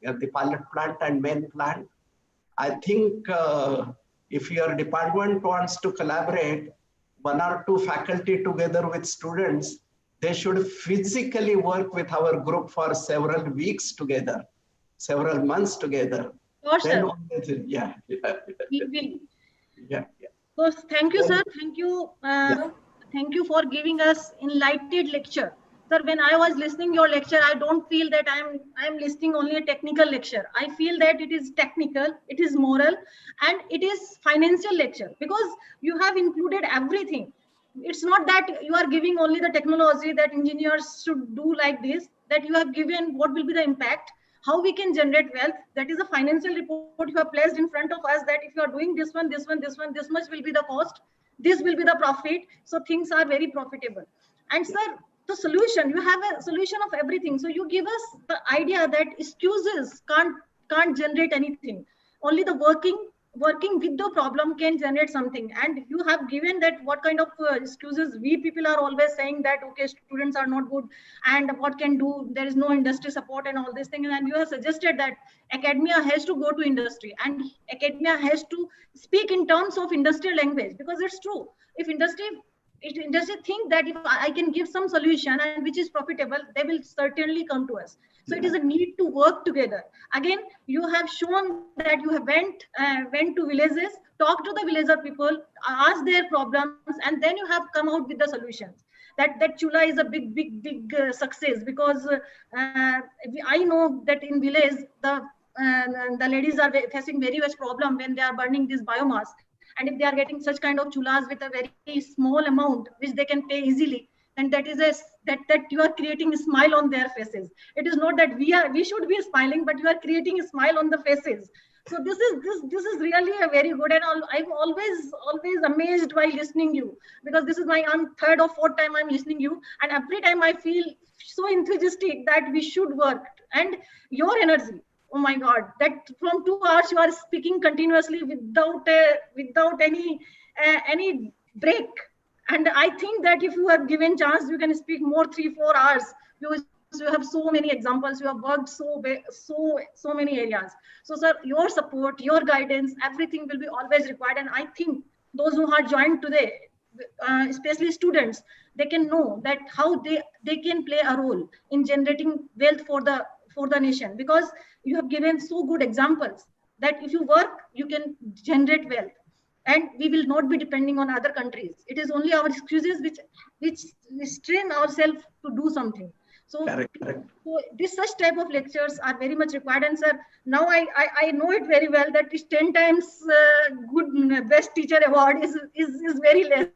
the pilot plant and main plant. I think if your department wants to collaborate, 1 or 2 faculty together with students, they should physically work with our group for several weeks together, several months together. Sure, sir. Yeah. So thank you, sir. Thank you. Thank you for giving us enlightened lecture. Sir, when I was listening your lecture, I don't feel that I'm listening only a technical lecture. I feel that it is technical, it is moral, and it is financial lecture, because you have included everything. It's not that you are giving only the technology that engineers should do like this, that you have given what will be the impact, how we can generate wealth. That is a financial report you have placed in front of us, that if you are doing this one, this much will be the cost, this will be the profit. So things are very profitable. And sir, the solution, you have a solution of everything. So you give us the idea that excuses can't generate anything. Only the working with the problem can generate something. And you have given that what kind of excuses we people are always saying, that okay, students are not good and what can do, there is no industry support and all these things. And you have suggested that academia has to go to industry, and academia has to speak in terms of industrial language, because it's true. If industry think that if I can give some solution and which is profitable, they will certainly come to us. So it is a need to work together. Again, you have shown that you have went to villages, talked to the villager people, asked their problems, and then you have come out with the solutions. That chula is a big success, because I know that in village the ladies are facing very much problem when they are burning this biomass. And if they are getting such kind of chulas with a very small amount, which they can pay easily, then that is a that you are creating a smile on their faces. It is not that we should be smiling, but you are creating a smile on the faces. So this is really a very good, and I'm always amazed while listening you, because this is my third or fourth time I'm listening you, and every time I feel so enthusiastic that we should work. And your energy, oh my God, that from 2 hours you are speaking continuously without any break. And I think that if you have given chance, you can speak more 3-4 hours. You have so many examples. You have worked so many areas. So, sir, your support, your guidance, everything will be always required. And I think those who are joined today, especially students, they can know that how they can play a role in generating wealth for the nation, because you have given so good examples that if you work, you can generate wealth. And we will not be depending on other countries. It is only our excuses which restrain ourselves to do something. So, so this such type of lectures are very much required. And sir, now I know it very well that this 10 times good best teacher award is very less.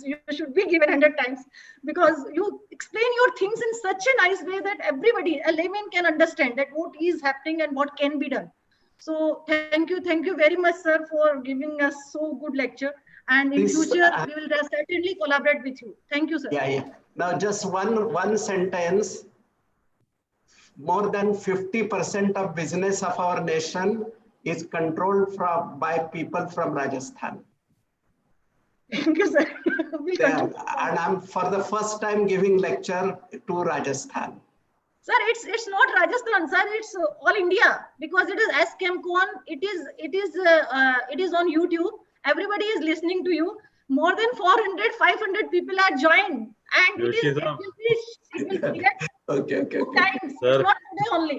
You should be given 100 times, because you explain your things in such a nice way that everybody, a layman, can understand that what is happening and what can be done. So thank you very much, sir, for giving us so good lecture. And in future, we will certainly collaborate with you. Thank you, sir. Yeah. Now, just one sentence. More than 50% of business of our nation is controlled by people from Rajasthan. Thank you, sir. And I'm for the first time giving lecture to Rajasthan. Sir, it's not Rajasthan, sir. It's all India, because it is SChemCon. It is on YouTube. Everybody is listening to you. More than 400, 500 people are joined, and it will be Okay. times. Sir, it's not today only.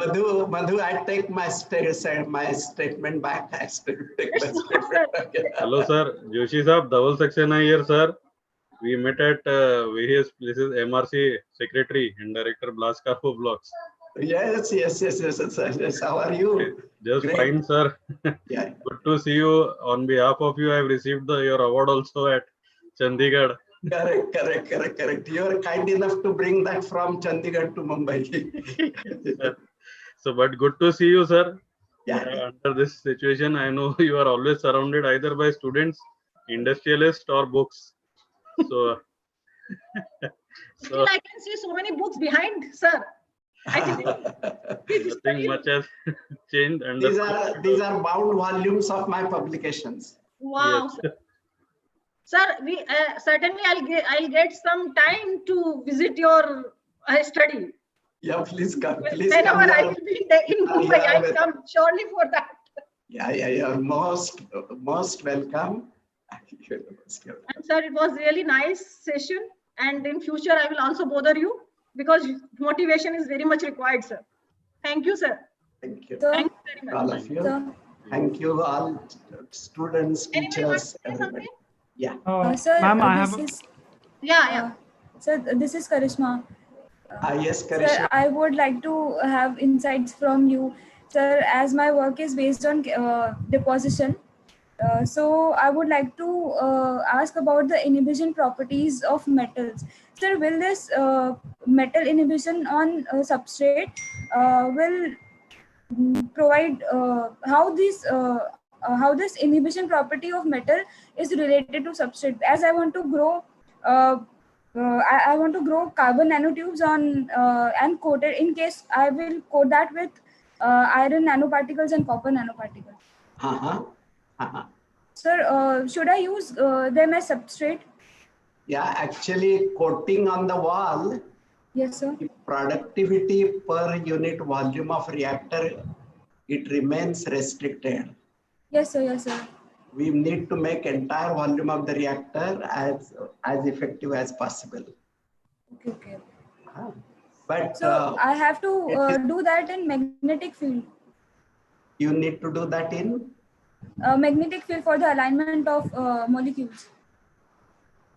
Madhu, I take my statement back. I take my statement back. Hello, sir. Joshi sir, double section है here, sir. We met at various places. MRC Secretary and Director Blascarpo Blocks. Yes. How are you? Just Great. Fine, sir. Yeah. Good to see you. On behalf of you, I have received your award also at Chandigarh. Correct. You are kind enough to bring that from Chandigarh to Mumbai. So, but good to see you, sir. Yeah. Under this situation, I know you are always surrounded either by students, industrialists, or books. So, Still, I can see so many books behind, sir. I think nothing much has changed. And These are bound volumes of my publications. Wow, yes. Sir, we certainly I'll get some time to visit your study. Yeah, please come. Whenever I will be in Mumbai, I'll come surely for that. Yeah. You're most welcome. And sir, it was really nice session. And in future, I will also bother you, because motivation is very much required, sir. Thank you, sir. Thank you. Thank you very much. All of you. Thank you, all students, teachers, everybody. Yeah. Sir, Ma'am, I have. Sir, this is Karishma. Yes, Karishma. Sir, I would like to have insights from you, sir, as my work is based on deposition. So I would like to ask about the inhibition properties of metals. Sir, will this metal inhibition on substrate will provide how this inhibition property of metal is related to substrate? As I want to grow, I want to grow carbon nanotubes on and coat it. In case I will coat that with iron nanoparticles and copper nanoparticles. Sir, should I use them as substrate? Yeah, actually, coating on the wall. Yes, sir. The productivity per unit volume of reactor, it remains restricted. Yes, sir. We need to make entire volume of the reactor as effective as possible. Okay. But so I have to do that in magnetic field. You need to do that in magnetic field for the alignment of molecules.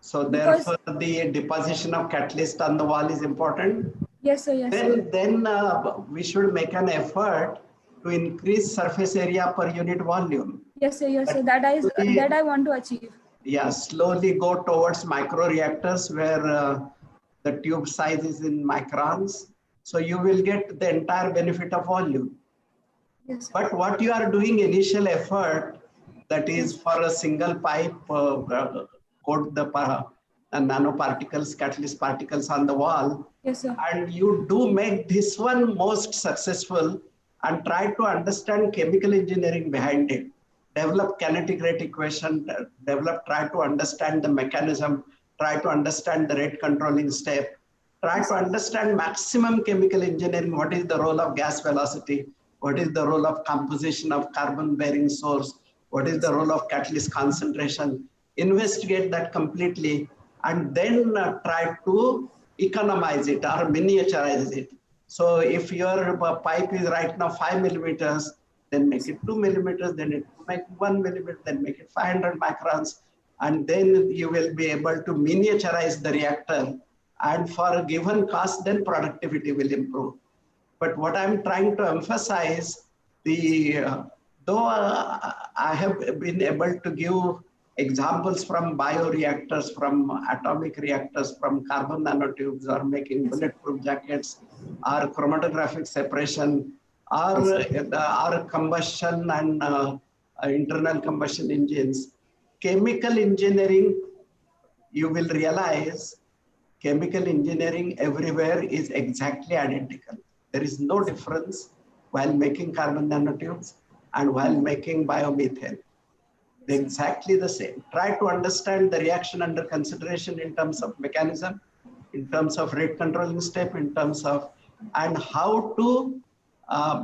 So therefore, the deposition of catalyst on the wall is important. Yes, sir. Then we should make an effort to increase surface area per unit volume. Yes, sir. That I want to achieve. Yeah, slowly go towards micro reactors where The tube size is in microns. So you will get the entire benefit of volume. Yes, sir. But what you are doing initial effort, that is for a single pipe, coat the nanoparticles, catalyst particles on the wall. Yes, sir. And you do make this one most successful and try to understand chemical engineering behind it. Develop kinetic rate equation, try to understand the mechanism, try to understand the rate controlling step, try to understand maximum chemical engineering, what is the role of gas velocity, what is the role of composition of carbon bearing source, what is the role of catalyst concentration, investigate that completely, and then try to economize it or miniaturize it. So if your pipe is right now 5 millimeters, then make it 2 millimeters, then it make 1 millimeter, then make it 500 microns, and then you will be able to miniaturize the reactor. And for a given cost, then productivity will improve. But what I'm trying to emphasize, though I have been able to give examples from bioreactors, from atomic reactors, from carbon nanotubes, or making bulletproof jackets, or chromatographic separation, or combustion and internal combustion engines. Chemical engineering, you will realize, chemical engineering everywhere is exactly identical. There is no difference while making carbon nanotubes and while making biomethane. They're exactly the same. Try to understand the reaction under consideration in terms of mechanism, in terms of rate controlling step, in terms of, and how to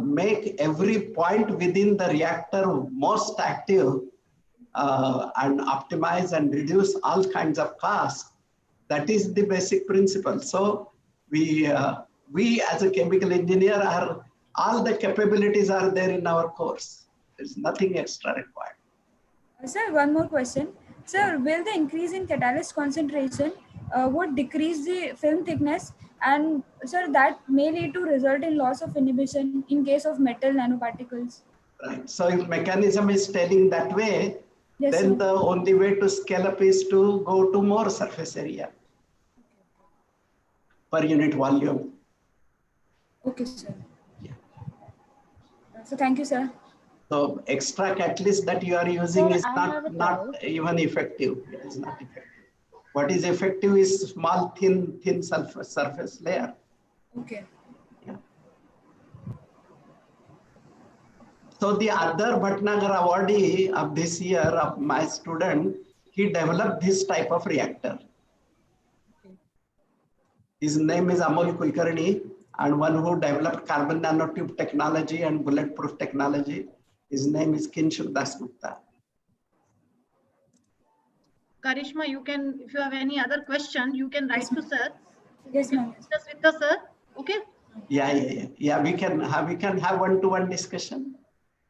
make every point within the reactor most active and optimize and reduce all kinds of costs. That is the basic principle. So we as a chemical engineer all the capabilities are there in our course. There's nothing extra required. Sir, one more question. Sir, will the increase in catalyst concentration would decrease the film thickness, and sir, that may lead to result in loss of inhibition in case of metal nanoparticles? Right. So if mechanism is telling that way, Yes, then sir. the only way to scale up is to go to more surface area per unit volume. Okay, sir. Yeah. So thank you, sir. So extra catalyst that you are using Sir, is I have a not doubt. even effective. It is not effective. What is effective is small, thin surface layer. Okay. Yeah. So the other Bhatnagar awardee of this year, of my student, he developed this type of reactor. His name is Amol Kulkarni, and one who developed carbon nanotube technology and bulletproof technology. His name is Kinshuk Dasgupta. Karishma, you can, if you have any other question, you can write to sir. Yes, ma'am. Discuss with the sir. Okay. Yeah. We can have one-to-one discussion.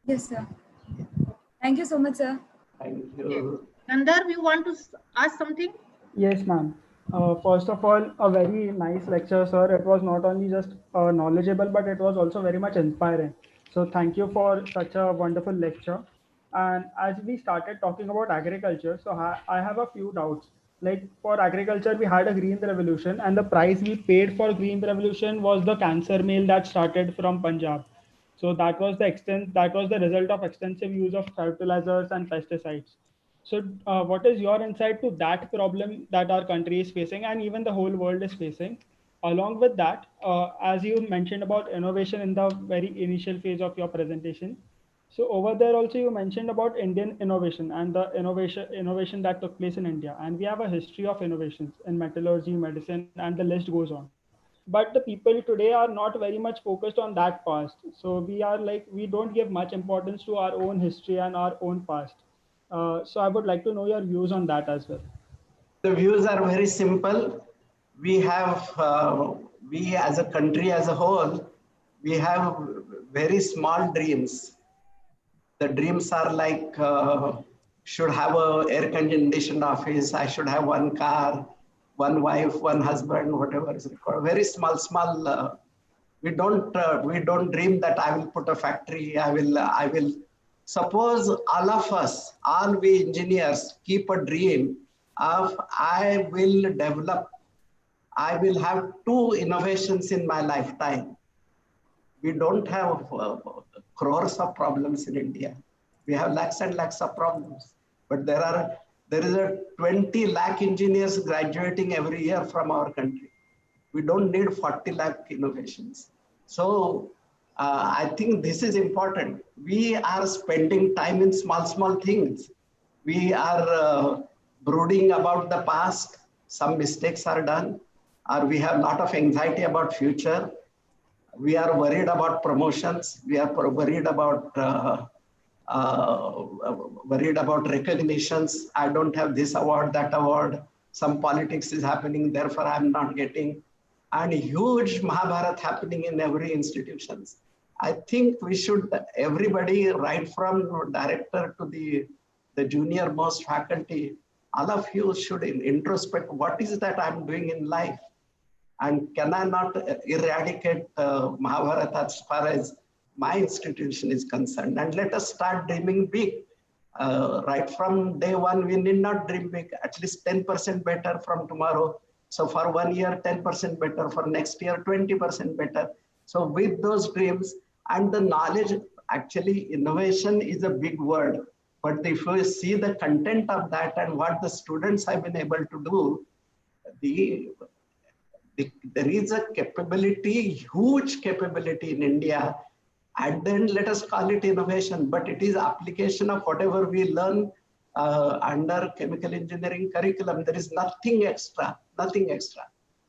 Yes, sir. Thank you so much, sir. Thank you. Gandharv, you want to ask something? Yes, ma'am. First of all, a very nice lecture, sir. It was not only just knowledgeable, but it was also very much inspiring. So thank you for such a wonderful lecture. And as we started talking about agriculture, so I have a few doubts. Like for agriculture, we had a green revolution, and the price we paid for green revolution was the cancer meal that started from Punjab. So that was the result of extensive use of fertilizers and pesticides. So, what is your insight to that problem that our country is facing and even the whole world is facing? Along with that, as you mentioned about innovation in the very initial phase of your presentation, so over there also you mentioned about Indian innovation and the innovation that took place in India, and we have a history of innovations in metallurgy, medicine, and the list goes on. But the people today are not very much focused on that past. So we don't give much importance to our own history and our own past. So I would like to know your views on that as well. The views are very simple. We as a country as a whole, we have very small dreams. The dreams are like, should have a air conditioned office, I should have one car, one wife, one husband, whatever is required. Very small. We don't dream that I will put a factory. I will. Suppose all of us, all we engineers, keep a dream of I will develop I will have 2 innovations in my lifetime. We don't have crores of problems in India. We have lakhs and lakhs of problems, but there is a 20 lakh engineers graduating every year from our country. We don't need 40 lakh innovations. So I think this is important. We are spending time in small things. We are brooding about the past. Some mistakes are done, or we have a lot of anxiety about future. We are worried about promotions. We are worried about recognitions. I don't have this award, that award. Some politics is happening, therefore I'm not getting. And huge Mahabharat happening in every institutions. I think we should, everybody, right from director to the junior most faculty, all of you should introspect what is that I'm doing in life. And can I not eradicate Mahabharata as far as my institution is concerned? And let us start dreaming big. Right from day one, we need not dream big, at least 10% better from tomorrow. So for 1 year, 10% better, for next year, 20% better. So with those dreams and the knowledge, actually innovation is a big word, but if you see the content of that and what the students have been able to do, there is a capability, huge capability in India. And then let us call it innovation, but it is application of whatever we learn under chemical engineering curriculum. There is nothing extra, nothing extra.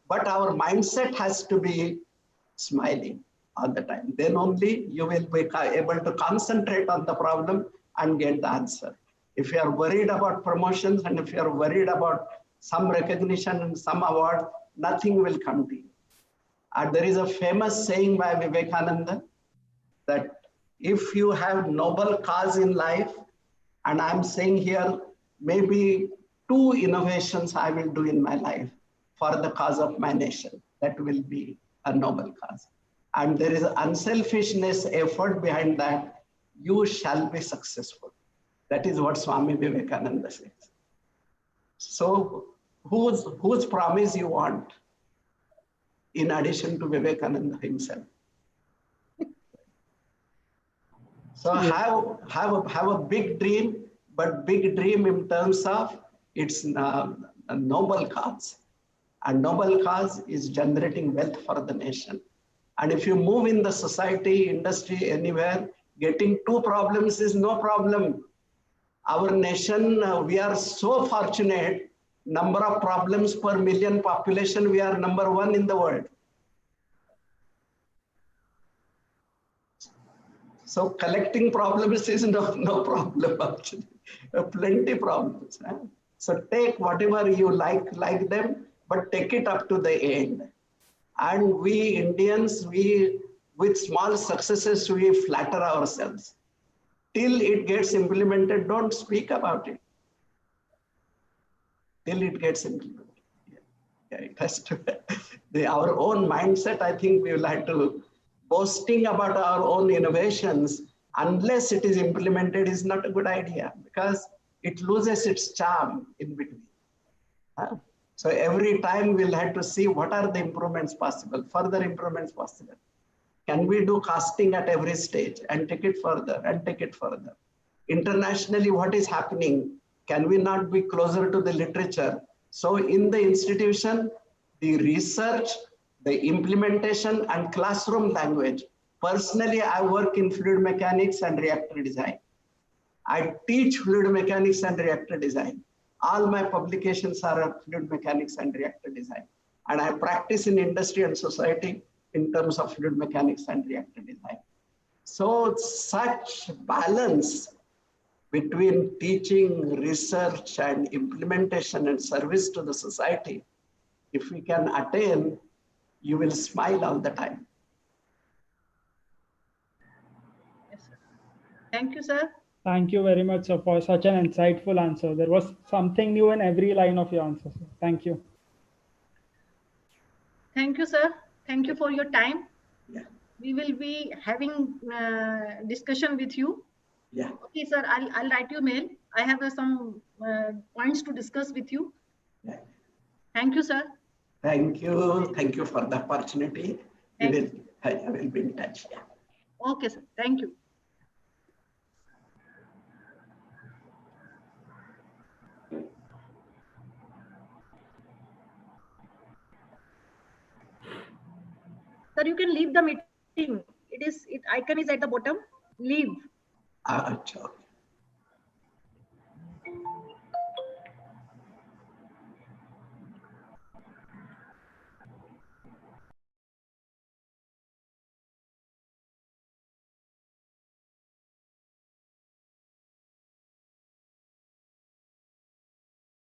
But our mindset has to be smiling all the time. Then only you will be able to concentrate on the problem and get the answer. If you are worried about promotions and if you are worried about some recognition and some award, nothing will come to you. And there is a famous saying by Vivekananda that if you have noble cause in life, and I'm saying here, maybe 2 innovations I will do in my life for the cause of my nation, that will be a noble cause. And there is unselfishness effort behind that, you shall be successful. That is what Swami Vivekananda says. So whose promise you want in addition to Vivekananda himself? So have a big dream, but big dream in terms of its a noble cause. A noble cause is generating wealth for the nation. And if you move in the society, industry, anywhere, getting 2 problems is no problem. Our nation, we are so fortunate, number of problems per million population, we are number 1 in the world. So collecting problems is no problem actually, plenty problems. Huh? So take whatever you like them, but take it up to the end. And we Indians, with small successes, we flatter ourselves. Till it gets implemented, don't speak about it. Till it gets implemented. Yeah, it has to be. Our own mindset, I think we will have to, boasting about our own innovations, unless it is implemented, is not a good idea because it loses its charm in between. So every time we'll have to see what are the improvements possible, further improvements possible. Can we do casting at every stage and take it further and take it further? Internationally, what is happening? Can we not be closer to the literature? So in the institution, the research, the implementation and classroom language. Personally, I work in fluid mechanics and reactor design. I teach fluid mechanics and reactor design. All my publications are on fluid mechanics and reactor design. And I practice in industry and society in terms of fluid mechanics and reactor design. So such balance between teaching, research, and implementation and service to the society, if we can attain, you will smile all the time. Yes, sir. Thank you, sir. Thank you very much, sir, for such an insightful answer. There was something new in every line of your answer, sir. Thank you. Thank you, sir. Thank you for your time. Yeah. We will be having discussion with you. Yeah. Okay, sir. I'll write you mail. I have some points to discuss with you. Yeah. Thank you, sir. Thank you. Thank you for the opportunity. I will be in touch. Yeah. Okay, sir. Thank you. Sir, you can leave the meeting. Icon is at the bottom. Leave. Achha.